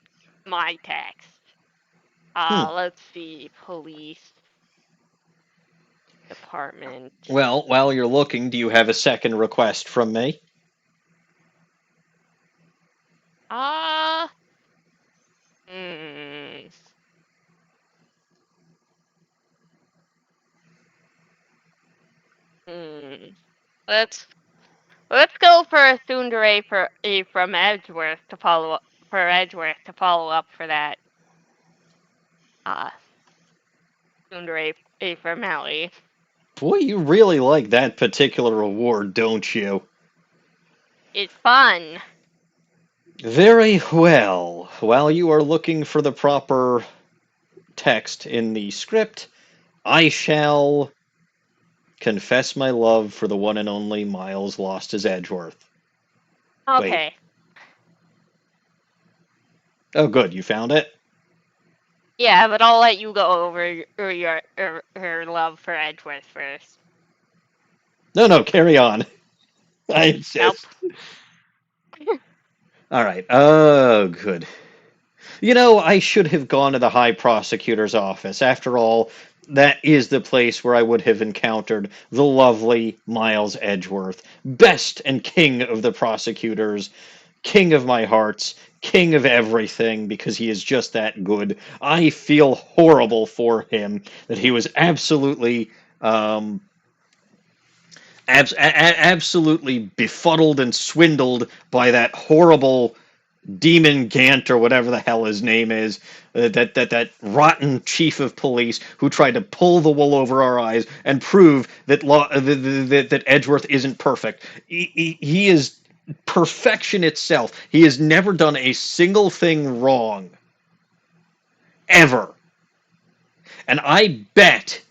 my text. Let's see. Police department. Well, while you're looking, do you have a second request from me? Uh, hmm. Hmm. Let's go for a tsundere from Edgeworth to follow up for that. Uh, tsundere from Maui. Boy, you really like that particular award, don't you? It's fun. Very well. While you are looking for the proper text in the script, I shall confess my love for the one and only Miles Lost-His-Edgeworth. Wait. Okay. Oh, good. You found it? Yeah, but I'll let you go over your love for Edgeworth first. No, carry on. I Nope. insist. All right. Oh, good. You know, I should have gone to the High Prosecutor's office. After all, that is the place where I would have encountered the lovely Miles Edgeworth, best and king of the prosecutors, king of my hearts, king of everything, because he is just that good. I feel horrible for him that he was absolutely. Absolutely befuddled and swindled by that horrible Damon Gant or whatever the hell his name is, that rotten chief of police who tried to pull the wool over our eyes and prove that Edgeworth isn't perfect. He is perfection itself. He has never done a single thing wrong, ever. And I bet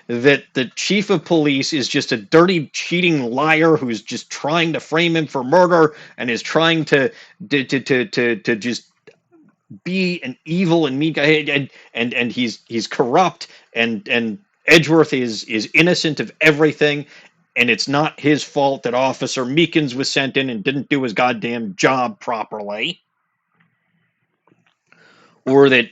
that the chief of police is just a dirty, cheating liar who's just trying to frame him for murder and is trying to just be an evil and mean guy, and he's corrupt, and Edgeworth is innocent of everything, and it's not his fault that Officer Meekins was sent in and didn't do his goddamn job properly, or that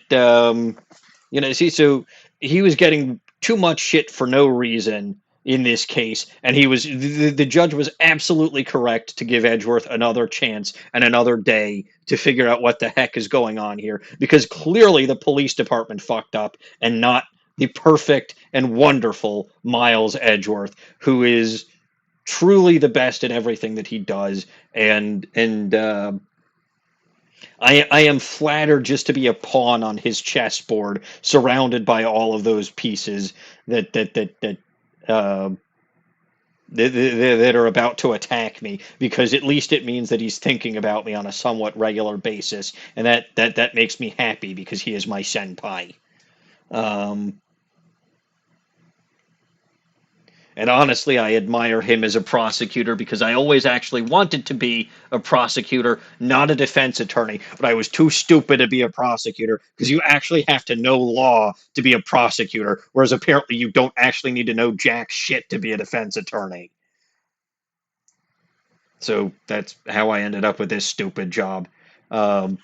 see, so he was getting too much shit for no reason in this case, and the judge was absolutely correct to give Edgeworth another chance and another day to figure out what the heck is going on here, because clearly the police department fucked up and not the perfect and wonderful Miles Edgeworth, who is truly the best at everything that he does, and I am flattered just to be a pawn on his chessboard, surrounded by all of those pieces uh, that are about to attack me. Because at least it means that he's thinking about me on a somewhat regular basis, and that makes me happy because he is my senpai. Um, And honestly, I admire him as a prosecutor because I always actually wanted to be a prosecutor, not a defense attorney. But I was too stupid to be a prosecutor because you actually have to know law to be a prosecutor, whereas apparently you don't actually need to know jack shit to be a defense attorney. So that's how I ended up with this stupid job. Um,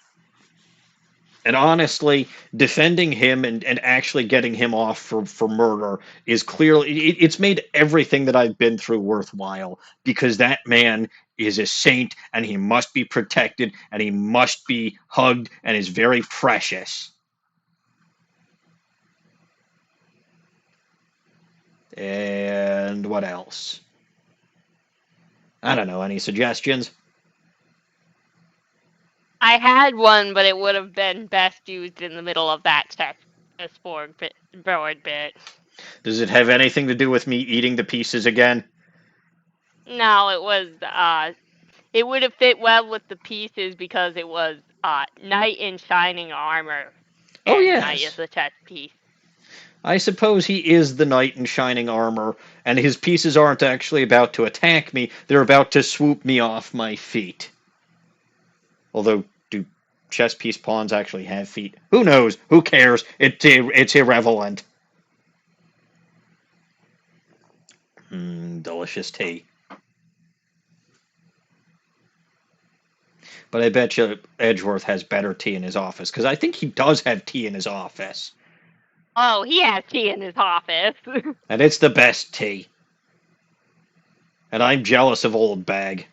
And honestly, defending him and actually getting him off for murder is clearly, it's made everything that I've been through worthwhile, because that man is a saint and he must be protected and he must be hugged and is very precious. And what else? I don't know. Any suggestions? I had one, but it would have been best used in the middle of that board bit. Does it have anything to do with me eating the pieces again? No, it was It would have fit well with the pieces because it was knight in shining armor. Oh, And yes. knight is the chess piece. I suppose he is the knight in shining armor, and his pieces aren't actually about to attack me, they're about to swoop me off my feet. Although, do chess piece pawns actually have feet? Who knows? Who cares? It's irrelevant. Delicious tea. But I bet you Edgeworth has better tea in his office, because I think he does have tea in his office. Oh, he has tea in his office. And it's the best tea. And I'm jealous of Old Bag.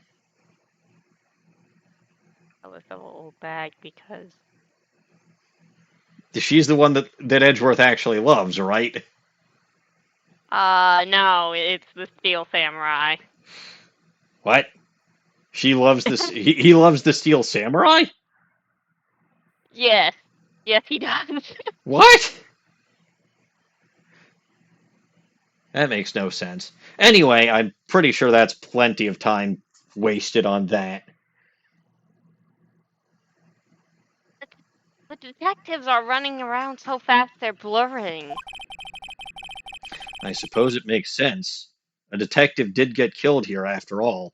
Jealous of old bag because She's the one that Edgeworth actually loves, right? no, it's the Steel Samurai. What? She loves this. He loves the Steel Samurai? Yes. Yes, he does. What? That makes no sense. Anyway, I'm pretty sure that's plenty of time wasted on that. The detectives are running around so fast they're blurring. I suppose it makes sense. A detective did get killed here after all.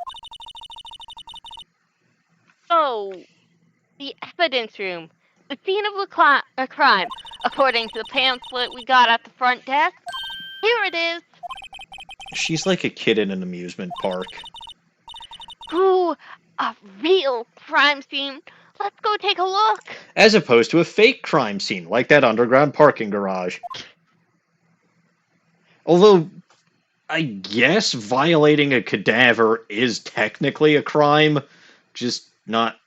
Oh, the evidence room. The scene of a crime, according to the pamphlet we got at the front desk. Here it is. She's like a kid in an amusement park. Ooh, a real crime scene. Let's go take a look. As opposed to a fake crime scene, like that underground parking garage. Although, I guess violating a cadaver is technically a crime, just not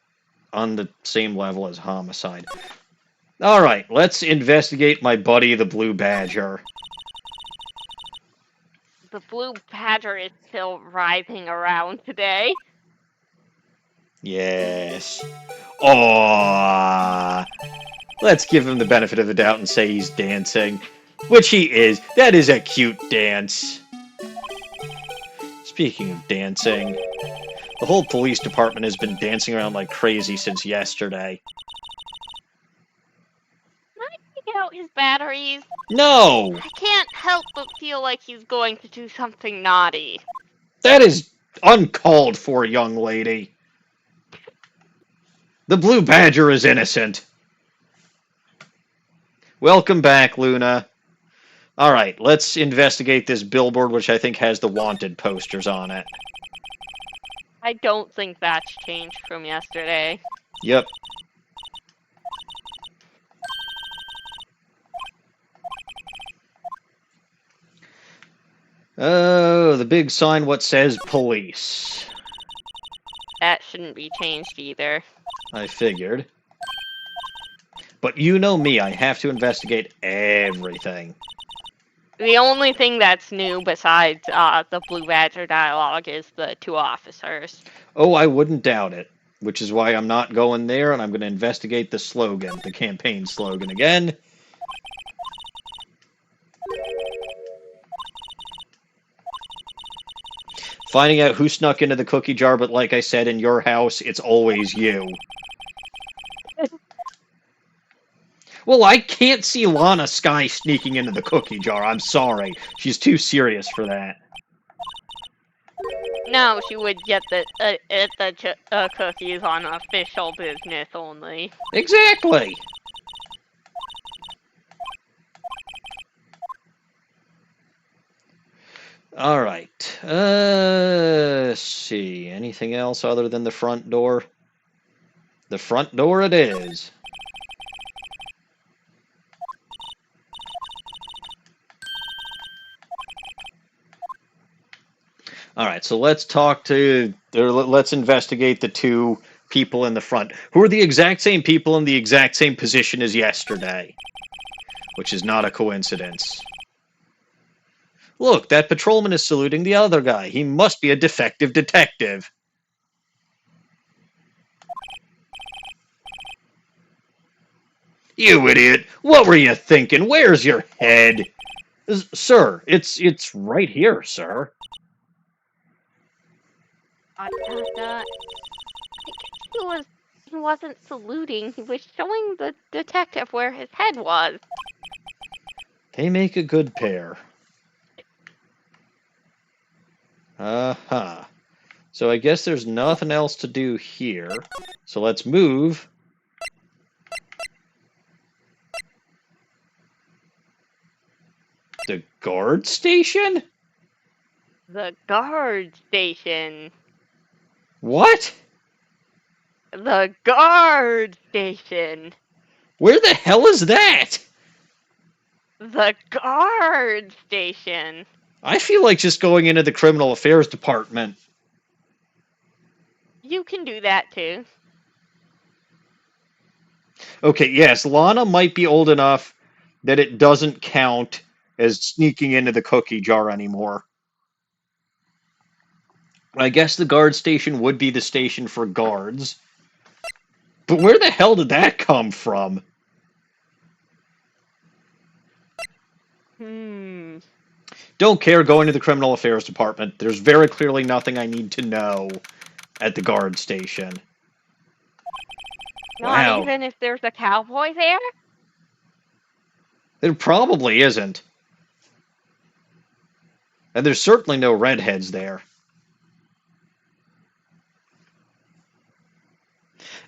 on the same level as homicide. Alright, let's investigate my buddy the Blue Badger. The blue badger is still writhing around today. Yes. Aww. Let's give him the benefit of the doubt and say he's dancing. Which he is. That is a cute dance. Speaking of dancing, the whole police department has been dancing around like crazy since yesterday. Might he take out his batteries? No! I can't help but feel like he's going to do something naughty. That is uncalled for, young lady. The Blue Badger is innocent. Welcome back, Luna. Alright, let's investigate this billboard, which I think has the wanted posters on it. I don't think that's changed from yesterday. Yep. Oh, the big sign what says police. That shouldn't be changed either. I figured. But you know me, I have to investigate everything. The only thing that's new besides the Blue Badger dialogue is the two officers. Oh, I wouldn't doubt it. Which is why I'm not going there, and I'm going to investigate the slogan, the campaign slogan again. Finding out who snuck into the cookie jar, but like I said, in your house, it's always you. Well, I can't see Lana Skye sneaking into the cookie jar. I'm sorry. She's too serious for that. No, she would get the cookies on official business only. Exactly. All right. Let's see. Anything else other than the front door? The front door it is. All right, so let's let's investigate the two people in the front, who are the exact same people in the exact same position as yesterday, which is not a coincidence. Look, that patrolman is saluting the other guy. He must be a defective detective. You idiot! What were you thinking? Where's your head? Sir, it's right here, sir. he wasn't saluting. He was showing the detective where his head was. They make a good pair. Uh-huh. So I guess there's nothing else to do here. So let's move. The guard station? The guard station. What? The guard station. Where the hell is that? The guard station. I feel like just going into the criminal affairs department. You can do that too. Okay, yes, Lana might be old enough that it doesn't count as sneaking into the cookie jar anymore. I guess the guard station would be the station for guards. But where the hell did that come from? Don't care, going to the criminal affairs department. There's very clearly nothing I need to know at the guard station. Not Wow. even if there's a cowboy there? There probably isn't. And there's certainly no redheads there.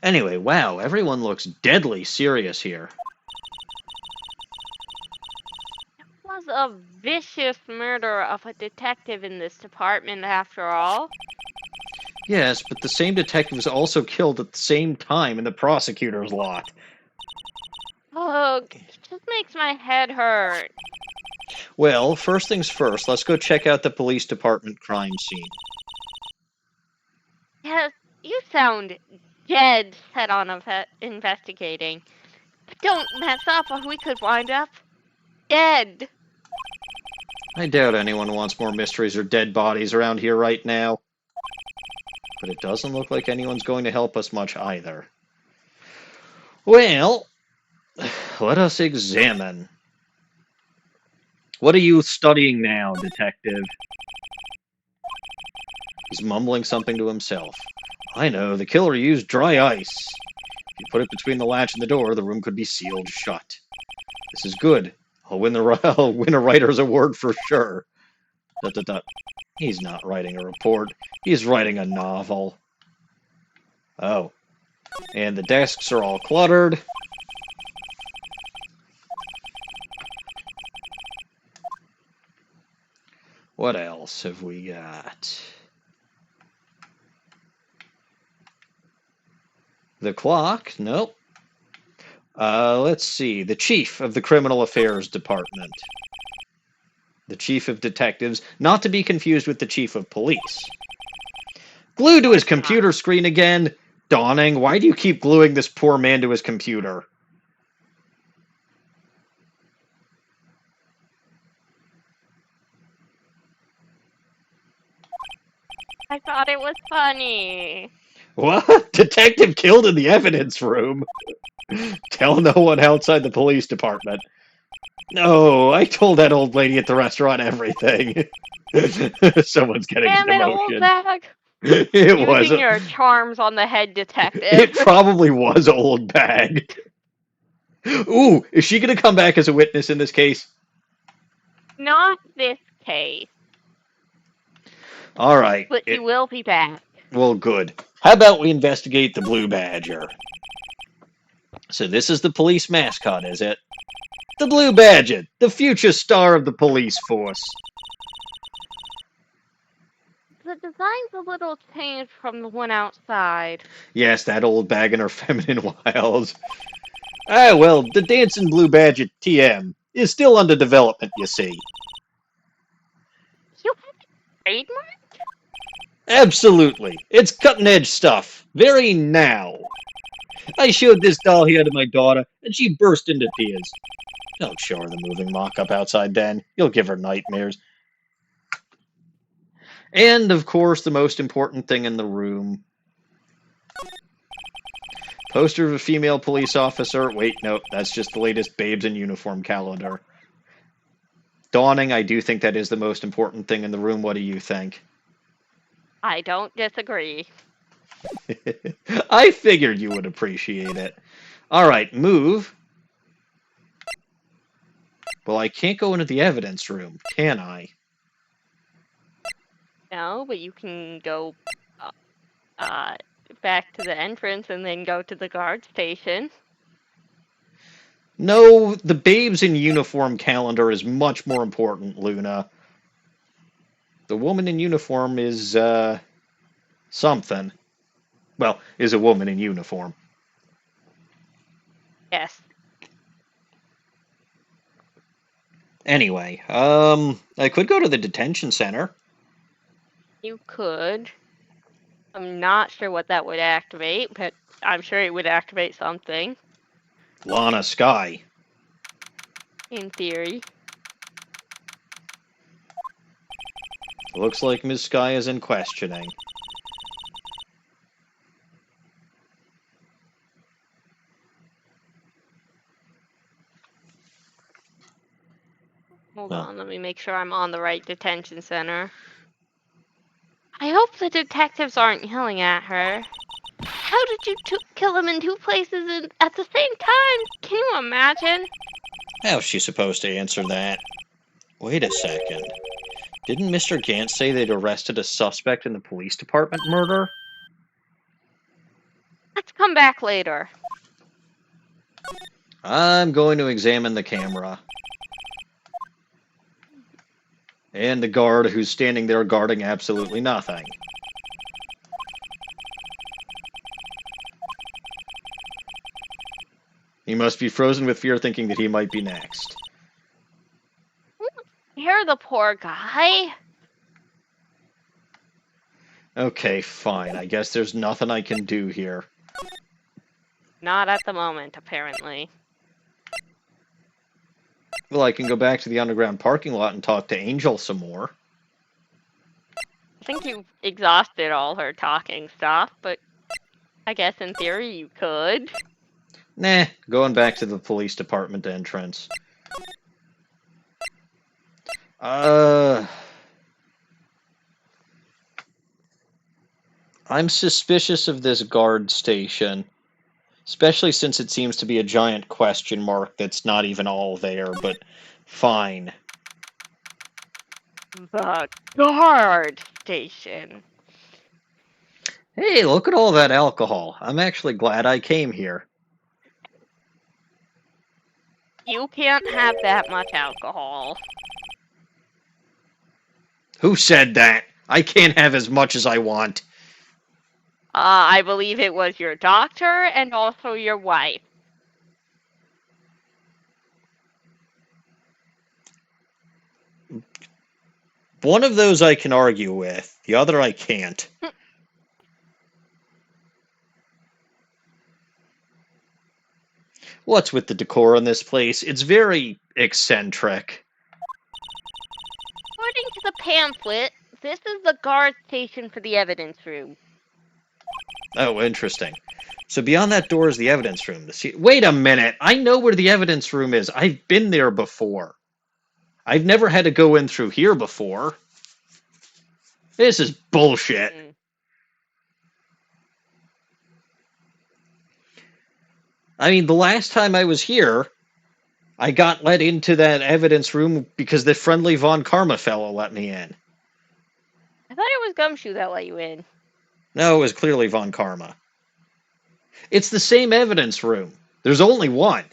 Anyway, wow, everyone looks deadly serious here. It was a vicious murder of a detective in this department after all. Yes, but the same detective was also killed at the same time in the prosecutor's lot. Oh, it just makes my head hurt. Well, first things first, let's go check out the police department crime scene. Yes, you sound dead set on investigating. But don't mess up or we could wind up dead. I doubt anyone wants more mysteries or dead bodies around here right now. But it doesn't look like anyone's going to help us much either. Well, let us examine. What are you studying now, detective? He's mumbling something to himself. I know, the killer used dry ice. If you put it between the latch and the door, the room could be sealed shut. This is good. I'll win a writer's award for sure. ... He's not writing a report. He's writing a novel. Oh. And the desks are all cluttered. What else have we got? The clock? Nope. Let's see. The chief of the Criminal Affairs Department. The chief of detectives, not to be confused with the chief of police. Glued to his computer screen again? Dawning, why do you keep gluing this poor man to his computer? I thought it was funny. What? Detective killed in the evidence room? Tell no one outside the police department. No, I told that old lady at the restaurant everything. Someone's getting Damn an it, old emotion. bag. It was. Using your charms on the head detective. It probably was old bag. Ooh, is she going to come back as a witness in this case? Not this case, All right. but she will be back. Well, good. How about we investigate the Blue Badger? So this is the police mascot, is it? The Blue Badger, the future star of the police force. The design's a little changed from the one outside. Yes, that old bag and her feminine wiles. Ah, well, the Dancing Blue Badger TM is still under development, you see. You have a trademark? Absolutely. It's cutting-edge stuff. Very now. I showed this doll here to my daughter, and she burst into tears. Don't show her the moving mock-up outside then. You'll give her nightmares. And, of course, the most important thing in the room. Poster of a female police officer. Wait, no, that's just the latest Babes in Uniform calendar. Dawning, I do think that is the most important thing in the room. What do you think? I don't disagree. I figured you would appreciate it. Alright, move. Well, I can't go into the evidence room, can I? No, but you can go back to the entrance and then go to the guard station. No, the babes in uniform calendar is much more important, Luna. The woman in uniform is, something. Well, is a woman in uniform. Yes. Anyway, I could go to the detention center. You could. I'm not sure what that would activate, but I'm sure it would activate something, Lana Skye. in theory. Looks like Miss Skye is in questioning. Hold Well, on, let me make sure I'm on the right detention center. I hope the detectives aren't yelling at her. How did you kill him in two places at the same time? Can you imagine? how's she supposed to answer that? Wait a second. Didn't Mr. Gant say they'd arrested a suspect in the police department murder? Let's come back later. I'm going to examine the camera. And the guard who's standing there guarding absolutely nothing. He must be frozen with fear thinking that he might be next. You're the poor guy. Okay, fine. I guess there's nothing I can do here. Not at the moment, apparently. Well, I can go back to the underground parking lot and talk to Angel some more. I think you've exhausted all her talking stuff, but I guess in theory you could. Nah, going back to the police department entrance. I'm suspicious of this guard station. Especially since it seems to be a giant question mark that's not even all there, but fine. The guard station. Hey, look at all that alcohol. I'm actually glad I came here. You can't have that much alcohol. Who said that? I can't have as much as I want. I believe it was your doctor and also your wife. One of those I can argue with, the other I can't. What's with the decor in this place? It's very eccentric. According to the pamphlet, this is the guard station for the evidence room. Oh, interesting. So beyond that door is the evidence room. Wait a minute! I know where the evidence room is. I've been there before. I've never had to go in through here before. This is bullshit. I mean, the last time I was here, I got let into that evidence room because the friendly Von Karma fellow let me in. I thought it was Gumshoe that let you in. No, it was clearly Von Karma. It's the same evidence room. There's only one.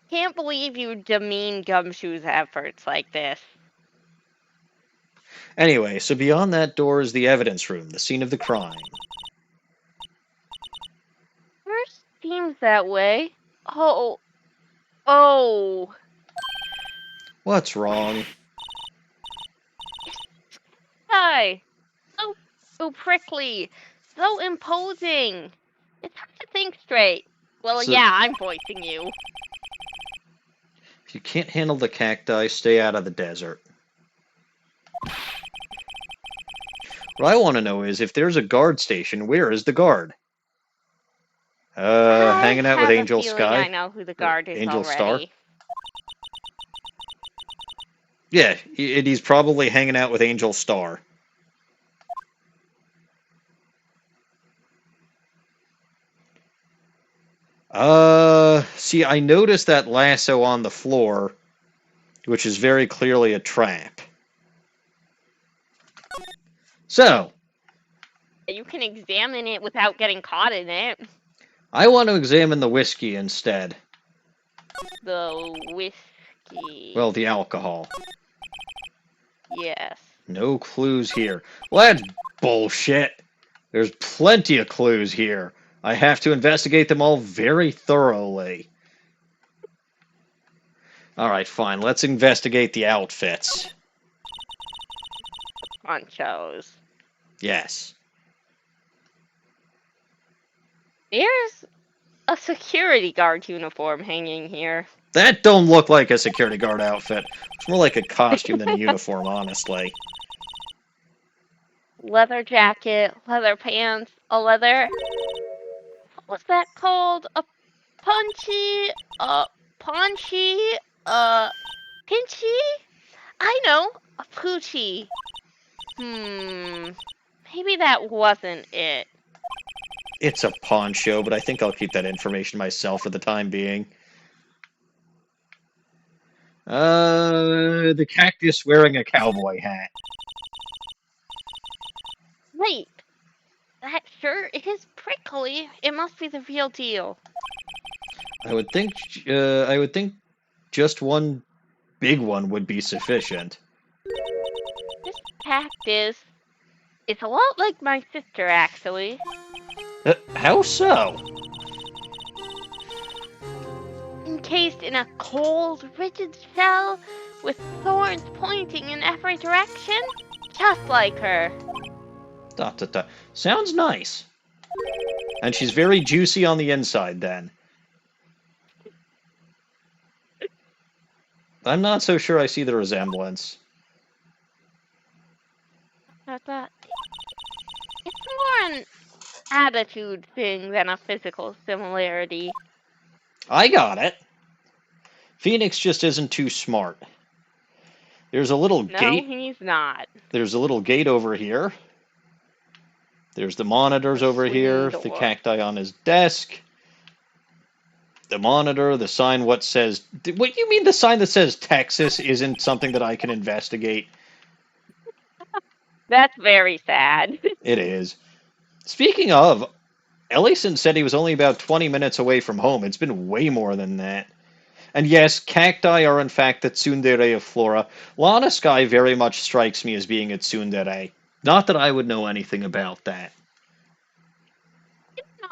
Can't believe you demean Gumshoe's efforts like this. Anyway, so beyond that door is the evidence room, the scene of the crime. First seems that way. Oh. What's wrong? Hi. So prickly. So imposing. It's hard to think straight. Well, So- yeah, I'm voicing you. If you can't handle the cacti, stay out of the desert. What I want to know is, if there's a guard station, where is the guard? Hanging out with Angel Skye? I know who the guard is Angel already. Star? Yeah, he's probably hanging out with Angel Star. See, I noticed that lasso on the floor, which is very clearly a trap. So, You can examine it without getting caught in it. I want to examine the whiskey instead. The whiskey. Well, the alcohol. Yes. No clues here. Well, that's bullshit. There's plenty of clues here. I have to investigate them all very thoroughly. Alright, fine. Let's investigate the outfits. Ponchos. Yes. There's a security guard uniform hanging here. That don't look like a security guard outfit. It's more like a costume than a uniform, honestly. Leather jacket, leather pants, a leather... What was that called? A punchy, paunchy, pinchy? I know, a poochie. Maybe that wasn't it. It's a poncho, but I think I'll keep that information myself for the time being. The cactus wearing a cowboy hat. Wait, that shirt is prickly. It must be the real deal. I would think just one big one would be sufficient. This cactus is a lot like my sister, actually. How so? Encased in a cold, rigid shell with thorns pointing in every direction, just like her. Dot, dot, dot. Sounds nice. And she's very juicy on the inside, then. I'm not so sure I see the resemblance. It's more an attitude thing than a physical similarity. I got it. Phoenix just isn't too smart. There's a little No, gate. he's not. There's a little gate over here. There's the monitors over here, the cacti on his desk. The monitor, the sign what says... What you mean the sign that says Texas isn't something that I can investigate? That's very sad. It is. Speaking of, Ellison said he was only about 20 minutes away from home. It's been way more than that. And yes, cacti are in fact the tsundere of flora. Lana Skye very much strikes me as being a tsundere. Not that I would know anything about that.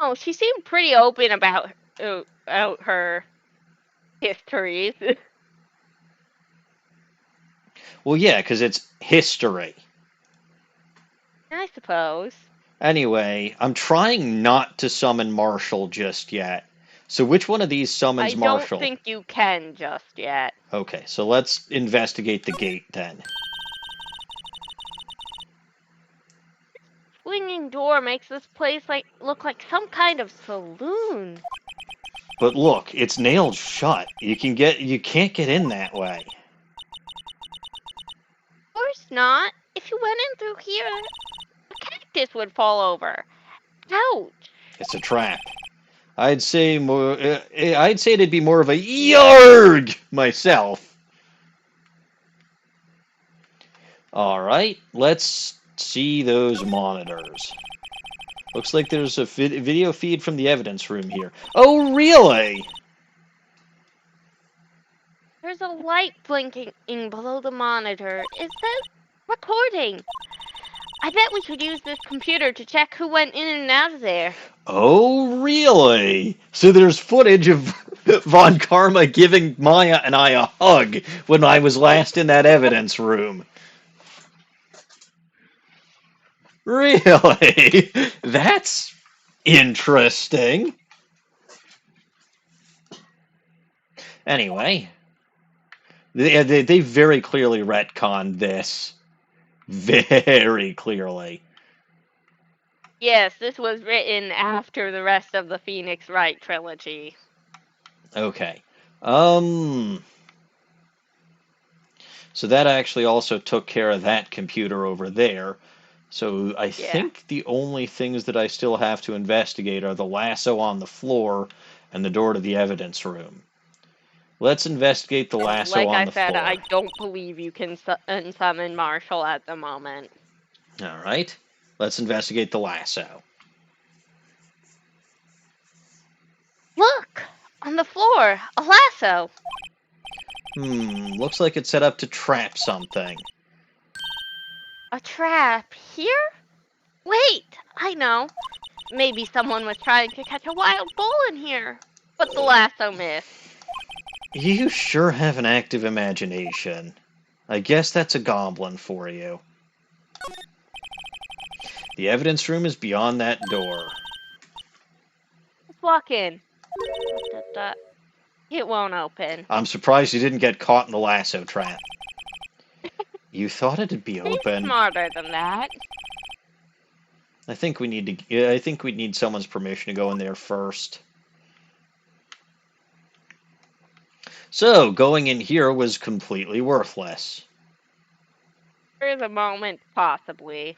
No, she seemed pretty open about her histories. Well, yeah, because it's history. I suppose. Anyway, I'm trying not to summon Marshall just yet. So which one of these summons Marshall? I don't think you can just yet. Okay, so let's investigate the gate then. Swinging door makes this place look like some kind of saloon. But look, it's nailed shut. You can't get in that way. Of course not. If you went in through here, a cactus would fall over. Ouch. It's a trap. I'd say it'd be more of a yarg myself. All right, let's see those monitors. Looks like there's a video feed from the evidence room here. Oh, really? There's a light blinking below the monitor. It says recording. I bet we could use this computer to check who went in and out of there. Oh, really? So there's footage of Von Karma giving Maya and I a hug when I was last in that evidence room. Really? That's interesting. Anyway, they very clearly retconned this. Very clearly. Yes, this was written after the rest of the Phoenix Wright trilogy. Okay. So that actually also took care of that computer over there. So I think the only things that I still have to investigate are the lasso on the floor and the door to the evidence room. Let's investigate the lasso Like on I the said, floor. I don't believe you can summon Marshall at the moment. All right. Let's investigate the lasso. Look! On the floor! A lasso! Looks like it's set up to trap something. A trap here? Wait! I know. Maybe someone was trying to catch a wild bull in here, but the lasso missed. You sure have an active imagination. I guess that's a goblin for you. The evidence room is beyond that door. Let's walk in. It won't open. I'm surprised you didn't get caught in the lasso trap. You thought it'd be Be open. smarter than that. I think we need someone's permission to go in there first. So, going in here was completely worthless. For the moment, possibly.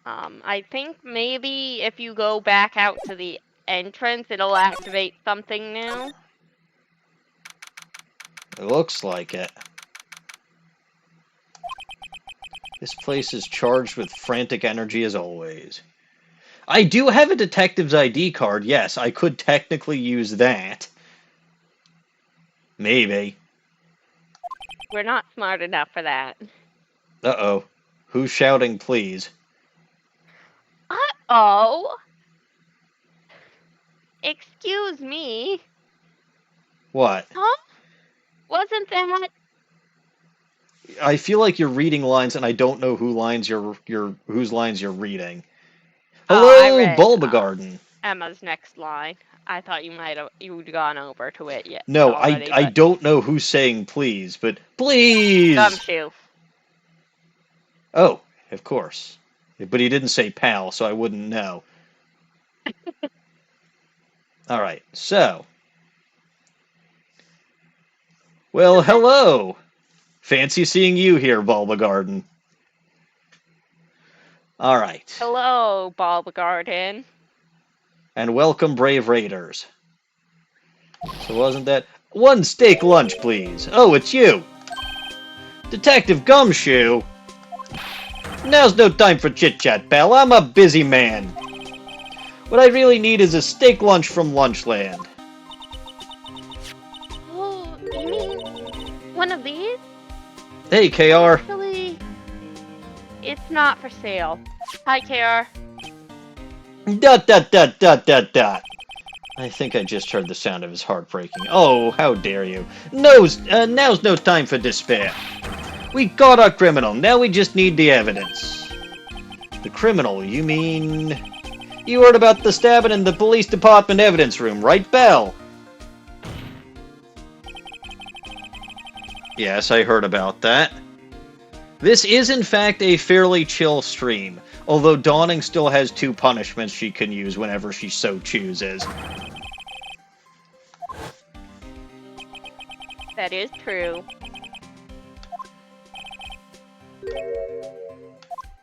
I think maybe if you go back out to the entrance, it'll activate something new. It looks like it. This place is charged with frantic energy as always. I do have a detective's ID card, yes. I could technically use that. Maybe. We're not smart enough for that. Uh-oh. Who's shouting, please? Uh-oh. Excuse me. What? Huh? Wasn't that... I feel like you're reading lines, and I don't know whose lines you're reading. Hello, Bulbagarden. Emma's next line. I thought you'd gone over to it yet. No, already, I but... don't know who's saying please, but please! Gumshoe. Oh, of course. But he didn't say pal, so I wouldn't know. Alright, so. Well, hello! Fancy seeing you here, Bulbagarden. Alright. Hello, Bulbagarden. And welcome, brave raiders. So wasn't that... One steak lunch, please. Oh, it's you! Detective Gumshoe! Now's no time for chit-chat, pal. I'm a busy man. What I really need is a steak lunch from Lunchland. Oh, you mean one of these? Hey, KR. Actually, It's not for sale. Hi, KR. Dot, dot, dot, dot, dot, dot. I think I just heard the sound of his heart breaking. Oh, how dare you. Now's no time for despair. We caught our criminal. Now we just need the evidence. The criminal, you mean... You heard about the stabbing in the police department evidence room, right, Belle? Yes, I heard about that. This is, in fact, a fairly chill stream, although Dawning still has 2 punishments she can use whenever she so chooses. That is true.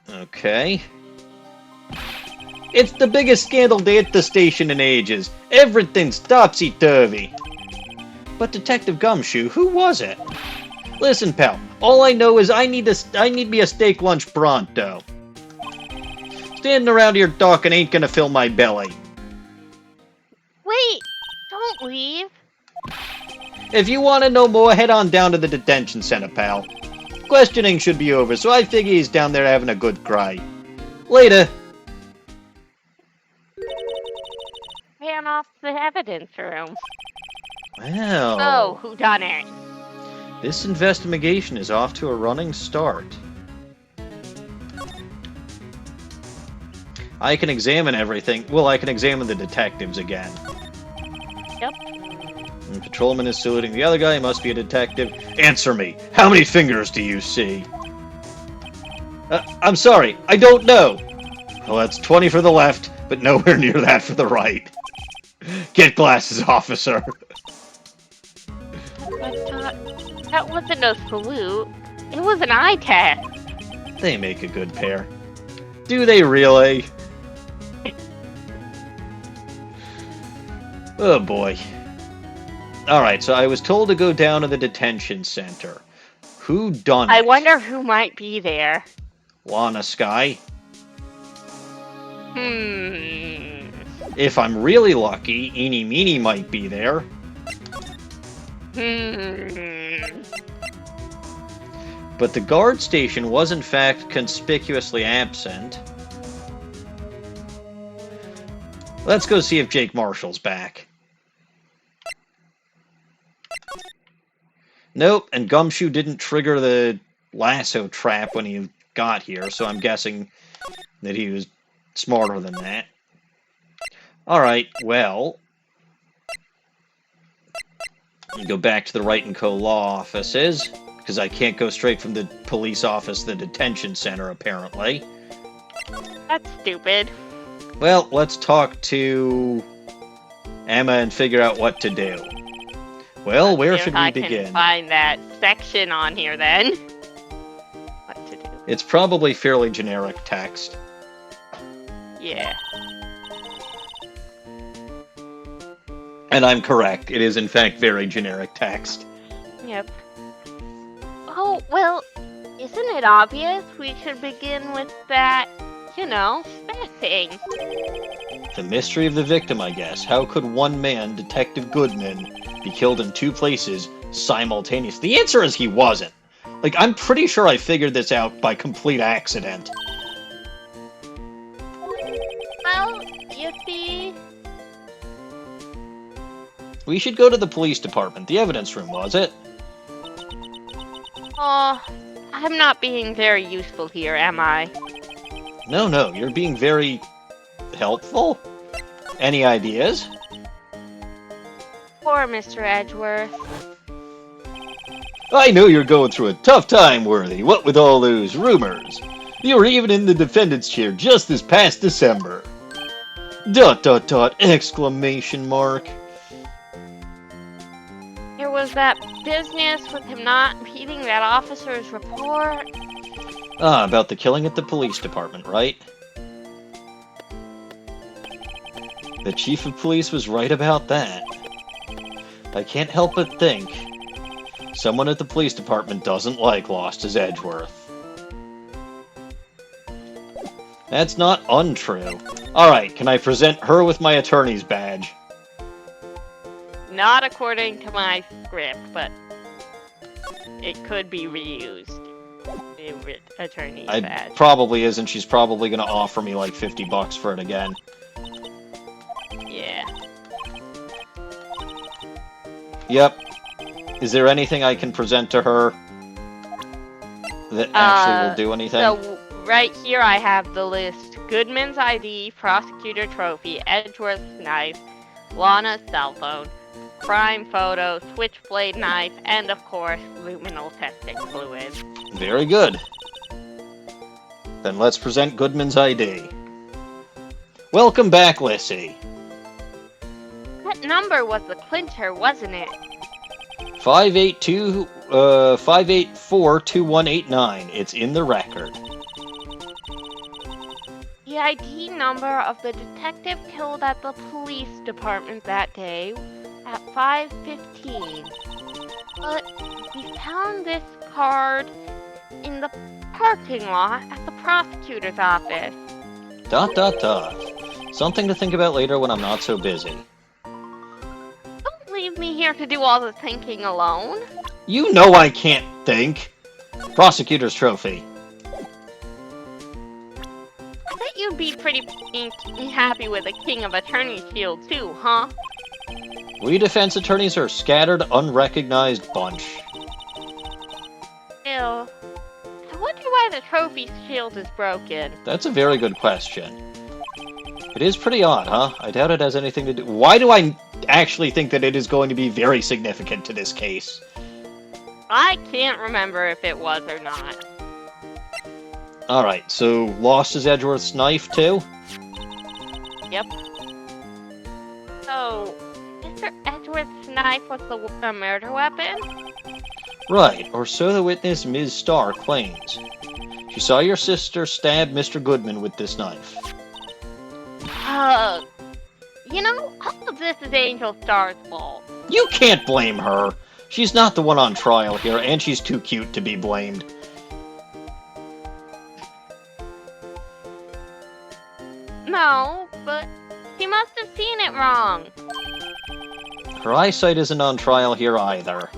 Okay. It's the biggest scandal day at the station in ages. Everything's topsy-turvy. But Detective Gumshoe, who was it? Listen, pal, all I know is I need me a steak lunch pronto. Standing around here talking ain't gonna fill my belly. wait! Don't leave. If you want to know more, head on down to the detention center, pal. Questioning should be over, so I figure he's down there having a good cry. Later. Ran off the evidence room. Well, Oh, who done it? this investigation is off to a running start. I can examine everything. Well, I can examine the detectives again. Yep. And patrolman is saluting the other guy. He must be a detective. Answer me. How many fingers do you see? I'm sorry. I don't know. Well, that's 20 for the left, but nowhere near that for the right. Get glasses, officer. That wasn't a salute. It was an eye test. They make a good pair. Do they really? Oh boy. Alright, so I was told to go down to the detention center. Who done it? I wonder who might be there. Lana Skye? If If I'm really lucky, Eeny Meeny might be there. But the guard station was in fact conspicuously absent. Let's go see if Jake Marshall's back. Nope, and Gumshoe didn't trigger the lasso trap when he got here, so I'm guessing that he was smarter than that. Alright, well... go back to the Wright & Co. law offices, because I can't go straight from the police office to the detention center, apparently. That's stupid. Well, let's talk to Emma and figure out what to do. Well, where should we begin? I can find that section on here, then. What to do? It's probably fairly generic text. Yeah. And I'm correct. It is, in fact, very generic text. Yep. Oh, well, isn't it obvious we should begin with that, that thing? The mystery of the victim, I guess. How could one man, Detective Goodman, be killed in two places simultaneously? The answer is he wasn't. Like, I'm pretty sure I figured this out by complete accident. Well, you see... We should go to the police department. The evidence room, was it? Oh, I'm not being very useful here, am I? No, you're being very helpful. Any ideas? Poor Mr. Edgeworth. I know you're going through a tough time, Worthy. What with all those rumors? You were even in the defendant's chair just this past December. ... exclamation mark. There was that business with him not repeating that officer's report. Ah, about the killing at the police department, right? The chief of police was right about that. I can't help but think someone at the police department doesn't like Lost-His-Edgeworth. That's not untrue. Alright, can I present her with my attorney's badge? Not according to my script, but it could be reused. The attorney's badge. Probably isn't. She's probably going to offer me like $50 for it again. Yeah. Yep. Is there anything I can present to her that actually will do anything? So, right here I have the list. Goodman's ID, prosecutor trophy, Edgeworth's knife, Lana's cell phone, crime photo, switchblade knife, and of course, luminal testing fluid. Very good. Then let's present Goodman's ID. Welcome back, Lissy. That number was the clincher, wasn't it? 584-2189. It's in the record. The ID number of the detective killed at the police department that day at 5:15. But we found this card in the parking lot at the prosecutor's office. ... Something to think about later when I'm not so busy. Don't leave me here to do all the thinking alone. You know I can't think. Prosecutor's trophy. I bet you'd be pretty happy with a King of Attorney's shield too, huh? We defense attorneys are a scattered, unrecognized bunch. Ew. I wonder why the trophy shield is broken. That's a very good question. It is pretty odd, huh? I doubt it has anything to do... Why do I actually think that it is going to be very significant to this case? I can't remember if it was or not. Alright, so Lost-His-Edgeworth's knife, too? Yep. So, Mr. Edgeworth's knife was the murder weapon? Right, or so the witness Ms. Starr claims. She saw your sister stab Mr. Goodman with this knife. All the this is Angel Star's fault. You can't blame her. She's not the one on trial here, and she's too cute to be blamed. No, but she must have seen it wrong. Her eyesight isn't on trial here either.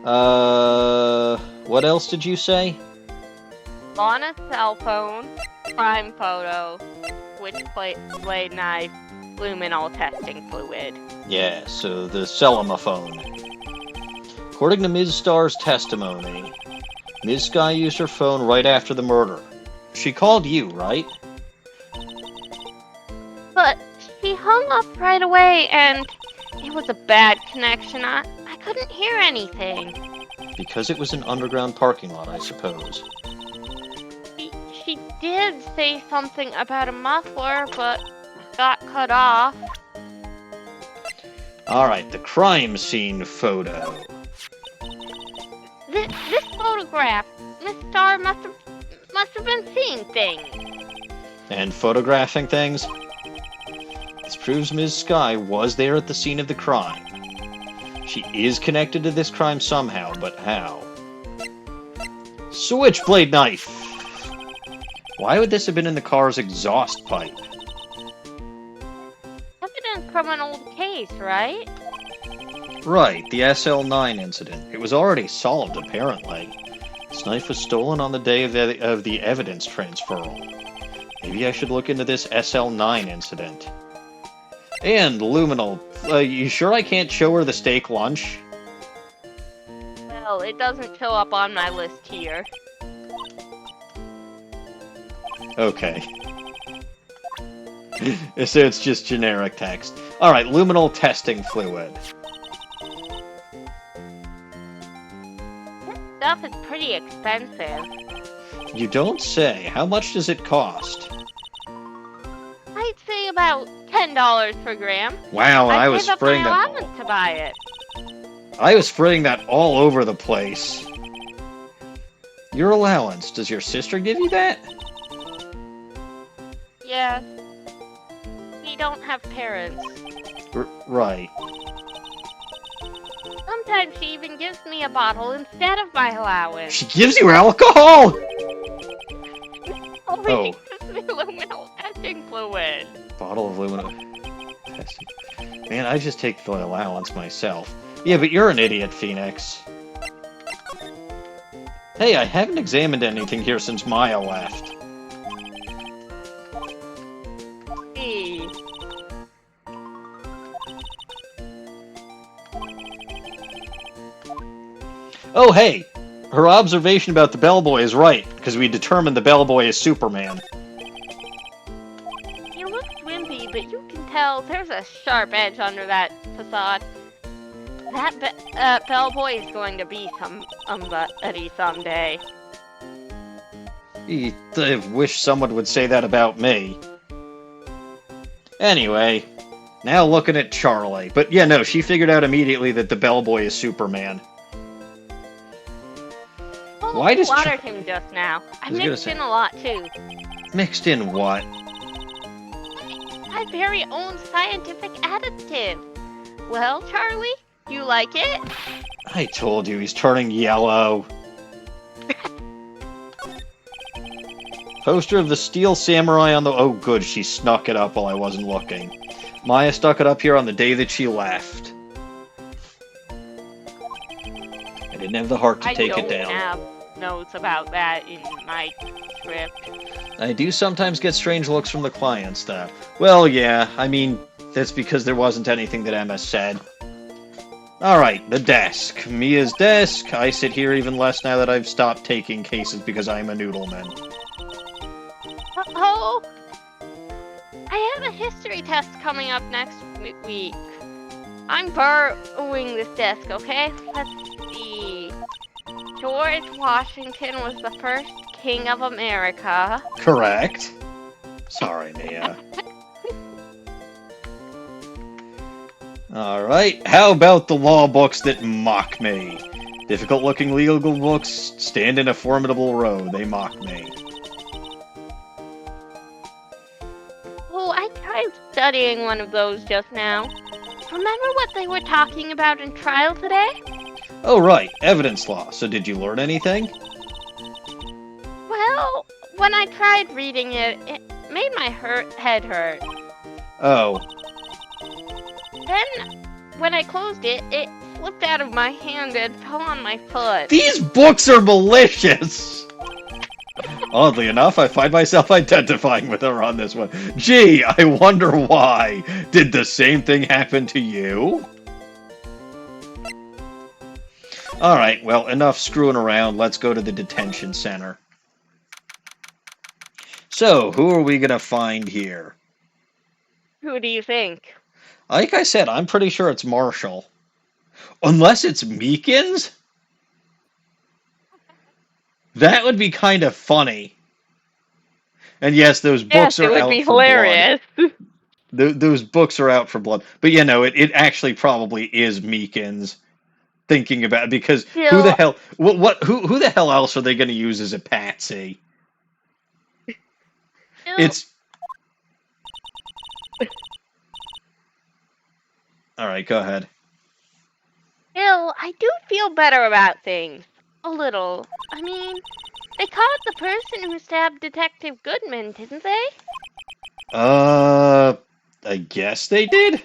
What else did you say? Lana's cell phone, crime photo, switchblade knife, luminol testing fluid. Yeah, so the Celamophone. According to Ms. Starr's testimony, Ms. Skye used her phone right after the murder. She called you, right? But she hung up right away, and it was a bad connection. I couldn't hear anything. Because it was an underground parking lot, I suppose. She did say something about a muffler, but got cut off. Alright, the crime scene photo. This photograph, Miss Starr must have been seeing things. And photographing things? This proves Ms. Skye was there at the scene of the crime. She is connected to this crime somehow, but how? Switchblade knife! Why would this have been in the car's exhaust pipe? Evidence from an old case, right? Right, the SL9 incident. It was already solved, apparently. This knife was stolen on the day of the evidence transferal. Maybe I should look into this SL9 incident. And luminol. You sure I can't show her the steak lunch? Well, it doesn't show up on my list here. Okay. So it's just generic text. Alright, luminol testing fluid. This stuff is pretty expensive. You don't say. How much does it cost? I'd say about $10 per gram. Wow, I was I'd spraying give up my that. allowance to buy it. I was spraying that all over the place. Your allowance. Does your sister give you that? Yeah. We don't have parents. Right. Sometimes she even gives me a bottle instead of my allowance. She gives you alcohol? Oh. She gives me luminol testing fluid. Bottle of luminol. Man, I just take the allowance myself. Yeah, but you're an idiot, Phoenix. Hey, I haven't examined anything here since Maya left. Hey. Oh, hey! Her observation about the bellboy is right, because we determined the bellboy is Superman. He looks wimpy, but you can tell there's a sharp edge under that facade. That bellboy is going to be somebody someday. I wish someone would say that about me. Anyway, now looking at Charlie. But yeah, no, she figured out immediately that the bellboy is Superman. Why does watered him just now? I mixed in a lot too. Mixed in what? My very own scientific additive. Well, Charlie, you like it? I told you, he's turning yellow. Poster of the Steel Samurai on the... Oh, good, she snuck it up while I wasn't looking. Maya stuck it up here on the day that she left. I didn't have the heart to take it down. I don't have notes about that in my script. I do sometimes get strange looks from the clients, though. Well, yeah, I mean, that's because there wasn't anything that Emma said. Alright, the desk. Mia's desk. I sit here even less now that I've stopped taking cases because I'm a noodleman. Oh! I have a history test coming up next week. I'm borrowing this desk, okay? Let's see. George Washington was the first king of America. Correct. Sorry, Mia. Alright, how about the law books that mock me? Difficult-looking legal books stand in a formidable row. They mock me. Oh, I tried studying one of those just now. Remember what they were talking about in trial today? Oh, right. Evidence law. So did you learn anything? Well, when I tried reading it, it made my head hurt. Oh. Then, when I closed it, it slipped out of my hand and fell on my foot. These books are malicious! Oddly enough, I find myself identifying with her on this one. Gee, I wonder why. Did the same thing happen to you? Alright, well, enough screwing around. Let's go to the detention center. So, who are we gonna find here? Who do you think? Like I said, I'm pretty sure it's Marshall. Unless it's Meekins? That would be kind of funny. And yes, those books Yes, are it would out be for blood. hilarious. Those books are out for blood. But you know, it actually probably is Meekins. Thinking about it, because who the Still- hell who the hell else are they going to use as a patsy? Still, It's all right. Go ahead. Still, I do feel better about things. A little. I mean, they caught the person who stabbed Detective Goodman, didn't they? I guess they did.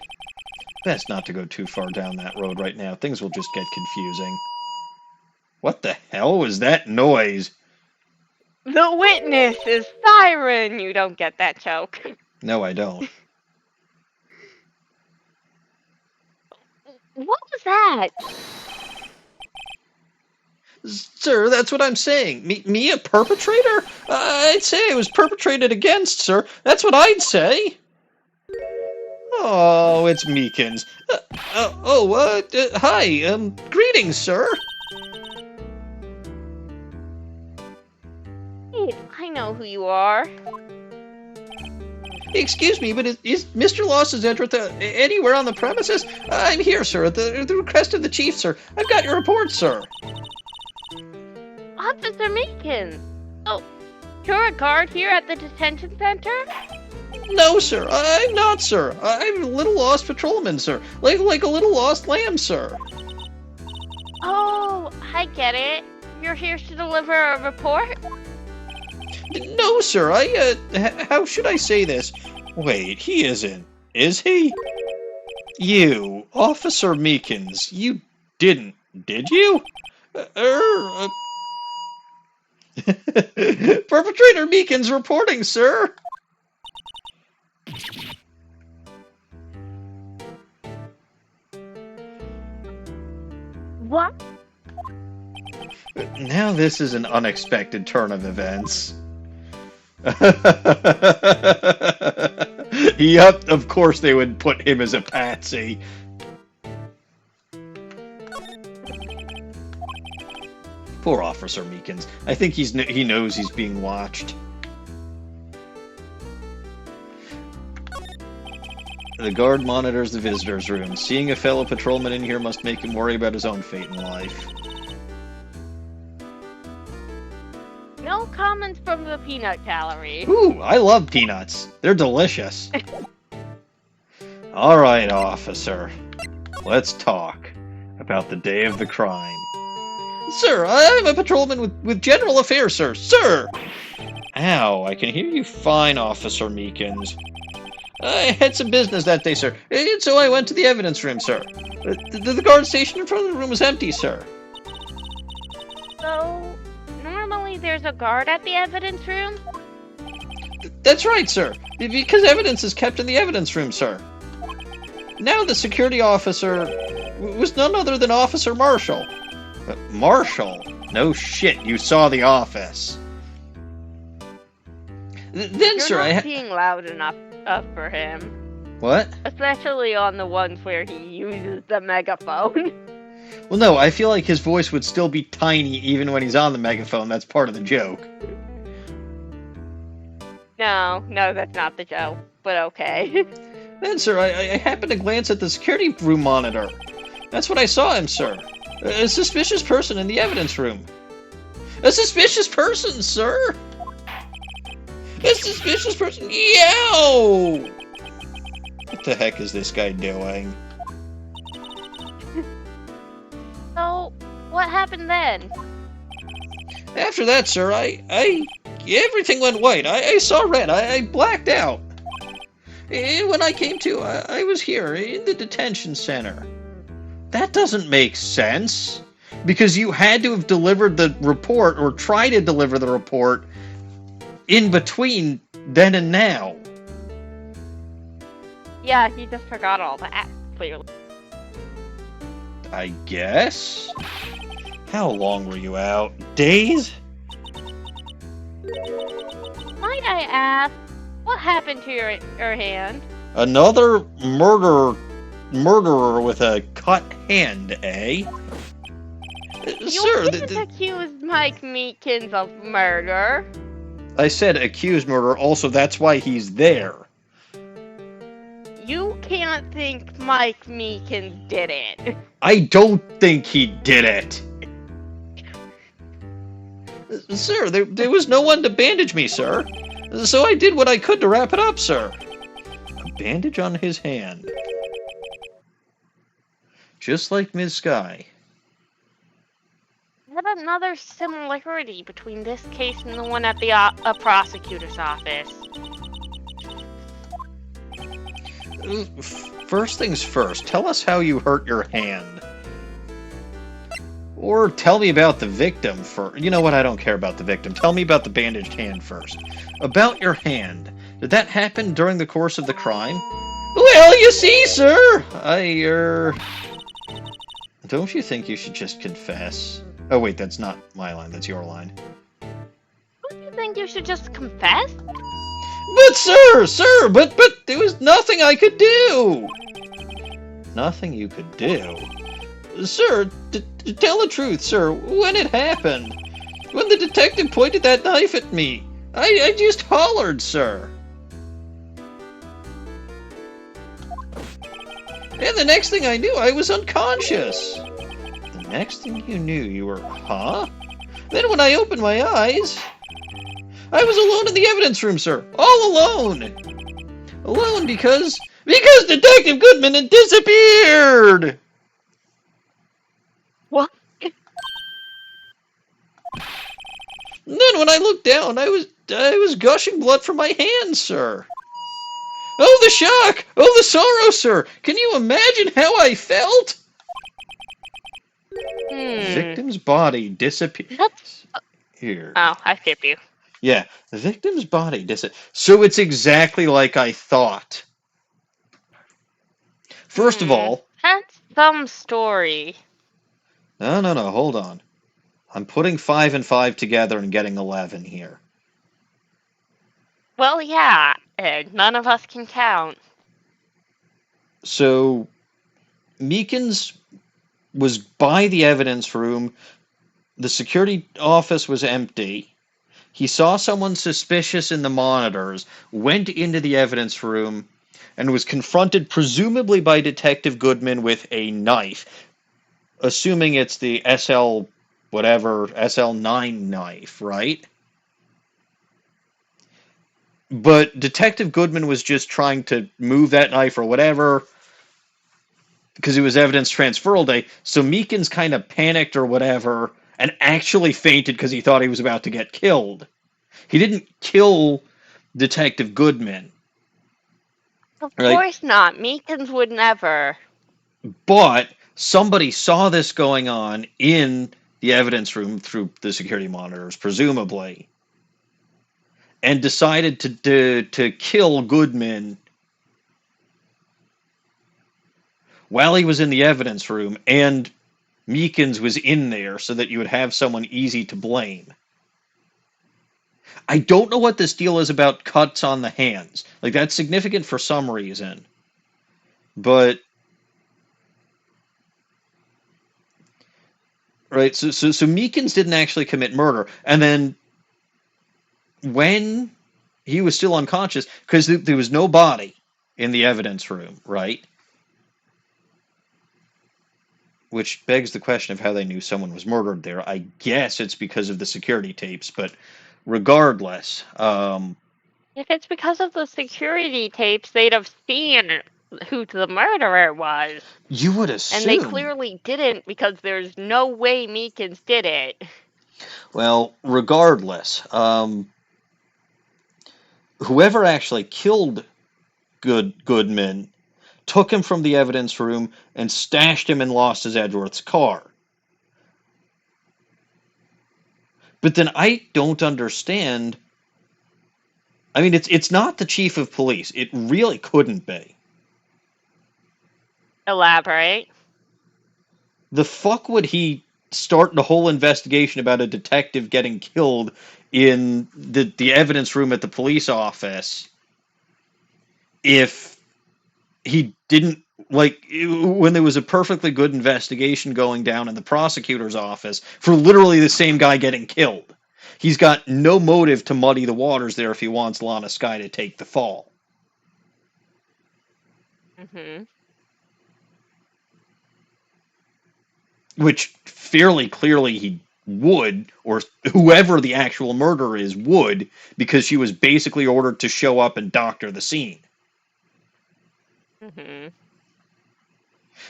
Best not to go too far down that road right now. Things will just get confusing. What the hell was that noise? The witness is Siren. You don't get that joke. No, I don't. What was that? Sir, that's what I'm saying. Me a perpetrator? I'd say I was perpetrated against, sir. That's what I'd say. Oh, it's Meekins. Hi. Greetings, sir. Wait, I know who you are. Excuse me, but is Mr. Lost-His-Edgeworth anywhere on the premises? I'm here, sir, at the request of the chief, sir. I've got your report, sir. Officer Meekins. Oh, you're a guard here at the detention center? No, sir, I'm not, sir. I'm a little lost patrolman, sir. Like a little lost lamb, sir. Oh, I get it. You're here to deliver a report? No, sir, how should I say this? Wait, he isn't, is he? You, Officer Meekins, you didn't, did you? Perpetrator Meekins reporting, sir. What? Now this is an unexpected turn of events. Yep, of course they would put him as a patsy. Poor Officer Meekins. I think he knows he's being watched. The guard monitors the visitors' room. Seeing a fellow patrolman in here must make him worry about his own fate in life. No comments from the peanut gallery. Ooh, I love peanuts. They're delicious. All right, officer. Let's talk about the day of the crime. Sir, I'm a patrolman with general affairs, sir. Sir! Ow, I can hear you fine, Officer Meekins. I had some business that day, sir, and so I went to the evidence room, sir. The guard station in front of the room was empty, sir. So, normally there's a guard at the evidence room? That's right, sir, because evidence is kept in the evidence room, sir. Now the security officer was none other than Officer Marshall. Marshall? No shit, you saw the office. Then, You're sir, not being loud enough for him. What? Especially on the ones where he uses the megaphone. Well, no, I feel like his voice would still be tiny even when he's on the megaphone. That's part of the joke. No, that's not the joke, but okay. Then, sir, I happened to glance at the security room monitor. That's what I saw him, sir. A suspicious person in the evidence room. A suspicious person, sir! A suspicious person? Yow! the heck is this guy doing? So, what happened then? After that, sir, everything went white. I saw red. I blacked out. When I came to, I was here in the detention center. That doesn't make sense. Because you had to have delivered the report, or try to deliver the report, in between then and now. Yeah, he just forgot all that, clearly. I guess? How long were you out? Days? Might I ask, what happened to your hand? Another murderer with a cut hand, eh? Sir, You can't accuse Mike Meekins of murder. I said accused murder, also that's why he's there. You can't think Mike Meekins did it. I don't think he did it. Sir, there was no one to bandage me, sir. So I did what I could to wrap it up, sir. A bandage on his hand. Just like Ms. Skye. Yet another similarity between this case and the one at the prosecutor's office. First things first, tell us how you hurt your hand. Or tell me about the victim first. You know what, I don't care about the victim. Tell me about the bandaged hand first. About your hand. Did that happen during the course of the crime? Well, you see, sir, don't you think you should just confess? Oh, wait, that's not my line, that's your line. Don't you think you should just confess? But, sir, but there was nothing I could do! Nothing you could do? Sir, to tell the truth, sir, when it happened, when the detective pointed that knife at me, I just hollered, sir. And the next thing I knew, I was unconscious. The next thing you knew, you were, huh? Then when I opened my eyes, I was alone in the evidence room, sir. All alone. Alone because Detective Goodman had disappeared. What? And then when I looked down, I was gushing blood from my hands, sir. Oh, the shock! Oh, the sorrow, sir! Can you imagine how I felt? The victim's body disappeared. Here. Oh, I skipped you. Yeah, the victim's body disappeared. So it's exactly like I thought. First of all... That's some story. No, hold on. I'm putting 5 and 5 together and getting 11 here. Well, yeah, and none of us can count. So, Meekins was by the evidence room. The security office was empty. He saw someone suspicious in the monitors, went into the evidence room, and was confronted presumably by Detective Goodman with a knife, assuming it's the SL9 knife, right? But Detective Goodman was just trying to move that knife or whatever, because it was evidence transferal day, so Meekins kind of panicked or whatever, and actually fainted because he thought he was about to get killed. He didn't kill Detective Goodman. Of course not. Meekins would never. But somebody saw this going on in the evidence room through the security monitors, presumably, and decided to kill Goodman while he was in the evidence room, and Meekins was in there so that you would have someone easy to blame. I don't know what this deal is about cuts on the hands. Like, that's significant for some reason. But... Right, so Meekins didn't actually commit murder. And then, when he was still unconscious, because there was no body in the evidence room, right? Which begs the question of how they knew someone was murdered there. I guess it's because of the security tapes, but regardless... If it's because of the security tapes, they'd have seen who the murderer was. You would And they assume. clearly didn't because there's no way Meekins did it. Well, regardless, whoever actually killed Goodman took him from the evidence room and stashed him in Lost-His-Edgeworth's car. But then I don't understand. I mean, it's not the chief of police. It really couldn't be. Elaborate. The fuck would he start the whole investigation about a detective getting killed in the evidence room at the police office if he didn't, like, when there was a perfectly good investigation going down in the prosecutor's office for literally the same guy getting killed? He's got no motive to muddy the waters there if he wants Lana Skye to take the fall. Mm-hmm. Which fairly clearly he would, or whoever the actual murderer is would, because she was basically ordered to show up and doctor the scene. Mm-hmm.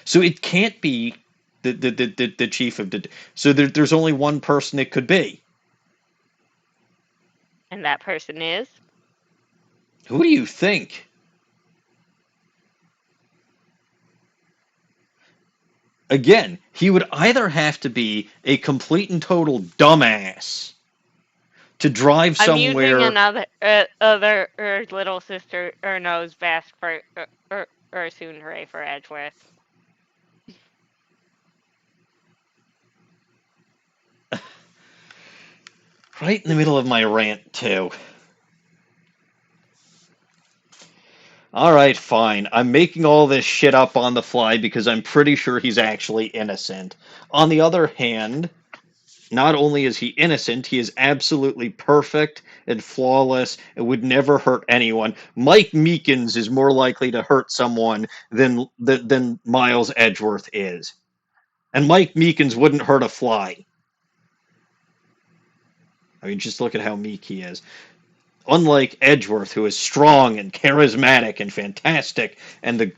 So it can't be the chief of the. So there's only one person it could be. And that person is? Who do you think? Again, he would either have to be a complete and total dumbass to drive I'm using somewhere. another other little sister Erno's best for Sunray for Edgeworth. Right in the middle of my rant, too. Alright, fine. I'm making all this shit up on the fly because I'm pretty sure he's actually innocent. On the other hand, not only is he innocent, he is absolutely perfect and flawless and would never hurt anyone. Mike Meekins is more likely to hurt someone than Miles Edgeworth is. And Mike Meekins wouldn't hurt a fly. I mean, just look at how meek he is. Unlike Edgeworth, who is strong and charismatic and fantastic, and the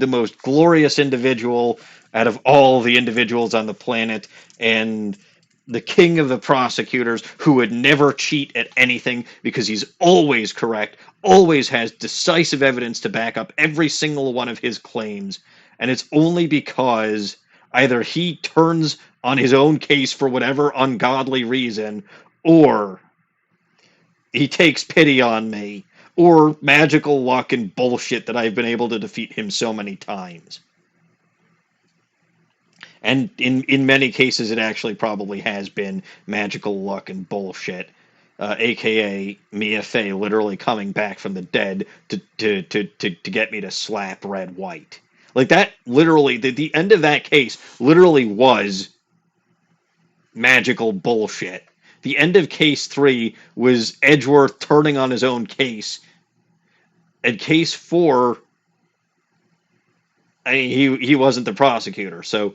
most glorious individual out of all the individuals on the planet, and the king of the prosecutors, who would never cheat at anything because he's always correct, always has decisive evidence to back up every single one of his claims, and it's only because either he turns on his own case for whatever ungodly reason, or he takes pity on me, or magical luck and bullshit that I've been able to defeat him so many times. And in many cases, it actually probably has been magical luck and bullshit, aka Mia Fey literally coming back from the dead to get me to slap Red White. Like, that literally, the end of that case literally was magical bullshit. The end of case 3 was Edgeworth turning on his own case. And case 4, I mean, he wasn't the prosecutor. So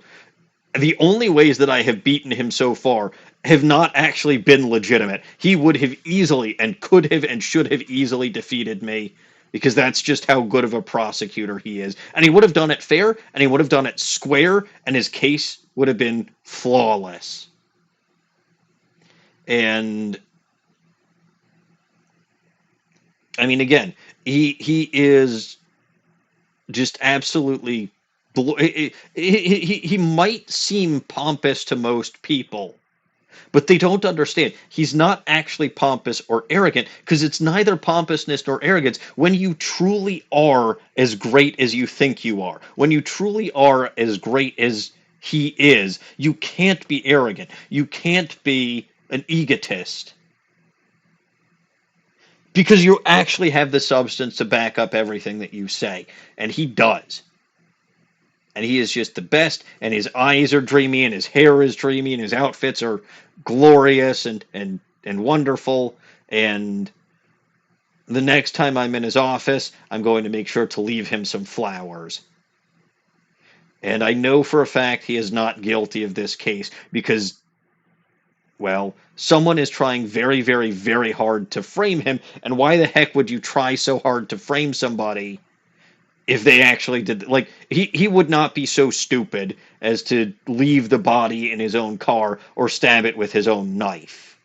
the only ways that I have beaten him so far have not actually been legitimate. He would have easily and could have and should have easily defeated me, because that's just how good of a prosecutor he is. And he would have done it fair, and he would have done it square, and his case would have been flawless. And I mean, again, he is just absolutely. He might seem pompous to most people, but they don't understand. He's not actually pompous or arrogant, because it's neither pompousness nor arrogance when you truly are as great as you think you are. When you truly are as great as he is, you can't be arrogant. You can't be an egotist, because you actually have the substance to back up everything that you say, and he does. And he is just the best, and his eyes are dreamy, and his hair is dreamy, and his outfits are glorious and wonderful. And the next time I'm in his office, I'm going to make sure to leave him some flowers. And I know for a fact he is not guilty of this case, because, well, someone is trying very, very, very hard to frame him. And why the heck would you try so hard to frame somebody if they actually did, like, he would not be so stupid as to leave the body in his own car or stab it with his own knife.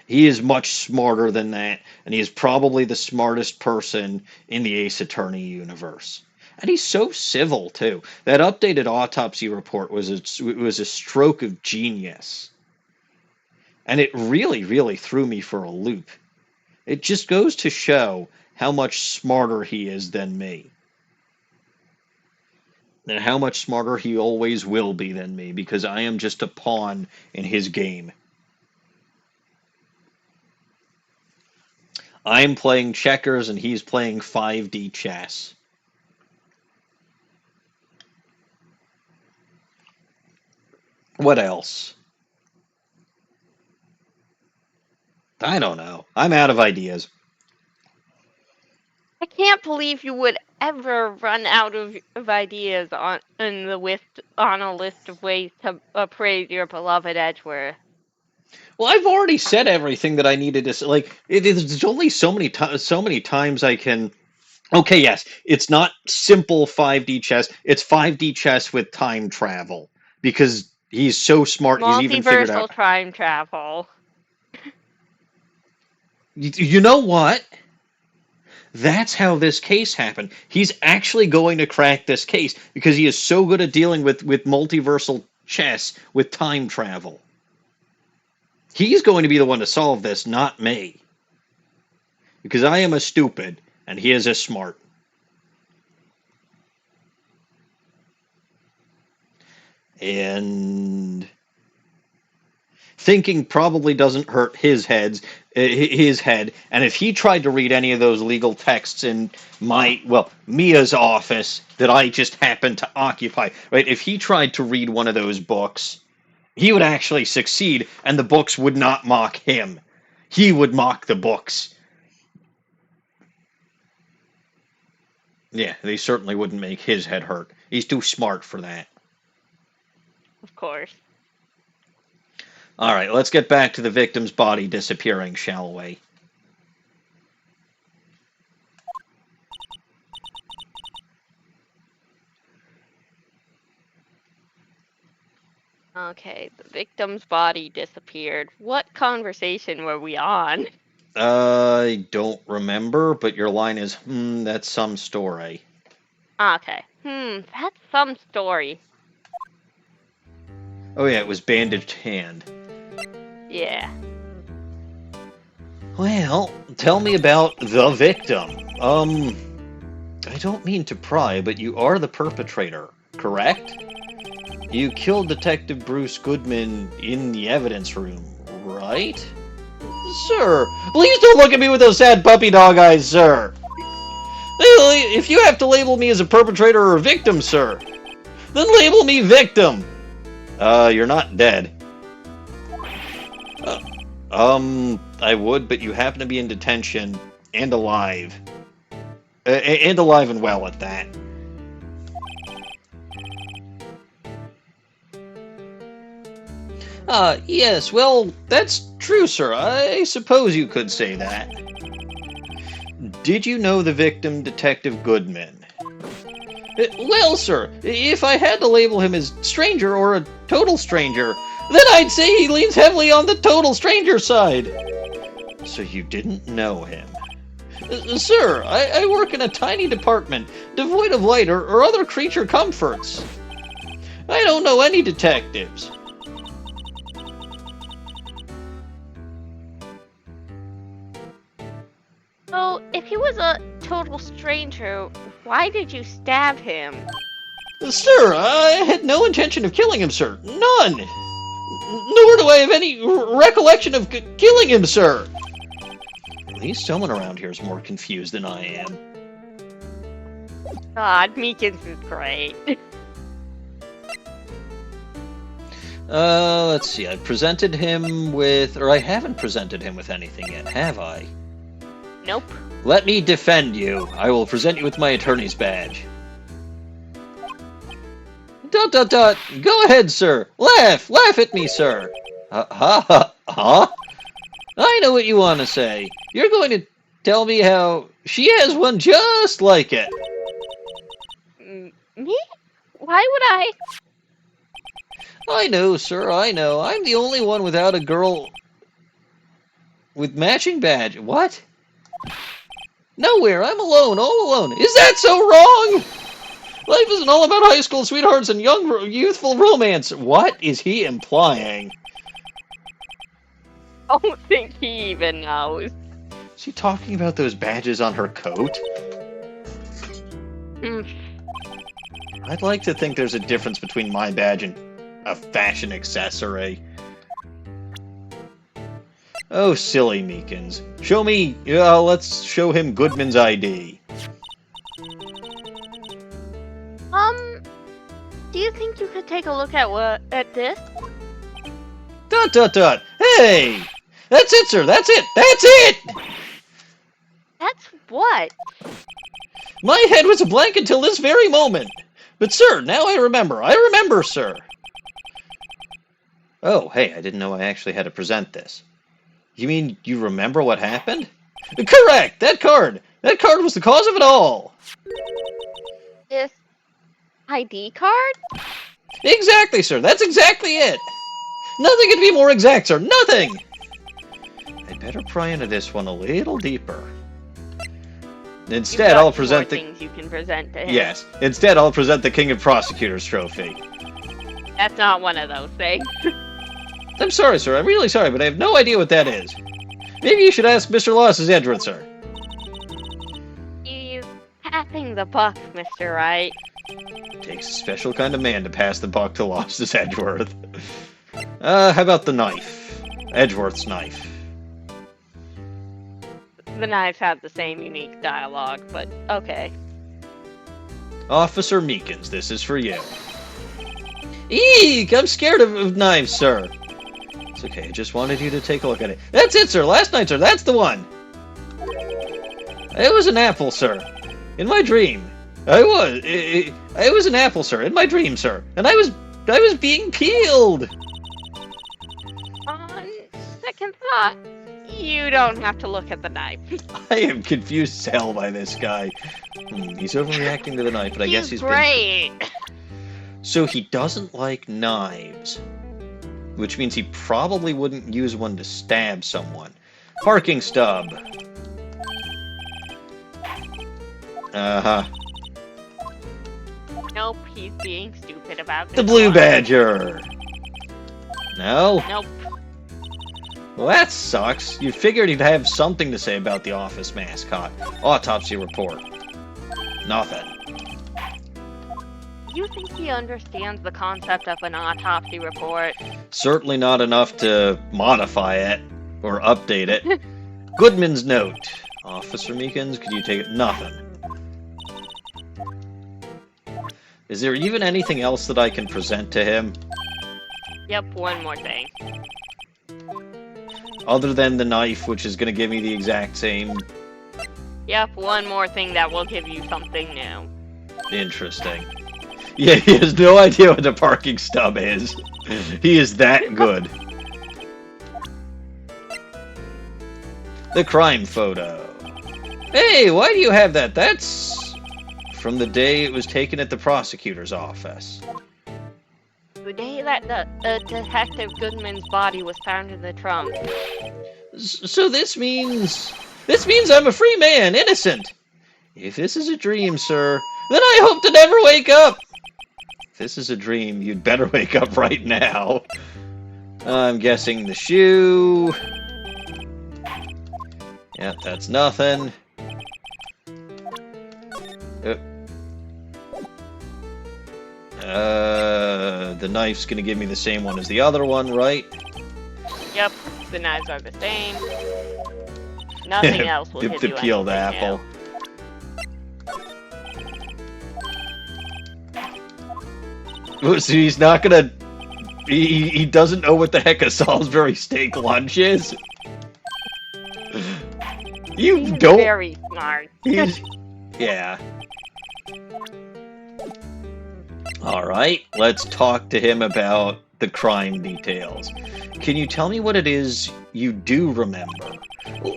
He is much smarter than that, and he is probably the smartest person in the Ace Attorney universe. And he's so civil too. That updated autopsy report was a stroke of genius. And it really, really threw me for a loop. It just goes to show how much smarter he is than me. And how much smarter he always will be than me, because I am just a pawn in his game. I'm playing checkers and he's playing 5D chess. What else? I don't know. I'm out of ideas. I can't believe you would ever run out of ideas on a list of ways to appraise your beloved Edgeworth. Well, I've already said everything that I needed to say. Like, there's only so many times I can. Okay, yes, it's not simple 5D chess. It's 5D chess with time travel, because he's so smart. He's even figured Multiversal out. time travel. You know what? That's how this case happened. He's actually going to crack this case because he is so good at dealing with multiversal chess with time travel. He's going to be the one to solve this, not me. Because I am a stupid, and he is a smart. And thinking probably doesn't hurt his head. And if he tried to read any of those legal texts in Mia's office that I just happened to occupy, right? If he tried to read one of those books, he would actually succeed, and the books would not mock him. He would mock the books. Yeah, they certainly wouldn't make his head hurt. He's too smart for that. Of course. All right, let's get back to the victim's body disappearing, shall we? Okay, the victim's body disappeared. What conversation were we on? I don't remember, but your line is, that's some story. Okay. That's some story. Oh yeah, it was bandaged hand. Yeah. Well, tell me about the victim. I don't mean to pry, but you are the perpetrator, correct? You killed Detective Bruce Goodman in the evidence room, right? Sir, please don't look at me with those sad puppy dog eyes, sir. If you have to label me as a perpetrator or a victim, sir, then label me victim. You're not dead. I would, but you happen to be in detention and alive. And alive and well at that. Yes, well, that's true, sir. I suppose you could say that. Did you know the victim, Detective Goodman? Well, sir, if I had to label him as stranger or a total stranger, then I'd say he leans heavily on the total stranger side. So you didn't know him? Sir, I work in a tiny department, devoid of light or other creature comforts. I don't know any detectives. So, if he was a total stranger, why did you stab him? Sir, I had no intention of killing him, sir. None. Nor do I have any recollection of killing him, sir. At least someone around here is more confused than I am. God, Meekins is great. Let's see. I presented him with... Or I haven't presented him with anything yet, have I? Nope. Let me defend you. I will present you with my attorney's badge. ... Go ahead, sir. Laugh at me, sir. Huh? I know what you want to say. You're going to tell me how she has one just like it. Me? Why would I? I know, sir, I know. I'm the only one without a girl with matching badge. What? Nowhere. I'm alone, all alone. Is that so wrong? Life isn't all about high school sweethearts and young, youthful romance. What is he implying? I don't think he even knows. Is he talking about those badges on her coat? I'd like to think there's a difference between my badge and a fashion accessory. Oh, silly Meekins. Show me, let's show him Goodman's ID. Do you think you could take a look at this? Dot, dot, dot. Hey! That's it, sir, that's it! That's it! That's what? My head was a blank until this very moment. But, sir, now I remember, sir. Oh, hey, I didn't know I actually had to present this. You mean you remember what happened? Correct! That card was the cause of it all! This ID card? Exactly, sir, that's exactly it! Nothing could be more exact, sir, nothing! I'd better pry into this one a little deeper. Instead, I'll present the... things you can present to him. Yes, instead I'll present the King of Prosecutors trophy. That's not one of those things. I'm sorry, sir, I'm really sorry, but I have no idea what that is. Maybe you should ask Mr. Lost-His-Edgeworth, sir. He's passing the buck, Mr. Wright. Takes a special kind of man to pass the buck to Lost-His-Edgeworth. How about the knife? Edgeworth's knife. The knives have the same unique dialogue, but okay. Officer Meekins, this is for you. Eek! I'm scared of knives, sir. It's okay, I just wanted you to take a look at it. That's it, sir! Last night, sir! That's the one! It was an apple, sir. In my dream. It was an apple, sir. In my dream, sir. And I was being peeled! On second thought, you don't have to look at the knife. I am confused as hell by this guy. He's overreacting to the knife, but I guess he's great. So he doesn't like knives. Which means he probably wouldn't use one to stab someone. Parking stub. Uh-huh. Nope, he's being stupid about this. The Blue one. Badger. No? Nope. Well, that sucks. You figured he'd have something to say about the office mascot. Autopsy report. Nothing. You think he understands the concept of an autopsy report? Certainly not enough to modify it or update it. Goodman's note. Officer Meekins, could you take it? Nothing. Is there even anything else that I can present to him? Yep, one more thing. Other than the knife, which is going to give me the exact same... Yep, one more thing that will give you something new. Interesting. Yeah, he has no idea what the parking stub is. He is that good. The crime photo. Hey, why do you have that? That's from the day it was taken at the prosecutor's office. The day that the Detective Goodman's body was found in the trunk. So this means I'm a free man, innocent. If this is a dream, sir, then I hope to never wake up. If this is a dream, you'd better wake up right now. I'm guessing the shoe. Yep, that's nothing. The knife's gonna give me the same one as the other one, right? Yep, the knives are the same. Nothing else will give the you peeled anything apple. new. So he's not gonna... He doesn't know what the heck a Salisbury steak lunch is? He's very smart. Yeah. Alright, let's talk to him about the crime details. Can you tell me what it is you do remember?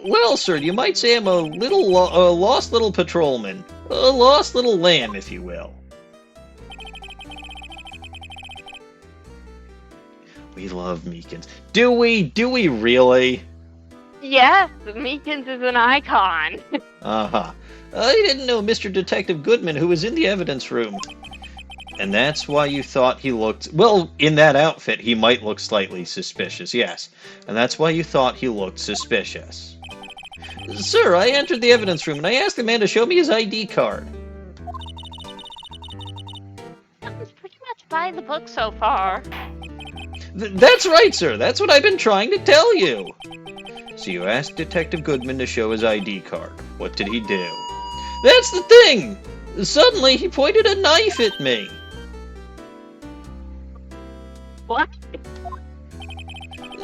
Well, sir, you might say I'm a lost little patrolman. A lost little lamb, if you will. We love Meekins. Do we? Do we really? Yes, Meekins is an icon. Uh-huh. I didn't know Mr. Detective Goodman, who was in the evidence room. And that's why you thought he looked... Well, in that outfit, he might look slightly suspicious, yes. And that's why you thought he looked suspicious. Sir, I entered the evidence room, and I asked the man to show me his ID card. Sounds pretty much by the book so far. That's right, sir. That's what I've been trying to tell you. So you asked Detective Goodman to show his ID card. What did he do? That's the thing! Suddenly, he pointed a knife at me. What?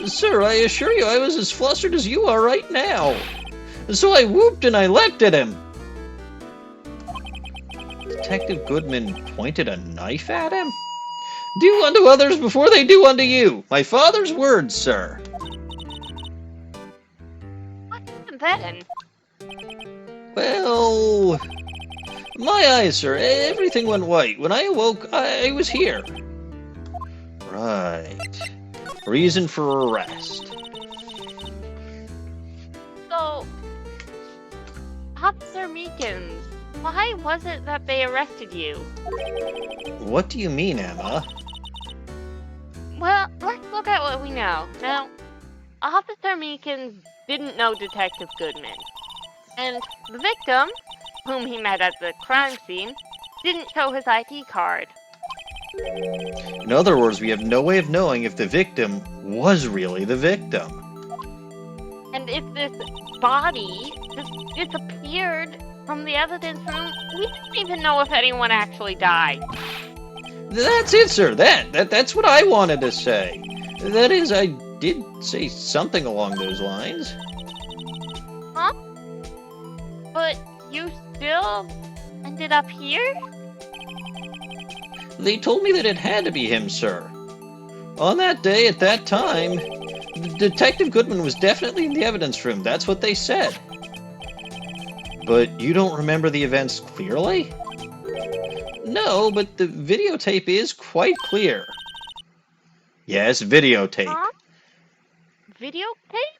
Sir, I assure you I was as flustered as you are right now. So I whooped and I leapt at him. Detective Goodman pointed a knife at him? Do unto others before they do unto you. My father's words, sir. What then? Well, my eyes, sir. Everything went white. When I awoke, I was here. Right. Reason for arrest. So, Officer Meekins, why was it that they arrested you? What do you mean, Emma? Well, let's look at what we know. Now, Officer Meekins didn't know Detective Goodman. And the victim, whom he met at the crime scene, didn't show his ID card. In other words, we have no way of knowing if the victim was really the victim. And if this body just disappeared from the evidence room, we don't even know if anyone actually died. That's it, sir. That's what I wanted to say. That is, I did say something along those lines. Huh? But you still ended up here? They told me that it had to be him, sir. On that day, at that time, Detective Goodman was definitely in the evidence room. That's what they said. But you don't remember the events clearly? No, but the videotape is quite clear. Yes, videotape. Huh? Videotape?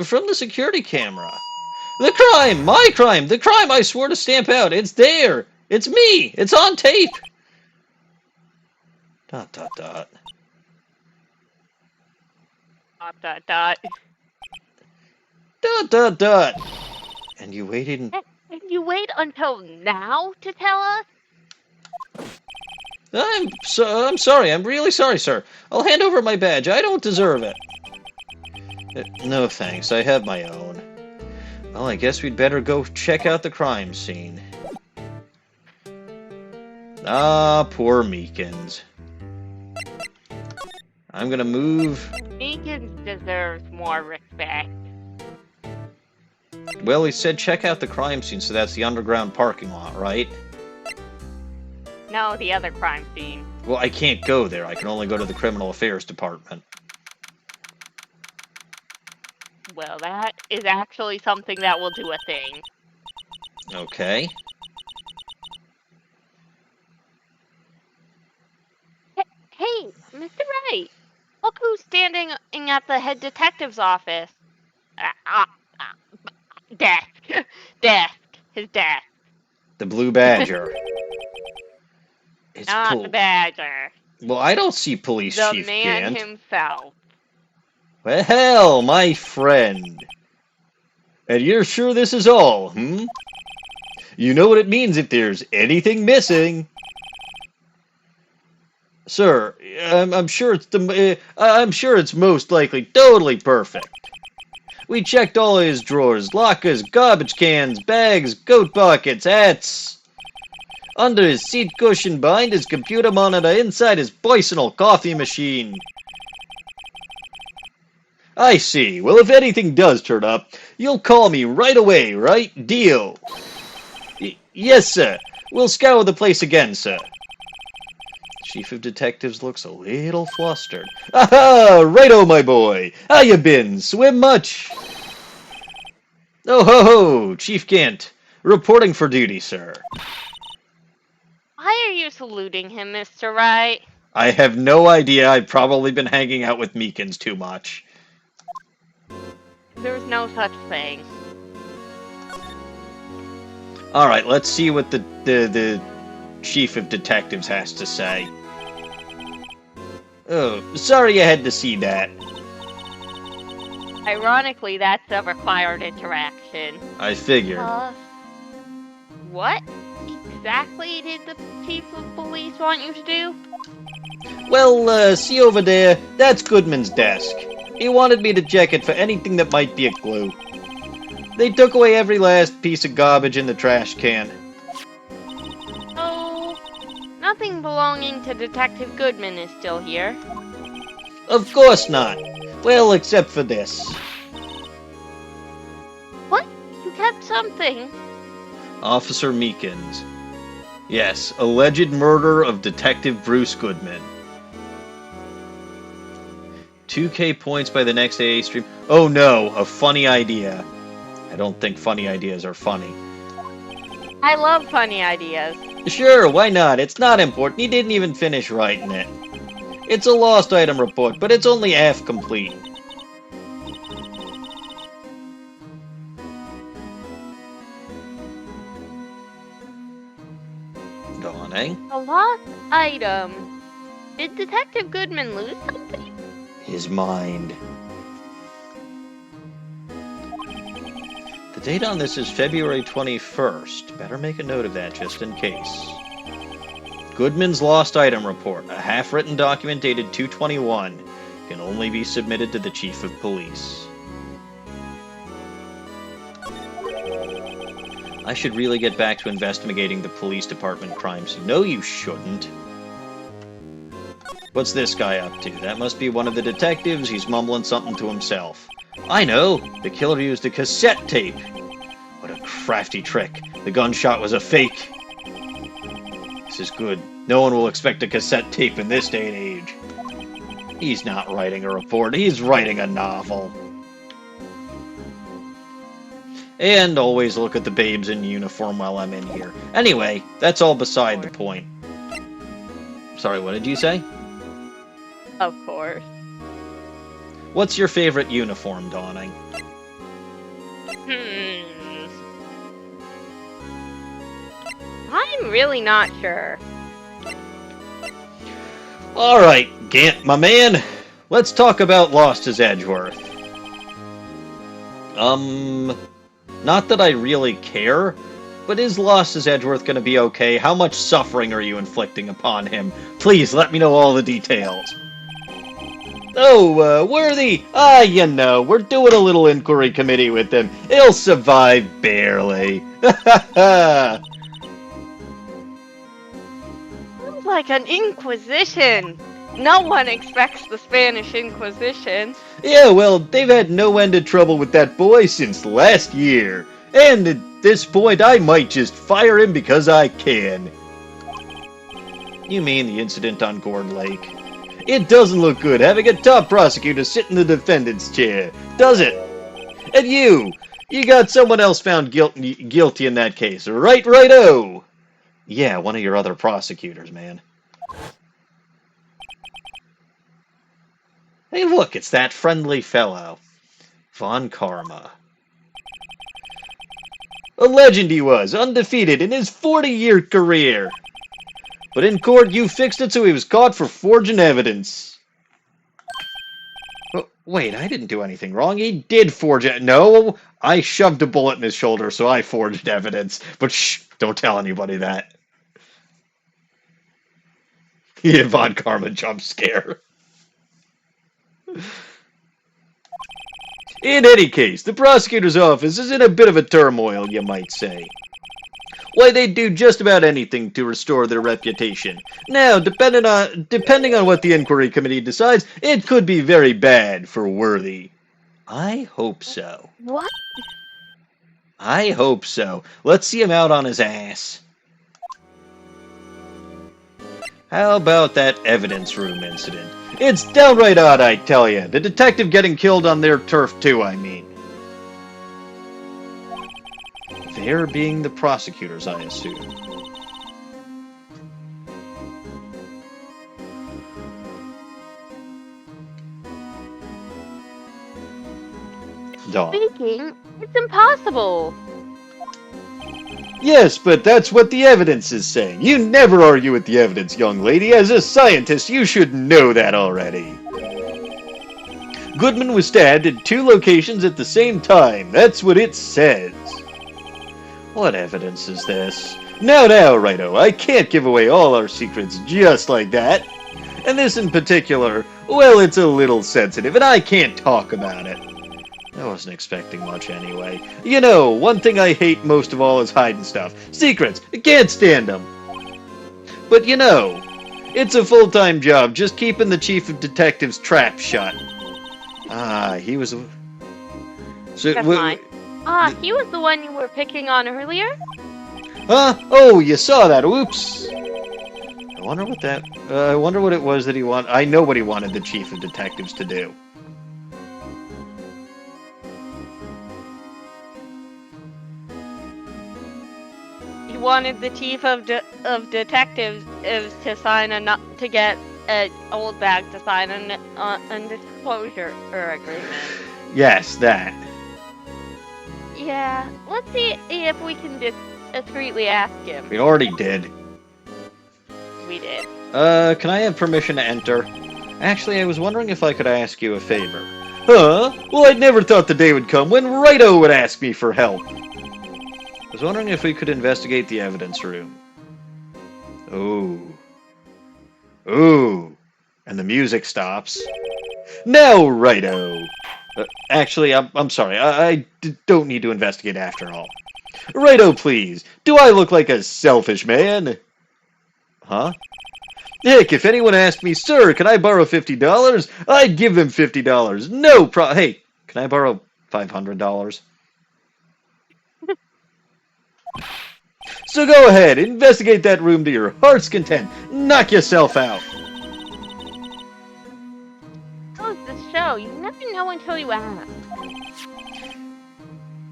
From the security camera. The crime! My crime! The crime I swore to stamp out! It's there! It's me! It's on tape! ... Dot, dot, dot. And you waited and... And you wait until now to tell us? I'm sorry. I'm really sorry, sir. I'll hand over my badge. I don't deserve it. No thanks. I have my own. Well, I guess we'd better go check out the crime scene. Ah, poor Meekins. I'm gonna move... Meekins deserves more respect. Well, he said check out the crime scene, so that's the underground parking lot, right? No, the other crime scene. Well, I can't go there. I can only go to the criminal affairs department. Well, that is actually something that will do a thing. Okay. Hey, Mr. Wright, look who's standing at the head detective's office. Desk. His desk. The Blue Badger. It's Not the Badger. Well, I don't see Police The Chief man Gant. himself. Well, my friend. And you're sure this is all, hmm? You know what it means if there's anything missing. Sir, I'm sure it's most likely totally perfect. We checked all his drawers, lockers, garbage cans, bags, goat buckets, hats. Under his seat cushion, behind his computer monitor, inside his personal coffee machine. I see. Well, if anything does turn up, you'll call me right away, right? Deal. Yes, sir. We'll scour the place again, sir. Chief of Detectives looks a little flustered. Aha! Righto, my boy! How you been? Swim much? Oh ho ho! Chief Gant, reporting for duty, sir. Why are you saluting him, Mr. Wright? I have no idea. I've probably been hanging out with Meekins too much. There's no such thing. Alright, let's see what the Chief of Detectives has to say. Oh, sorry you had to see that. Ironically, that's a required interaction. I figured. What exactly did the chief of police want you to do? Well, see over there? That's Goodman's desk. He wanted me to check it for anything that might be a clue. They took away every last piece of garbage in the trash can. Oh, nothing belonging to Detective Goodman is still here. Of course not. Well, except for this. What? You kept something? Officer Meekins. Yes, alleged murder of Detective Bruce Goodman. 2K points by the next AA stream. Oh no, a funny idea. I don't think funny ideas are funny. I love funny ideas. Sure, why not? It's not important. He didn't even finish writing it. It's a lost item report, but it's only half complete. Dawning. A lost item. Did Detective Goodman lose something? His mind. The date on this is February 21st. Better make a note of that just in case. Goodman's lost item report, a half-written document dated 2/21, can only be submitted to the Chief of Police. I should really get back to investigating the police department crimes. No, you shouldn't. What's this guy up to? That must be one of the detectives. He's mumbling something to himself. I know! The killer used a cassette tape! What a crafty trick. The gunshot was a fake. This is good. No one will expect a cassette tape in this day and age. He's not writing a report. He's writing a novel. And always look at the babes in uniform while I'm in here. Anyway, that's all beside the point. Sorry, what did you say? Of course. What's your favorite uniform, Dawning? I'm really not sure. Alright, Gant, my man. Let's talk about Lost-His-Edgeworth. Not that I really care, but is Lost-His-Edgeworth gonna be okay? How much suffering are you inflicting upon him? Please, let me know all the details. Oh, Worthy! You know, we're doing a little inquiry committee with him. He'll survive barely. Sounds like an inquisition. No one expects the Spanish Inquisition. Yeah, well, they've had no end of trouble with that boy since last year. And at this point, I might just fire him because I can. You mean the incident on Gourd Lake? It doesn't look good having a top prosecutor sit in the defendant's chair, does it? And you got someone else found guilty in that case, right-o? Yeah, one of your other prosecutors, man. Hey, look, it's that friendly fellow. Von Karma. A legend he was, undefeated in his 40-year career. But in court, you fixed it so he was caught for forging evidence. Oh, wait, I didn't do anything wrong. He did forge it. No, I shoved a bullet in his shoulder, so I forged evidence. But shh, don't tell anybody that. Yeah, Von Karma jump scare. In any case, the prosecutor's office is in a bit of a turmoil, you might say. Why, they'd do just about anything to restore their reputation. Now, depending on what the inquiry committee decides, it could be very bad for Worthy. I hope so. What? I hope so. Let's see him out on his ass. How about that evidence room incident? It's downright odd, I tell you. The detective getting killed on their turf, too, I mean. They're being the prosecutors, I assume. Dawn. Speaking, it's impossible. Yes, but that's what the evidence is saying. You never argue with the evidence, young lady. As a scientist, you should know that already. Goodman was stabbed in 2 locations at the same time. That's what it says. What evidence is this? Now, Righto, I can't give away all our secrets just like that. And this in particular, well, it's a little sensitive, and I can't talk about it. I wasn't expecting much anyway. You know, one thing I hate most of all is hiding stuff. Secrets. I can't stand them. But you know, it's a full-time job just keeping the chief of detectives' trap shut. He was... So, That's mine. He was the one you were picking on earlier? Huh? Oh, you saw that. Oops. I wonder what that... I wonder what it was that he wanted... I know what he wanted the chief of detectives to do. He wanted the chief of detectives to sign to get old bag to sign a disclosure agreement. Yes, that. Yeah, let's see if we can discreetly ask him. We already did. We did. Can I have permission to enter? Actually, I was wondering if I could ask you a favor. Huh? Well, I'd never thought the day would come when Righto would ask me for help. I was wondering if we could investigate the evidence room. Ooh. Ooh. And the music stops. Now, Righto. Actually, I'm sorry. I don't need to investigate after all. Righto, please. Do I look like a selfish man? Huh? Heck, if anyone asked me, sir, can I borrow $50? I'd give them $50. No problem. Hey, can I borrow $500? So go ahead, investigate that room to your heart's content. Knock yourself out. Close the show. You never know until you ask.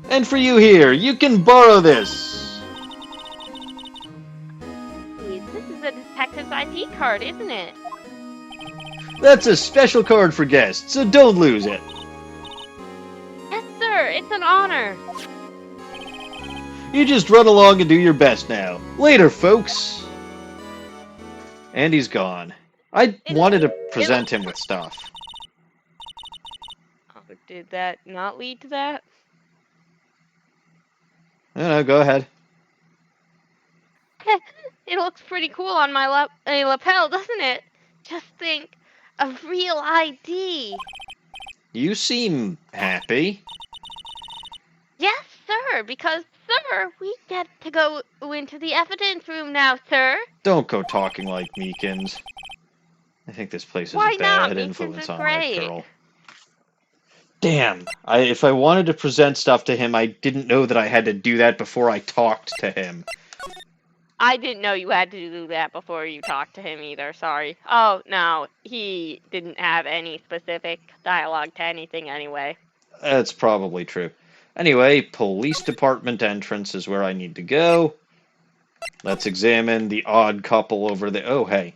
And for you here, you can borrow this. Please, this is a detective's ID card, isn't it? That's a special card for guests, so don't lose it. Yes, sir. It's an honor. You just run along and do your best now. Later, folks. And he's gone. I wanted to present him with stuff. Oh, did that not lead to that? I don't know, go ahead. It looks pretty cool on my lapel, doesn't it? Just think, a real ID. You seem happy. Yes, sir, because, sir, we get to go into the evidence room now, sir. Don't go talking like Meekins. I think this place is Why a bad not? influence Meekins is on that great. girl. Damn. If I wanted to present stuff to him, I didn't know that I had to do that before I talked to him. I didn't know you had to do that before you talked to him either, sorry. Oh, no, he didn't have any specific dialogue to anything anyway. That's probably true. Anyway, police department entrance is where I need to go. Let's examine the odd couple over there. Oh, hey.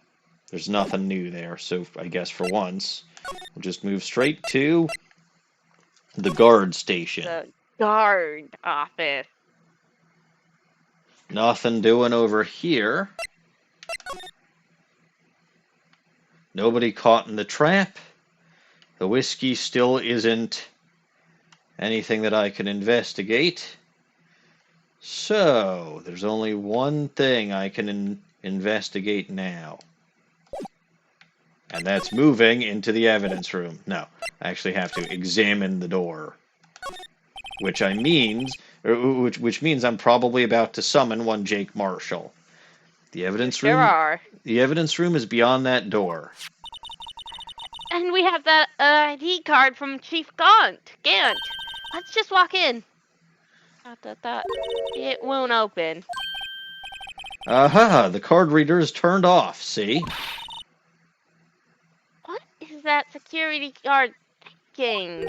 There's nothing new there, so I guess for once, we'll just move straight to the guard station. The guard office. Nothing doing over here. Nobody caught in the trap. The whiskey still isn't anything that I can investigate. So, there's only one thing I can investigate now. And that's moving into the evidence room. No, I actually have to examine the door. Which means I'm probably about to summon one Jake Marshall. The evidence room. There are. The evidence room is beyond that door. And we have that ID card from Chief Gant. Let's just walk in. It won't open. Aha, the card reader is turned off, see? What is that security guard thinking?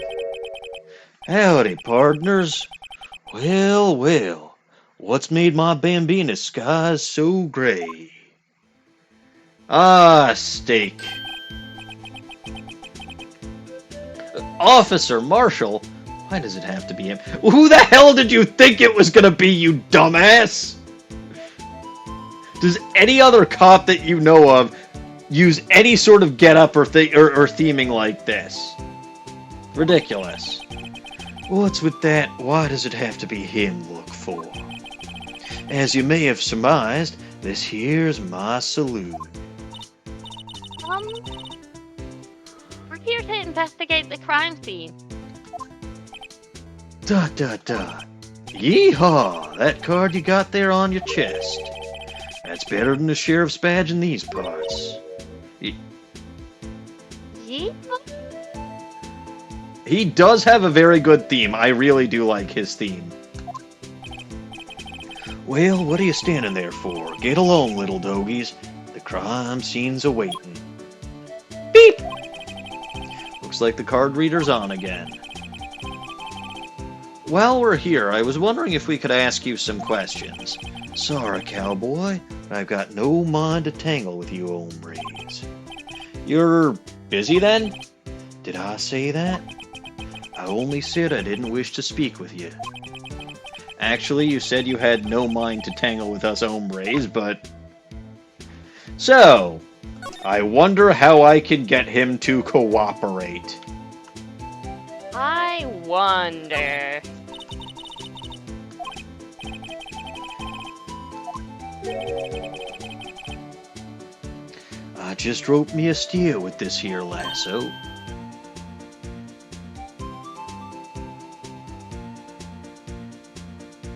Howdy, partners. Well, well, what's made my Bambina skies so gray? Ah, steak. Officer Marshall? Why does it have to be him? Who the hell did you think it was gonna be, you dumbass? Does any other cop that you know of use any sort of getup or theming like this? Ridiculous. What's with that? Why does it have to be him look for? As you may have surmised, this here's my saloon. We're here to investigate the crime scene. Dot dot dot. Yeehaw! That card you got there on your chest. That's better than the sheriff's badge in these parts. Yeet? He does have a very good theme. I really do like his theme. Well, what are you standing there for? Get along, little dogies. The crime scene's awaiting. Beep! Looks like the card reader's on again. While we're here, I was wondering if we could ask you some questions. Sorry, cowboy, but I've got no mind to tangle with you hombres. You're busy then? Did I say that? I only said I didn't wish to speak with you. Actually, you said you had no mind to tangle with us hombres, but... So, I wonder how I can get him to cooperate. I wonder. I just roped me a steer with this here lasso.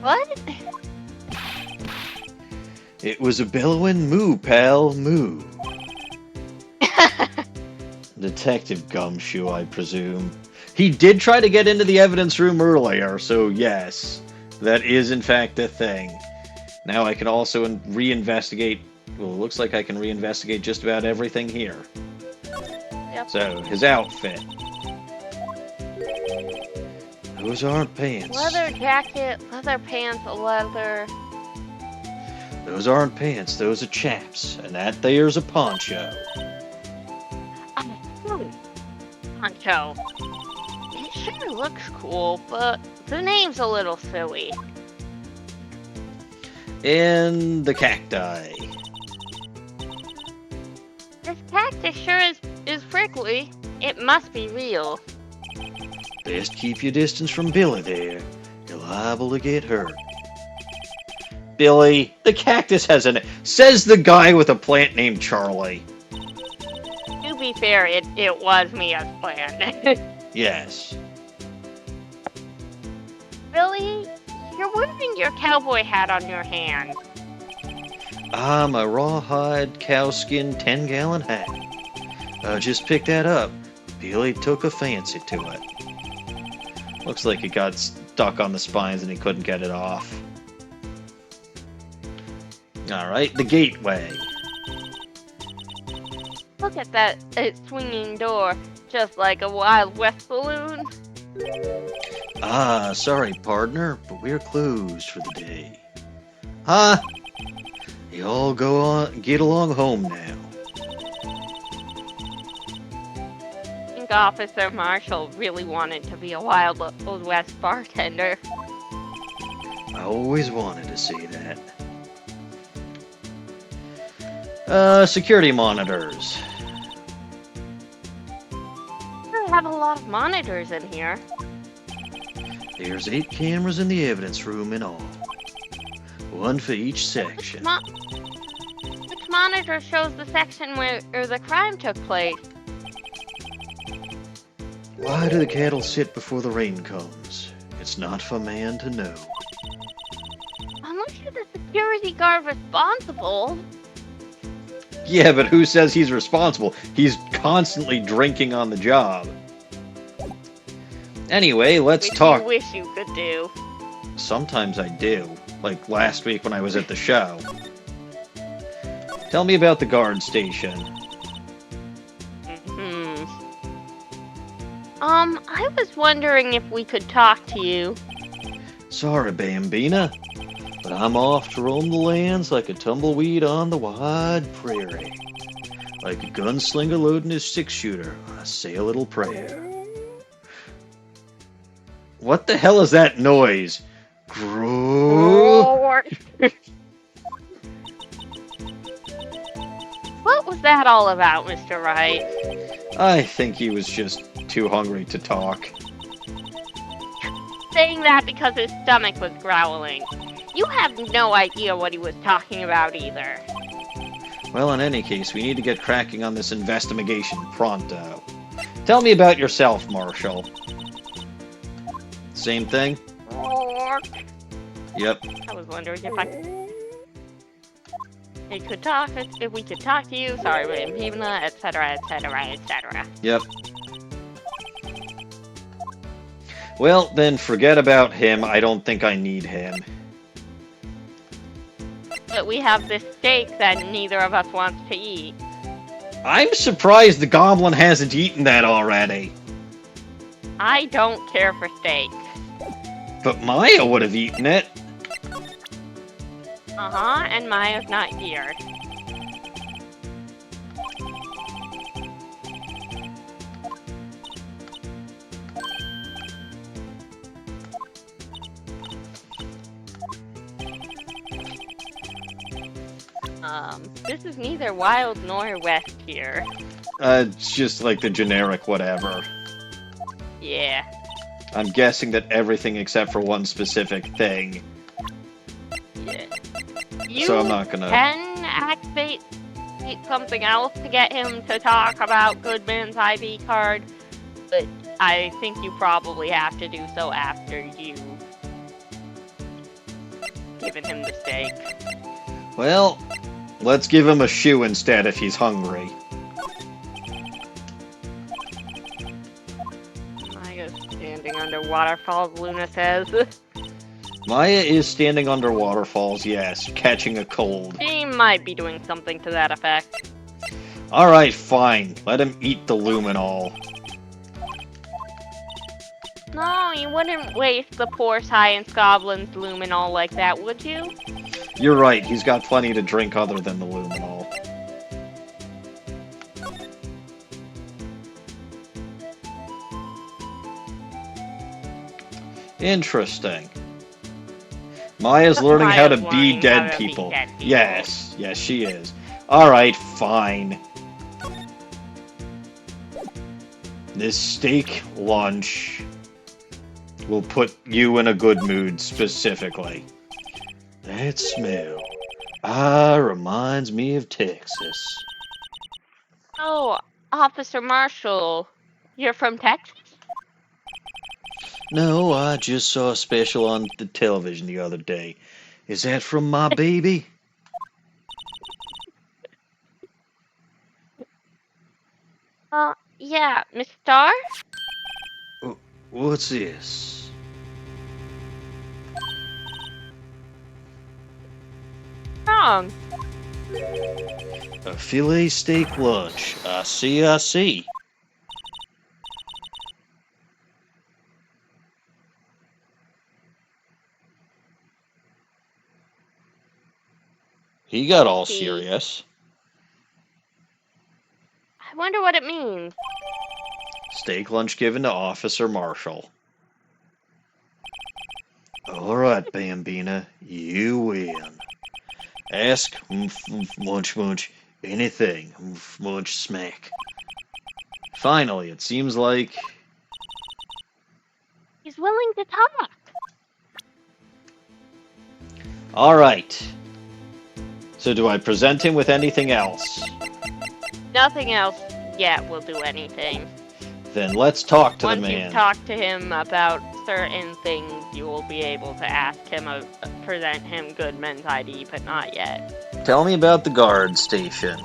What? It was a bellowing moo, pal, moo. Detective Gumshoe, I presume. He did try to get into the evidence room earlier, so yes, that is in fact a thing. Now I can also reinvestigate. Well, it looks like I can reinvestigate just about everything here. Yep. So, his outfit. Those aren't pants. Leather jacket, leather pants, leather. Those aren't pants, those are chaps. And that there's a poncho. Poncho. It sure looks cool, but the name's a little silly. And the cacti. This cactus sure is prickly. It must be real. Best keep your distance from Billy there. You're liable to get hurt. Billy, the cactus has an... Says the guy with a plant named Charlie. To be fair, it was Mia's plan. Yes. Billy, you're wearing your cowboy hat on your hand. I'm a rawhide cowskin 10-gallon hat. I just picked that up. Billy took a fancy to it. Looks like it got stuck on the spines and he couldn't get it off. Alright, the gateway. Look at that swinging door, just like a Wild West balloon. Ah, sorry, partner, but we're closed for the day. Huh? You all go on, get along home now. I think Officer Marshall really wanted to be a Wild West bartender. I always wanted to see that. Security monitors. We have a lot of monitors in here. There's 8 cameras in the evidence room in all. One for each section. Which monitor shows the section where the crime took place? Why do the cattle sit before the rain comes? It's not for man to know. Unless you're the security guard responsible. Yeah, but who says he's responsible? He's constantly drinking on the job. Anyway, let's talk. You wish you could do. Sometimes I do. Like last week when I was at the show. Tell me about the guard station. I was wondering if we could talk to you. Sorry, Bambina, but I'm off to roam the lands like a tumbleweed on the wide prairie. Like a gunslinger loading his six-shooter, I say a little prayer. What the hell is that noise? What was that all about, Mr. Wright? I think he was just too hungry to talk. Saying that because his stomach was growling. You have no idea what he was talking about either. Well, in any case, we need to get cracking on this investigation pronto. Tell me about yourself, Marshall. Same thing? Yep. I was wondering if we could talk to you, sorry, Bambina, etc., etc., etc. Yep. Well, then forget about him. I don't think I need him. But we have this steak that neither of us wants to eat. I'm surprised the goblin hasn't eaten that already. I don't care for steak. But Maya would have eaten it. Uh-huh, and Maya's not here. This is neither wild nor west here. It's just like the generic whatever. Yeah. I'm guessing that everything except for one specific thing. Yeah. You So I'm not gonna... can activate something else to get him to talk about Goodman's ID card, but I think you probably have to do so after you've given him the steak. Well, let's give him a shoe instead if he's hungry. Maya's standing under waterfalls, Luna says. Maya is standing under waterfalls, yes, catching a cold. She might be doing something to that effect. Alright, fine. Let him eat the luminol. No, you wouldn't waste the poor science goblin's luminol like that, would you? You're right, he's got plenty to drink other than the luminol. Interesting. Maya's learning how to be dead people. Yes, yes, she is. Alright, fine. This steak lunch will put you in a good mood, specifically. That smell. Reminds me of Texas. Oh, Officer Marshall, you're from Texas? No, I just saw a special on the television the other day. Is that from my baby? Yeah, Miss Starr? What's this? Wrong. A filet steak lunch. I see. He got all serious. I wonder what it means. Steak lunch given to Officer Marshall. Alright, Bambina, you win. Ask, munch, anything, munch, smack. Finally, it seems like... He's willing to talk. Alright. So do I present him with anything else? Nothing else yet will do anything. Then let's talk to the man. Once you talk to him about certain things, you will be able to ask him, present him Goodman's ID, but not yet. Tell me about the guard station.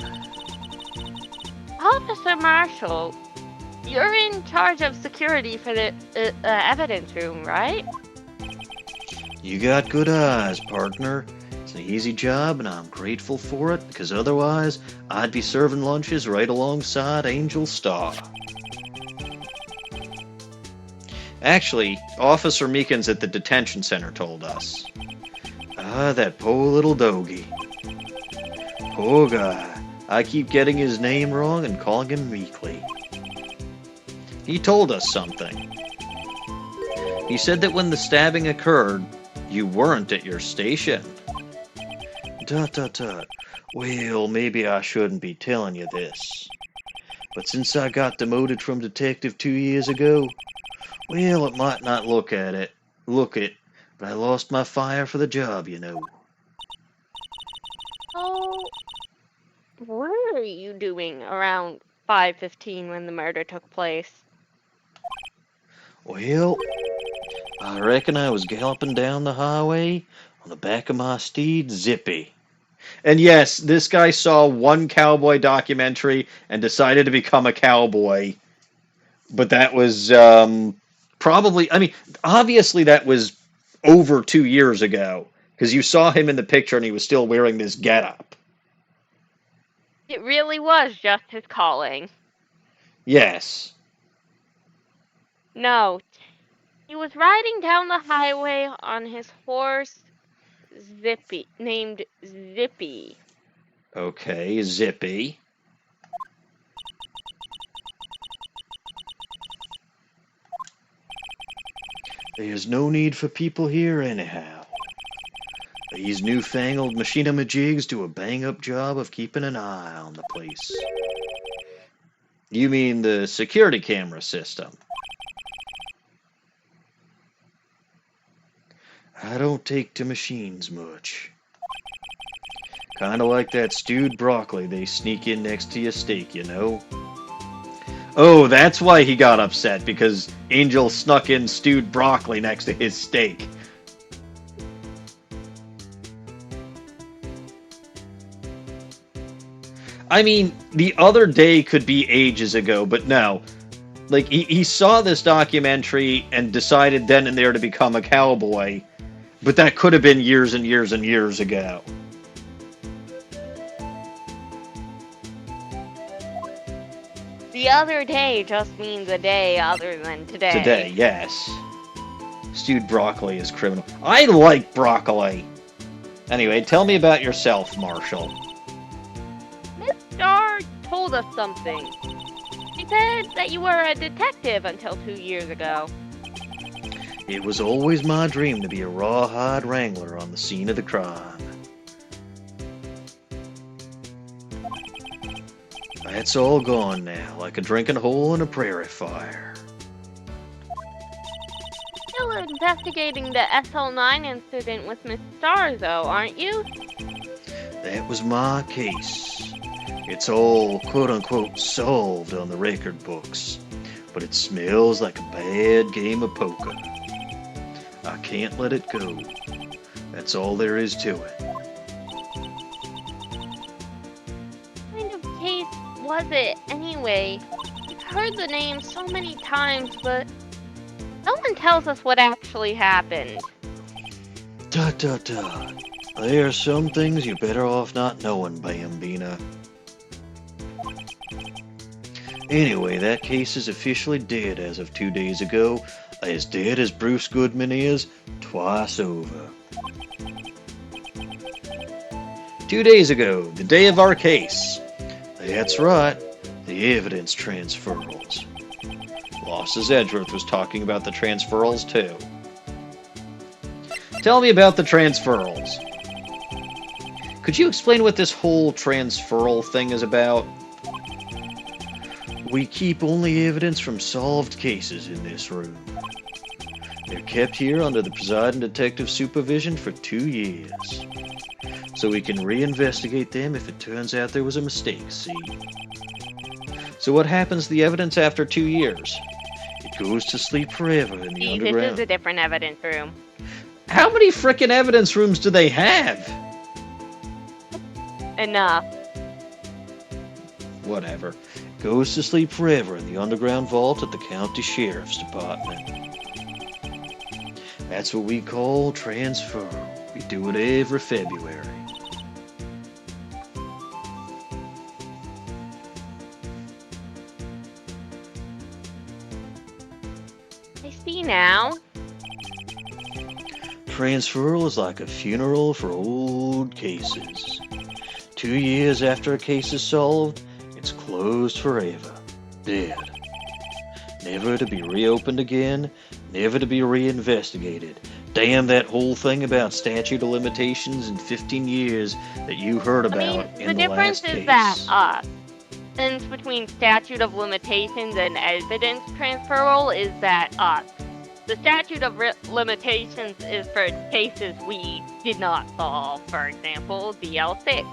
Officer Marshall, you're in charge of security for the evidence room, right? You got good eyes, partner. It's an easy job, and I'm grateful for it, because otherwise, I'd be serving lunches right alongside Angel Star. Actually, Officer Meekins at the detention center told us. Ah, that poor little doggy. Poor guy. I keep getting his name wrong and calling him Meekly. He told us something. He said that when the stabbing occurred, you weren't at your station. Tut tut tut. Well, maybe I shouldn't be telling you this. But since I got demoted from detective 2 years ago, well, it might not look it, but I lost my fire for the job, you know. Oh, what were you doing around 5:15 when the murder took place? Well, I reckon I was galloping down the highway on the back of my steed, Zippy. And yes, this guy saw one cowboy documentary and decided to become a cowboy. But that was probably, I mean, obviously that was over 2 years ago. Because you saw him in the picture and he was still wearing this getup. It really was just his calling. Yes. No, he was riding down the highway on his horse, Zippy, named Zippy. Okay, Zippy. There's no need for people here anyhow. These newfangled machine-a-majigs do a bang-up job of keeping an eye on the place. You mean the security camera system? I don't take to machines much. Kinda like that stewed broccoli they sneak in next to your steak, you know? Oh, that's why he got upset, because Angel snuck in stewed broccoli next to his steak. I mean, the other day could be ages ago, but no. Like, he saw this documentary and decided then and there to become a cowboy, but that could have been years and years and years ago. The other day just means a day other than today. Today, yes. Stewed broccoli is criminal. I like broccoli! Anyway, tell me about yourself, Marshall. Miss Starr told us something. She said that you were a detective until 2 years ago. It was always my dream to be a rawhide wrangler on the scene of the crime. That's all gone now, like a drinking hole in a prairie fire. Still investigating the SL9 incident with Miss Starr, though, aren't you? That was my case. It's all quote-unquote solved on the record books, but it smells like a bad game of poker. I can't let it go. That's all there is to it. What kind of case was it, anyway? We've heard the name so many times, but no one tells us what actually happened. Tut tut tut. There are some things you're better off not knowing, Bambina. Anyway, that case is officially dead as of 2 days ago. As dead as Bruce Goodman is, twice over. 2 days ago, the day of our case. That's right, the evidence transferals. Lost-His-Edgeworth was talking about the transferals too. Tell me about the transferals. Could you explain what this whole transferal thing is about? We keep only evidence from solved cases in this room. They're kept here under the presiding detective's supervision for 2 years. So we can reinvestigate them if it turns out there was a mistake, see? So what happens to the evidence after 2 years? It goes to sleep forever in the underground. This is a different evidence room. How many frickin' evidence rooms do they have? Enough. Whatever. Goes to sleep forever in the underground vault at the county sheriff's department. That's what we call transfer. We do it every February. I see now. Transferal is like a funeral for old cases. 2 years after a case is solved, it's closed forever. Dead. Never to be reopened again, never to be reinvestigated. Damn that whole thing about statute of limitations in 15 years that you heard about in the last case. The difference is that difference between statute of limitations and evidence transferal is that the statute of limitations is for cases we did not solve. For example, DL6.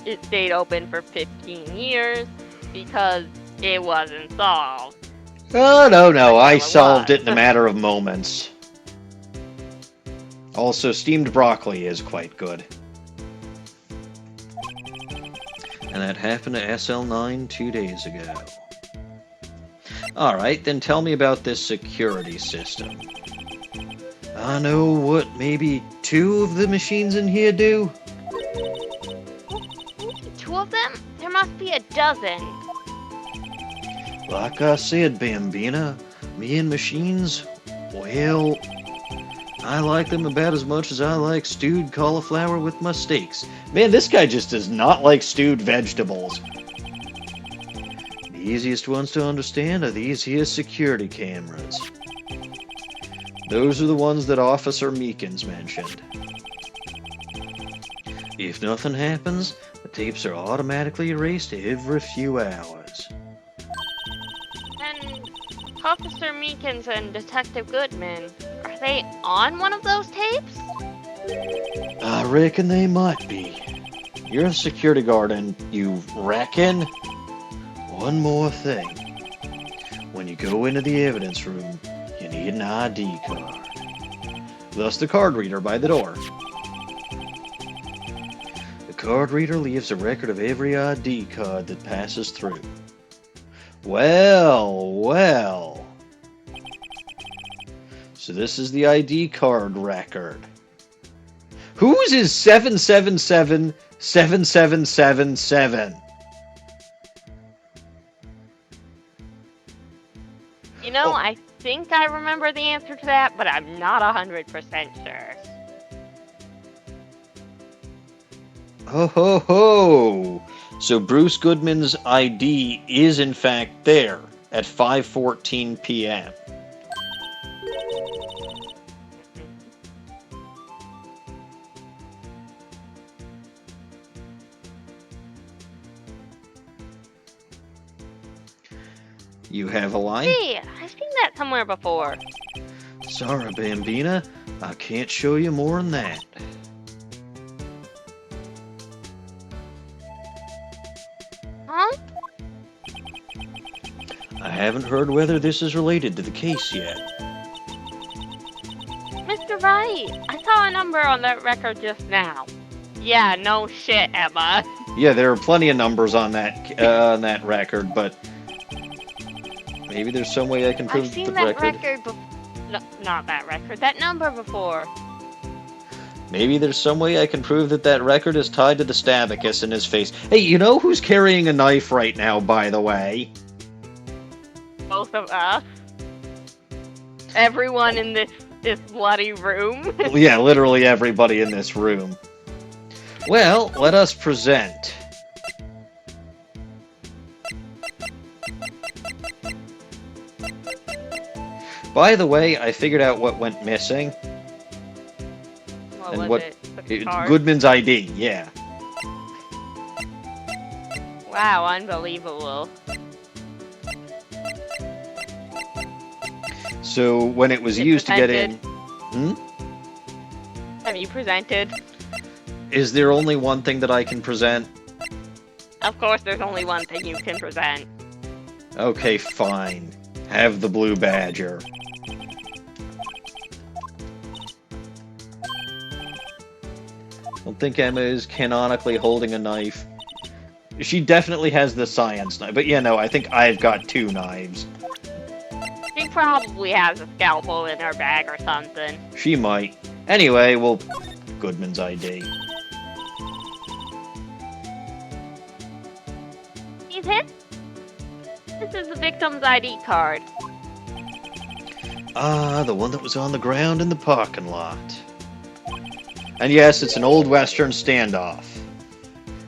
It stayed open for 15 years because it wasn't solved. Oh, no, I solved it in a matter of moments. Also, steamed broccoli is quite good. And that happened to SL9 2 days ago. Alright, then tell me about this security system. I know what maybe 2 of the machines in here do? Maybe 2 of them? There must be a dozen. Like I said, Bambina, me and machines, well, I like them about as much as I like stewed cauliflower with my steaks. Man, this guy just does not like stewed vegetables. The easiest ones to understand are these here security cameras. Those are the ones that Officer Meekins mentioned. If nothing happens, the tapes are automatically erased every few hours. And Officer Meekins and Detective Goodman, are they on one of those tapes? I reckon they might be. You're a security guard and you reckon? One more thing. When you go into the evidence room, you need an ID card. Thus the card reader by the door. The card reader leaves a record of every ID card that passes through. Well. So this is the ID card record. Whose is 7777777? You know, I think I remember the answer to that, but I'm not 100% sure. Ho ho ho! So Bruce Goodman's ID is in fact there at 5:14 p.m. You have a line? Hey, I've seen that somewhere before. Sorry, Bambina. I can't show you more than that. Huh? I haven't heard whether this is related to the case yet. Mr. Wright, I saw a number on that record just now. Yeah, no shit, Emma. Yeah, there are plenty of numbers on that record, but maybe there's some way I can prove I've seen the that record. No, not that record. That number before. Maybe there's some way I can prove that record is tied to the stabicus in his face. Hey, you know who's carrying a knife right now, by the way? Both of us. Everyone in this bloody room. Yeah, literally everybody in this room. Well, let us present. By the way, I figured out what went missing. What was it? The card? Goodman's ID, yeah. Wow, unbelievable. So when it was used to get in... Have you presented? Is there only one thing that I can present? Of course, there's only one thing you can present. Okay, fine. Have the blue badger. I don't think Emma is canonically holding a knife. She definitely has the science knife, but yeah, no, I think I've got 2 knives. She probably has a scalpel in her bag or something. She might. Anyway, well, Goodman's ID. He's hit. This is the victim's ID card. Ah, the one that was on the ground in the parking lot. And yes, it's an old Western standoff.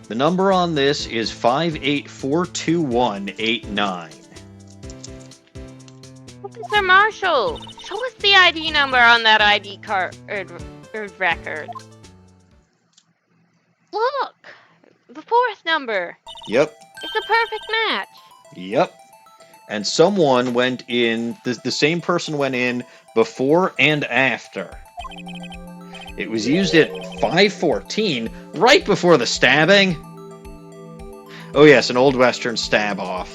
The number on this is 5842189. Officer Marshall, show us the ID number on that ID card or record. Look, the fourth number. Yep, It's a perfect match. yep. And someone went in, the same person went in before and after. It was used at 5:14, right before the stabbing. Oh yes, an old Western stab-off.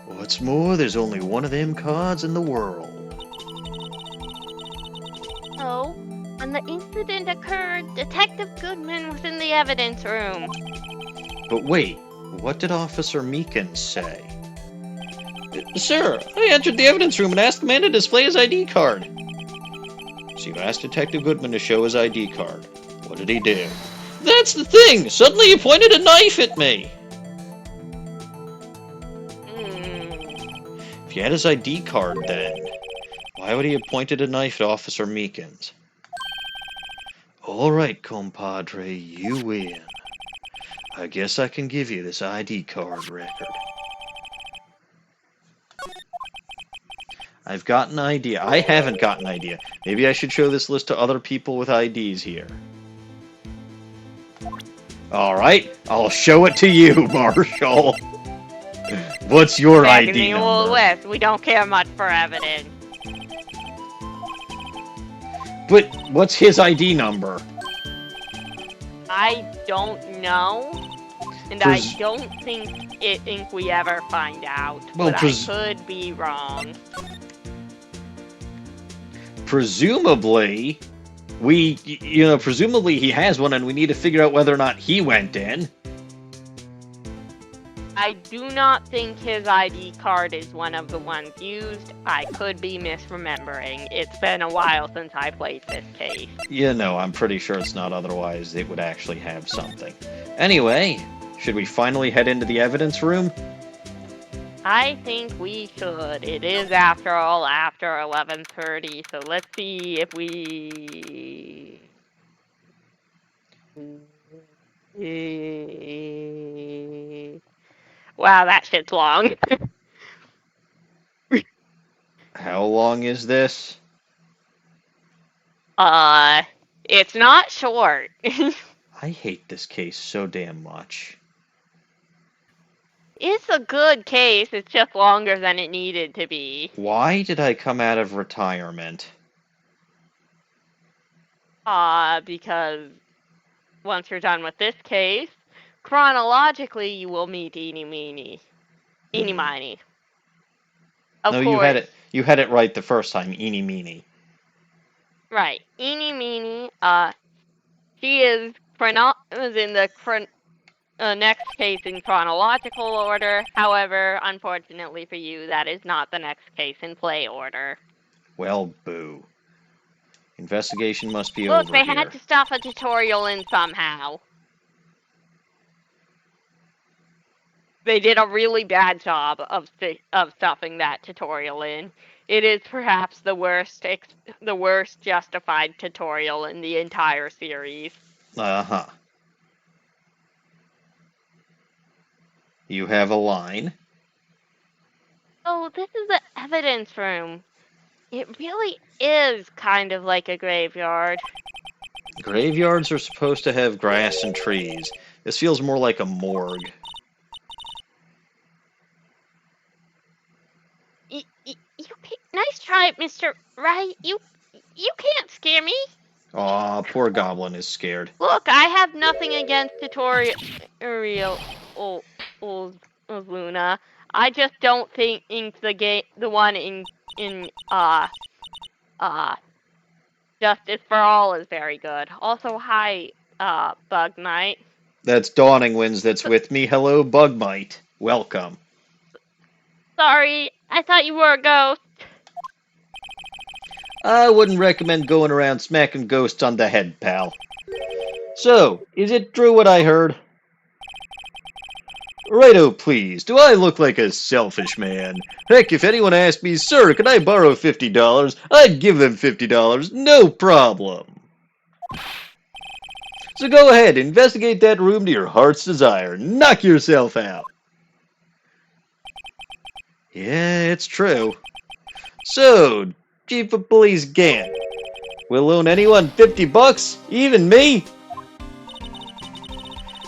What's more, there's only one of them cards in the world. So, when the incident occurred, Detective Goodman was in the evidence room. But wait, what did Officer Meekins say? Sir, I entered the evidence room and asked the man to display his ID card. So you asked Detective Goodman to show his ID card. What did he do? That's the thing! Suddenly he pointed a knife at me! If he had his ID card then, why would he have pointed a knife at Officer Meekins? Alright, compadre, you win. I guess I can give you this ID card record. I've got an idea. I haven't got an idea. Maybe I should show this list to other people with IDs here. Alright, I'll show it to you, Marshall. What's your Back in ID the old number? West, we don't care much for evidence. But what's his ID number? I don't know, and I don't think we ever find out. Well, but I could be wrong. Presumably, presumably he has one, and we need to figure out whether or not he went in. I do not think his ID card is one of the ones used. I could be misremembering. It's been a while since I played this case. I'm pretty sure it's not, otherwise it would actually have something. Anyway, should we finally head into the evidence room? I think we should. It is, after all, after 11:30, so let's see if we... Wow, that shit's long. How long is this? It's not short. I hate this case so damn much. It's a good case, it's just longer than it needed to be. Why did I come out of retirement? Because once you're done with this case, chronologically you will meet Eeny Meeny. Eeny Miny. Of No, course. you had it right the first time, Eeny Meeny. Right. Eeny Meeny, she is in the next case in chronological order. However, unfortunately for you, that is not the next case in play order. Well, boo. Investigation must be Look, over they here. had to stuff a tutorial in somehow. They did a really bad job of stuffing that tutorial in. It is perhaps the worst justified tutorial in the entire series. Uh-huh. You have a line. Oh, this is the evidence room. It really is kind of like a graveyard. Graveyards are supposed to have grass and trees. This feels more like a morgue. Nice try, Mr. Right? You can't scare me. Aw, poor Goblin is scared. Look, I have nothing against tutorial Luna. I just don't think the one in Justice for All is very good. Also, hi, Bug Knight. That's Dawning Winds that's with me. Hello, Bugmite. Welcome. Sorry, I thought you were a ghost. I wouldn't recommend going around smacking ghosts on the head, pal. So, is it true what I heard? Righto, please. Do I look like a selfish man? Heck, if anyone asked me, sir, can I borrow $50? I'd give them $50, no problem. So go ahead, investigate that room to your heart's desire. Knock yourself out. Yeah, it's true. So, Chief of Police Gant, will loan anyone $50? Even me?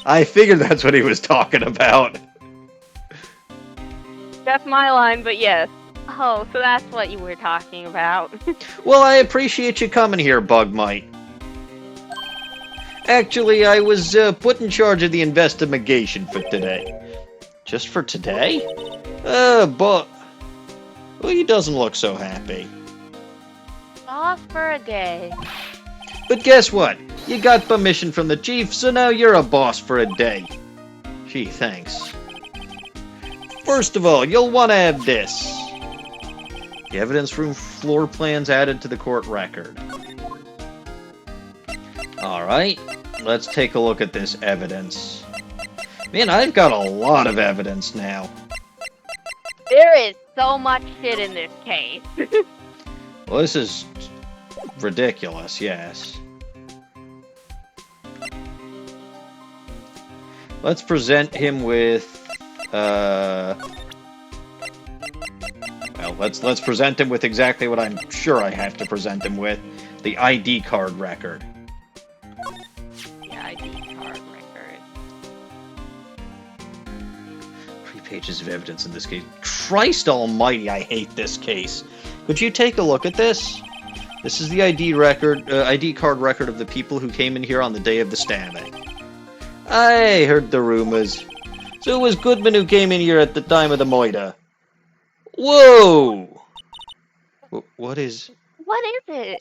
I figured that's what he was talking about. That's my line, but yes. Oh, so that's what you were talking about. Well, I appreciate you coming here, Bugmite. Actually, I was put in charge of the investigation for today. Just for today? But... Well, he doesn't look so happy. Boss for a day. But guess what? You got permission from the chief, so now you're a boss for a day. Gee, thanks. First of all, you'll want to have this. The evidence room floor plans added to the court record. Alright, let's take a look at this evidence. Man, I've got a lot of evidence now. There is so much shit in this case. Well, this is ridiculous, yes. Let's present him with, well, let's present him with exactly what I'm sure I have to present him with. The ID card record. The ID card record. 3 pages of evidence in this case. Christ almighty, I hate this case. Could you take a look at this? This is the ID card record of the people who came in here on the day of the stabbing. I heard the rumors. So it was Goodman who came in here at the time of the murder. Whoa! What is... What is it?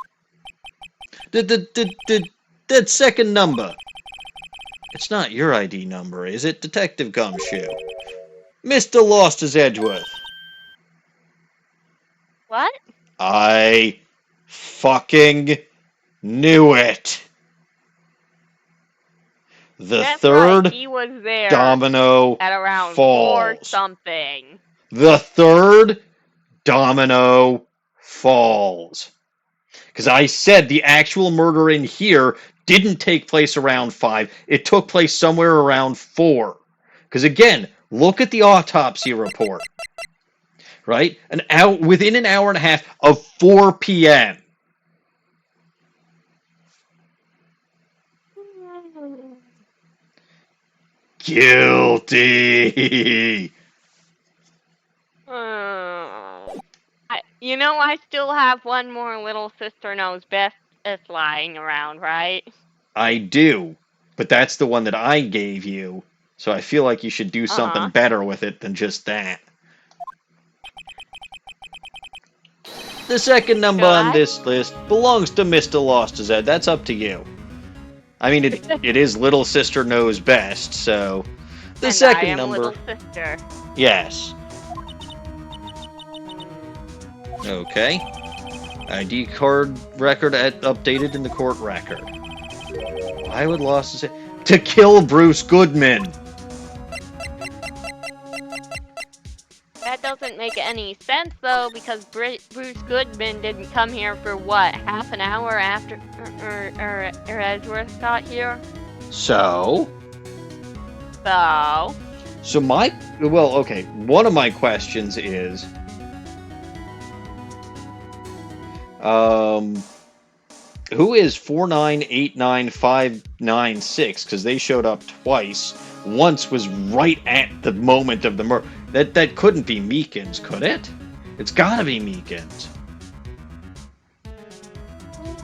That second number. It's not your ID number, is it, Detective Gumshoe? Mr. Lost-His-Edgeworth. What? I fucking knew it. The That's third right, he was there domino at around falls. 4 something. The third domino falls. Because I said the actual murder in here didn't take place around 5. It took place somewhere around 4. Because again, look at the autopsy report. Right? Within an hour and a half of 4 p.m. Guilty. I still have one more Little Sister Knows Best that's lying around, right? I do, but that's the one that I gave you, so I feel like you should do something better with it than just that. The second number on this list belongs to Mr. Lost-His-Ed. That's up to you. I mean, it is Little Sister Knows Best, so... The and second I am number... Little Sister. Yes. Okay. ID card record updated in the court record. Why would Lost-His-Ed... To kill Bruce Goodman! That doesn't make any sense, though, because Bruce Goodman didn't come here for, what, half an hour after Edgeworth got here? So? So? So well, okay, one of my questions is... who is 4989596? Because they showed up twice. Once was right at the moment of the murder. That couldn't be Meekins, could it? It's gotta be Meekins.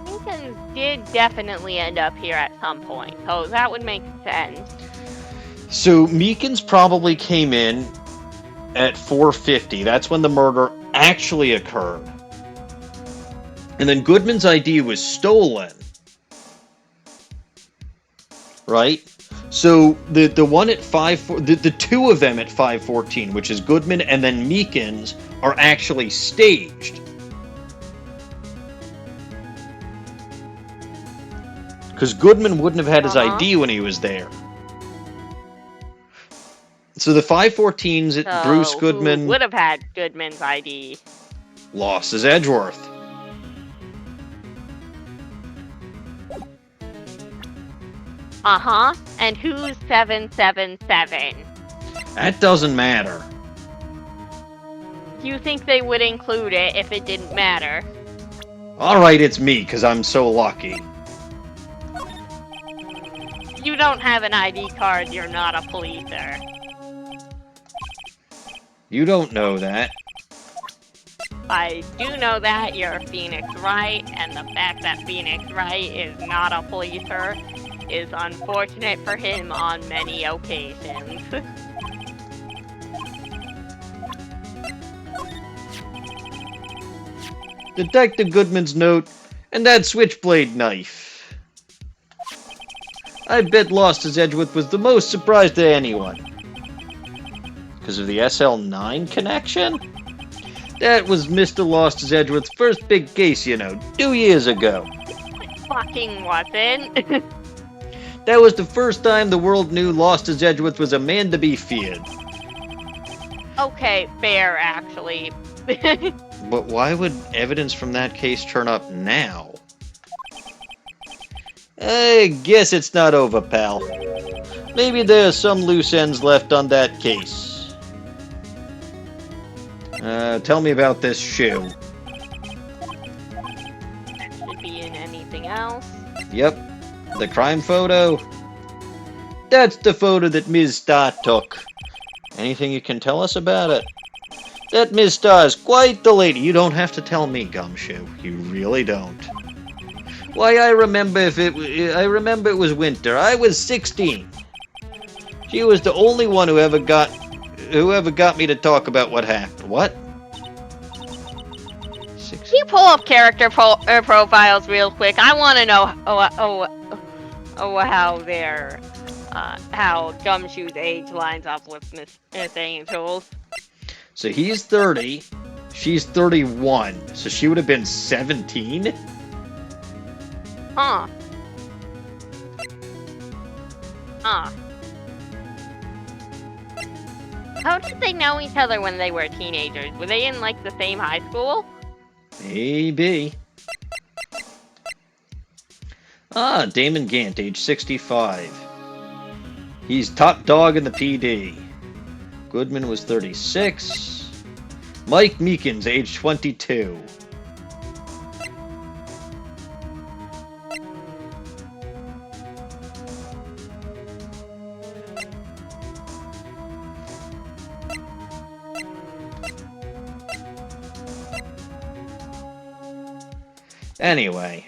Meekins did definitely end up here at some point, so that would make sense. So Meekins probably came in at 4:50. That's when the murder actually occurred. And then Goodman's ID was stolen. Right? So the one at 5, the two of them at 5:14, which is Goodman and then Meekins, are actually staged. Because Goodman wouldn't have had his Uh-huh. ID when he was there. So the 514's So Bruce who Goodman would have had Goodman's ID? Lost-His-Edgeworth. Uh-huh. And who's 777? That doesn't matter. You think they would include it if it didn't matter? Alright, it's me, because I'm so lucky. You don't have an ID card, you're not a policer. You don't know that. I do know that you're Phoenix Wright, and the fact that Phoenix Wright is not a policer is unfortunate for him on many occasions. Detective Goodman's note, and that switchblade knife. I bet Lost-His-Edgeworth was the most surprised of anyone. Because of the SL9 connection? That was Mr. Lost-His-Edgeworth's first big case, you know, 2 years ago. Fucking wasn't. That was the first time the world knew Lost-His-Edgeworth was a man to be feared. Okay, fair, actually. But why would evidence from that case turn up now? I guess it's not over, pal. Maybe there are some loose ends left on that case. Tell me about this shoe. That should be in anything else. Yep, the crime photo. That's the photo that Ms. Starr took. Anything you can tell us about it? That Ms. Starr is quite the lady. You don't have to tell me, Gumshoe. You really don't. Why, I remember it was winter. I was 16. She was the only one who ever got me to talk about what happened. What? Can you pull up character profiles real quick? I want to know how Gumshoe's age lines up with Miss Angel's. So he's 30, she's 31, so she would have been 17? Huh. Huh. How did they know each other when they were teenagers? Were they in, like, the same high school? Maybe. Ah, Damon Gant, age 65. He's top dog in the PD. Goodman was 36. Mike Meekins, age 22. Anyway.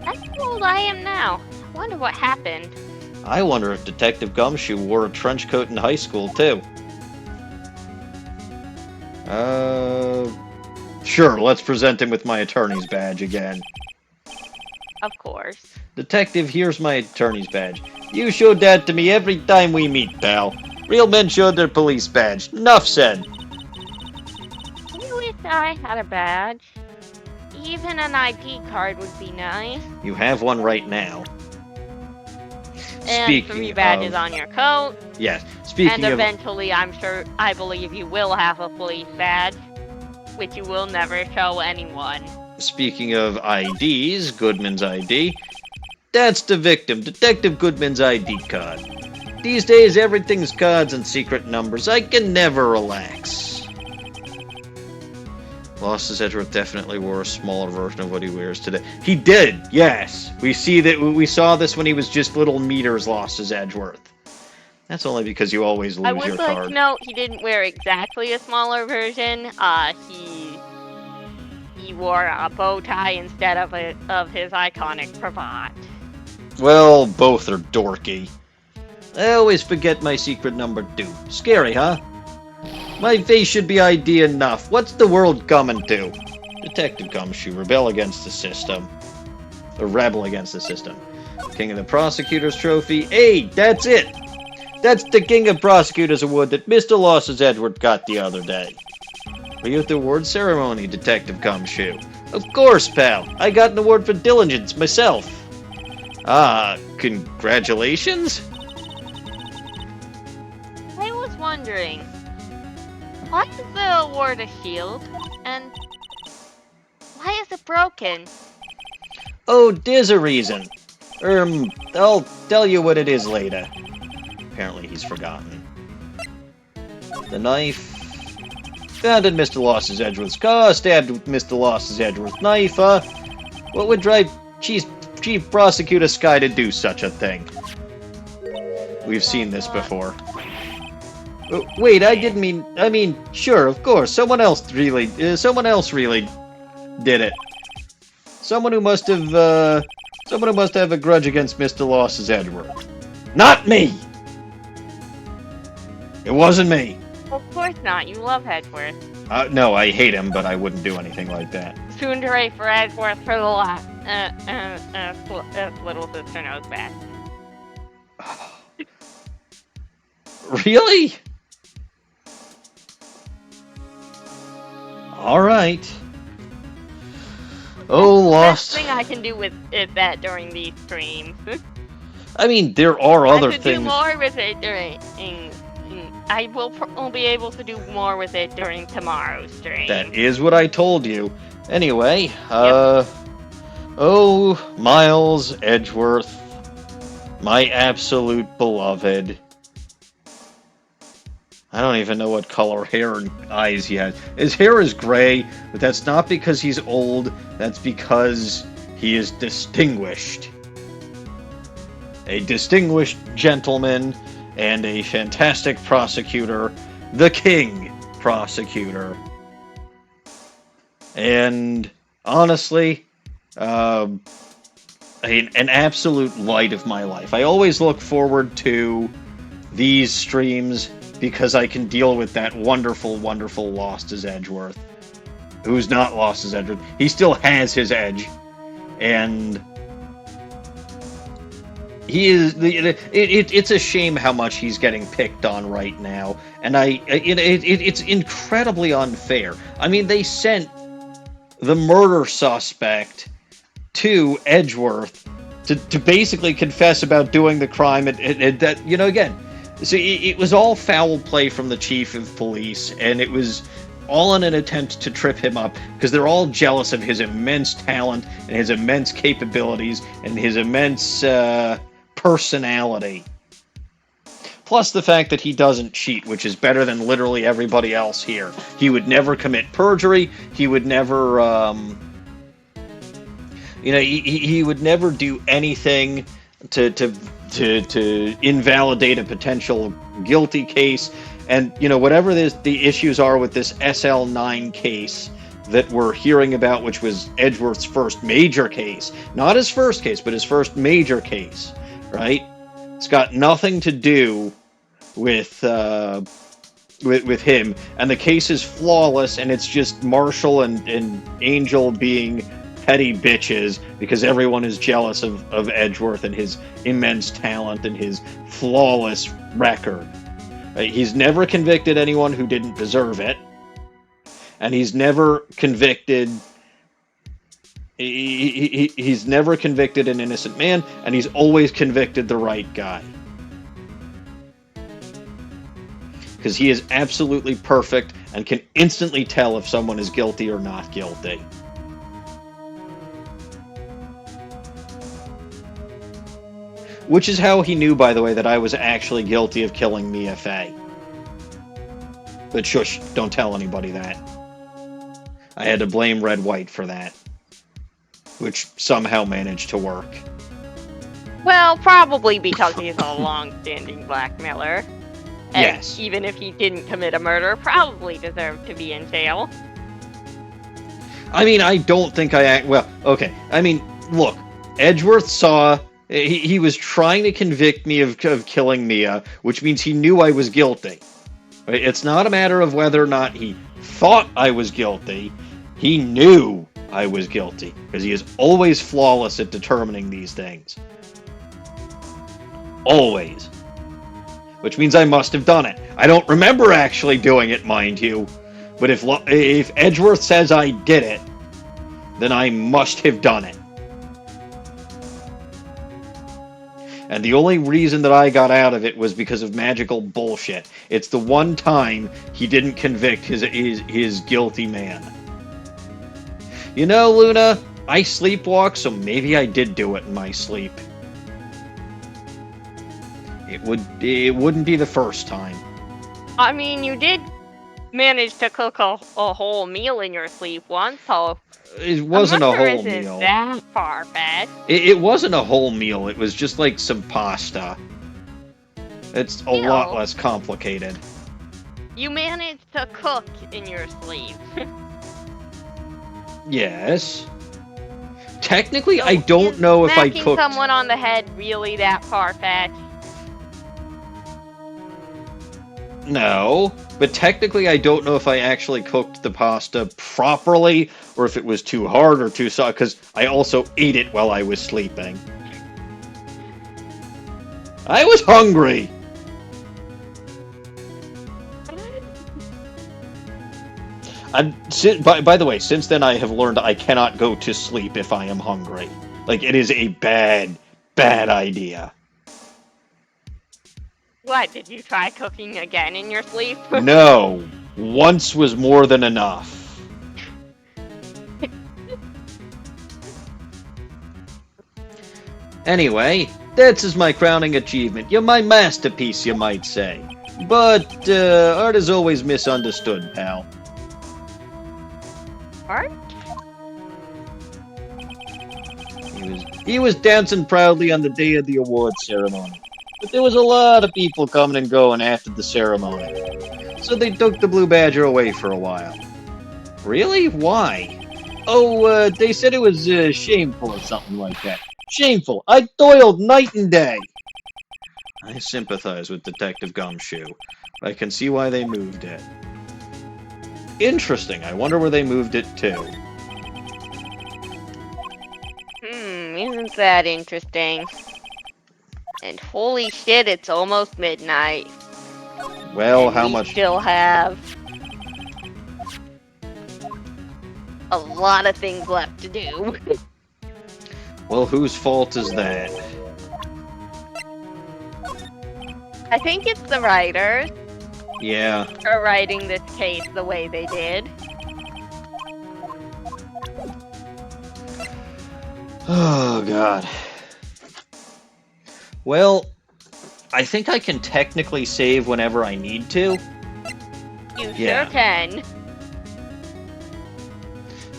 That's how old I am now. I wonder what happened. I wonder if Detective Gumshoe wore a trench coat in high school, too. Sure, let's present him with my attorney's badge again. Of course. Detective, here's my attorney's badge. You show that to me every time we meet, pal. Real men show their police badge. Enough said. I wish I had a badge. Even an ID card would be nice. You have one right now. And Speaking 3 badges of, on your coat. yes. Speaking And of, eventually, I believe you will have a police badge, which you will never show anyone. speaking of IDs, Goodman's ID. That's the victim, Detective Goodman's ID card. These days, everything's cards and secret numbers. I can never relax. Lost-His-Edgeworth definitely wore a smaller version of what he wears today. He did, yes. We saw this when he was just little meters Lost-His-Edgeworth. That's only because you always lose I your would like card. to note he didn't wear exactly a smaller version. He wore a bow tie instead of his iconic cravat. Well, both are dorky. I always forget my secret number too. Scary, huh? My face should be ID enough. What's the world coming to? Detective Gumshoe, rebel against the system. Or rebel against the system. King of the Prosecutors Trophy. Hey, that's it! That's the King of Prosecutors Award that Mr. Lost-His-Edgeworth got the other day. Are you at the award ceremony, Detective Gumshoe? Of course, pal. I got an award for diligence myself. Ah, congratulations? I was wondering, why is the award a shield? And why is it broken? Oh, there's a reason. I'll tell you what it is later. Apparently he's forgotten. The knife. Found in Mr. Lost-His-Edgeworth's car, stabbed with Mr. Lost-His-Edgeworth's knife, what would drive Chief Prosecutor Skye to do such a thing? We've seen this before. Wait, I mean, sure, of course, someone else really did it. Someone who must have a grudge against Mr. Lost-His-Edgeworth. Not me! It wasn't me. Of course not, you love Edgeworth. No, I hate him, but I wouldn't do anything like that. Tsundere for Edgeworth for the last. Little sister knows best. Really? Alright. Oh, Lost. Best thing I can do with that during these streams. I mean, there are other I could things. do more with it during. I will be able to do more with it during tomorrow's stream. That is what I told you. Anyway, oh, Miles Edgeworth, my absolute beloved. I don't even know what color hair and eyes he has. His hair is gray, but that's not because he's old. That's because he is distinguished. A distinguished gentleman and a fantastic prosecutor, the King Prosecutor. And honestly, an absolute light of my life. I always look forward to these streams because I can deal with that wonderful, wonderful Lost-His-Edgeworth, who's not Lost-His-Edgeworth. He still has his edge, and he is. It's a shame how much he's getting picked on right now, and it's incredibly unfair. I mean, they sent the murder suspect to Edgeworth to basically confess about doing the crime, and that, you know, again. So it was all foul play from the chief of police, and it was all in an attempt to trip him up, because they're all jealous of his immense talent and his immense capabilities and his immense personality. Plus the fact that he doesn't cheat, which is better than literally everybody else here. He would never commit perjury. He would never, he would never do anything to invalidate a potential guilty case. And, you know, whatever the issues are with this SL9 case that we're hearing about, which was Edgeworth's first major case, not his first case, but his first major case, right? It's got nothing to do with him, and the case is flawless, and it's just Marshall and Angel being petty bitches because everyone is jealous of Edgeworth and his immense talent and his flawless record. He's never convicted anyone who didn't deserve it, and he's never convicted. He's never convicted an innocent man, and he's always convicted the right guy. Because he is absolutely perfect and can instantly tell if someone is guilty or not guilty. Which is how he knew, by the way, that I was actually guilty of killing Mia Fey. But shush, don't tell anybody that. I had to blame Red White for that. Which somehow managed to work. Well, probably because he's a long-standing blackmailer. And yes. Even if he didn't commit a murder, probably deserved to be in jail. I mean, I don't think well, okay. I mean, look, Edgeworth saw... He was trying to convict me of killing Mia, which means he knew I was guilty. It's not a matter of whether or not he thought I was guilty. He knew I was guilty, because he is always flawless at determining these things. Always. Which means I must have done it. I don't remember actually doing it, mind you, But if Edgeworth says I did it, then I must have done it. And the only reason that I got out of it was because of magical bullshit. It's the one time he didn't convict his guilty man. You know, Luna, I sleepwalk, so maybe I did do it in my sleep. It wouldn't be the first time. I mean, you did manage to cook a whole meal in your sleep once, so It wasn't a muffler whole isn't meal. that far-fetched. It wasn't a whole meal. It was just like some pasta. It's a lot less complicated. You managed to cook in your sleep. Yes. Technically, So I don't know if I smacking cooked. someone on the head really that far-fetched? No, but technically, I don't know if I actually cooked the pasta properly or if it was too hard or too soft. Because I also ate it while I was sleeping. I was hungry. By the way, since then I have learned I cannot go to sleep if I am hungry. Like, it is a bad, bad idea. What, did you try cooking again in your sleep? No, once was more than enough. Anyway, this is my crowning achievement. You're my masterpiece, you might say. But, art is always misunderstood, pal. Art? He was dancing proudly on the day of the award ceremony. But there was a lot of people coming and going after the ceremony. So they took the Blue Badger away for a while. Really? Why? Oh, they said it was shameful or something like that. Shameful. I toiled night and day. I sympathize with Detective Gumshoe. I can see why they moved it. Interesting. I wonder where they moved it to. Isn't that interesting? And holy shit, it's almost midnight. Well, and how we much... still have a lot of things left to do. Well, whose fault is that? I think it's the writers Yeah. for writing this case the way they did. Oh, God. Well, I think I can technically save whenever I need to. You Yeah. sure can.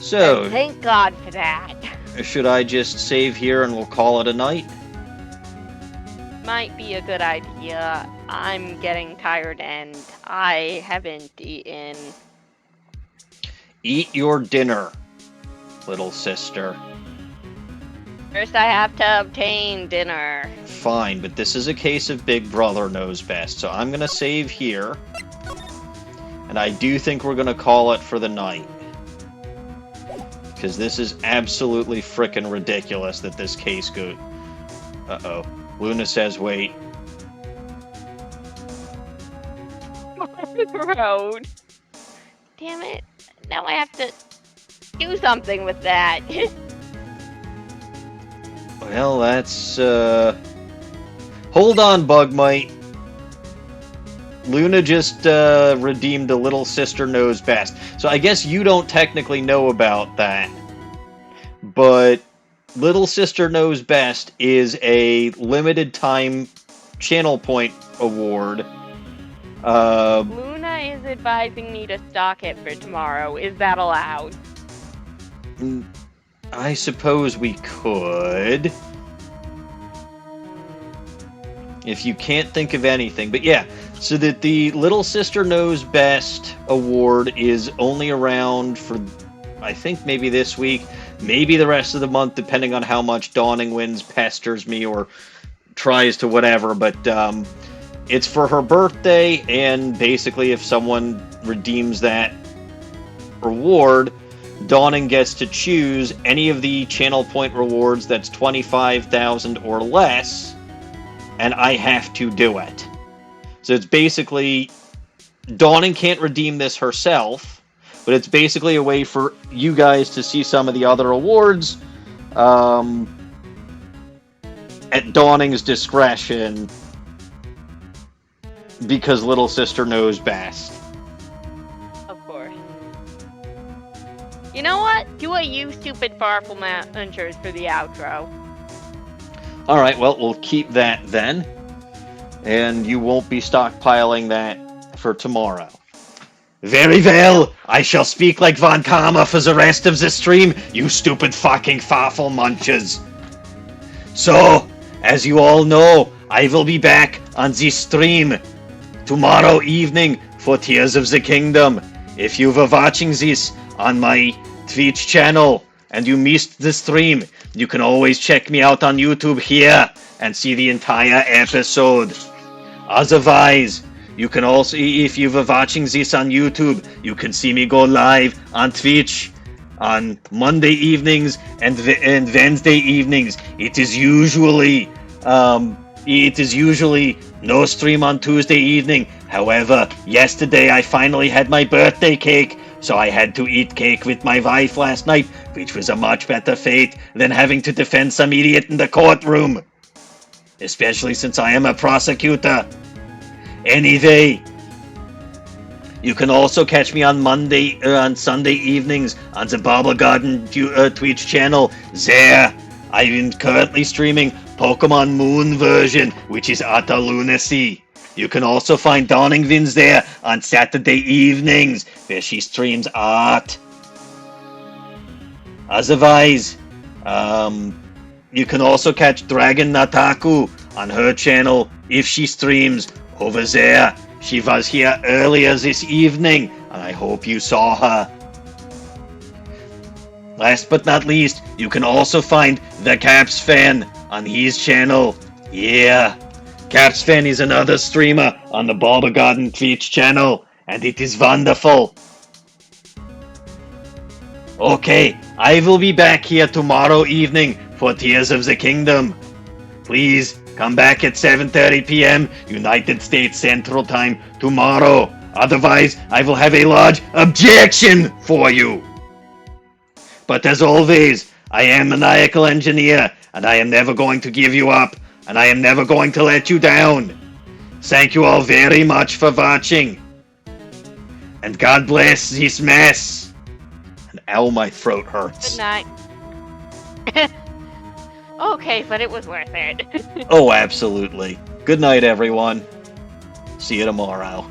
So, And thank God for that. should I just save here and we'll call it a night? Might be a good idea. I'm getting tired and I haven't eaten. Eat your dinner, little sister. First, I have to obtain dinner. Fine, but this is a case of Big Brother knows best, so I'm gonna save here. And I do think we're gonna call it for the night. Because this is absolutely frickin' ridiculous that this case goes... Uh-oh. Luna says wait. Road. Damn it. Now I have to do something with that. Well, that's, Hold on, Bugmite. Luna just, redeemed the Little Sister Knows Best. So I guess you don't technically know about that. But Little Sister Knows Best is a limited time channel point award. Luna is advising me to stock it for tomorrow. Is that allowed? I suppose we could. If you can't think of anything. But yeah, so that the Little Sister Knows Best award is only around for, I think, maybe this week, maybe the rest of the month, depending on how much Dawning Winds pesters me or tries to whatever. But it's for her birthday, and basically if someone redeems that reward, Dawning gets to choose any of the channel point rewards that's 25,000 or less, and I have to do it. So it's basically, Dawning can't redeem this herself, but it's basically a way for you guys to see some of the other awards at Dawning's discretion, because little sister knows best. Of course. You know what? Do a you stupid powerful managers for the outro. All right, well, we'll keep that then, and you won't be stockpiling that for tomorrow. Very well, I shall speak like Von Karma for the rest of the stream, you stupid fucking farfel munchers. So, as you all know, I will be back on this stream tomorrow evening for Tears of the Kingdom. If you were watching this on my Twitch channel and you missed the stream, you can always check me out on YouTube here and see the entire episode. Otherwise, you can also, if you were watching this on YouTube, you can see me go live on Twitch on Monday evenings and Wednesday evenings. It is usually no stream on Tuesday evening. However, yesterday I finally had my birthday cake, so I had to eat cake with my wife last night, which was a much better fate than having to defend some idiot in the courtroom. Especially since I am a prosecutor. Anyway, you can also catch me on Sunday evenings on the Barber Garden Twitch channel. There, I'm currently streaming Pokemon Moon version, which is utter lunacy. You can also find Dawning Vins there on Saturday evenings, where she streams art. Otherwise, you can also catch Dragon Nataku on her channel if she streams over there. She was here earlier this evening, and I hope you saw her. Last but not least, you can also find the Caps Fan on his channel. Yeah, Caps Fan is another streamer on the Barber Garden Twitch channel, and it is wonderful. Okay, I will be back here tomorrow evening for Tears of the Kingdom. Please come back at 7:30 p.m. United States Central Time tomorrow. Otherwise, I will have a large objection for you. But as always, I am a maniacal engineer, and I am never going to give you up, and I am never going to let you down. Thank you all very much for watching. And God bless this mess. And ow, my throat hurts. Good night. Okay, but it was worth it. Oh, absolutely. Good night, everyone. See you tomorrow.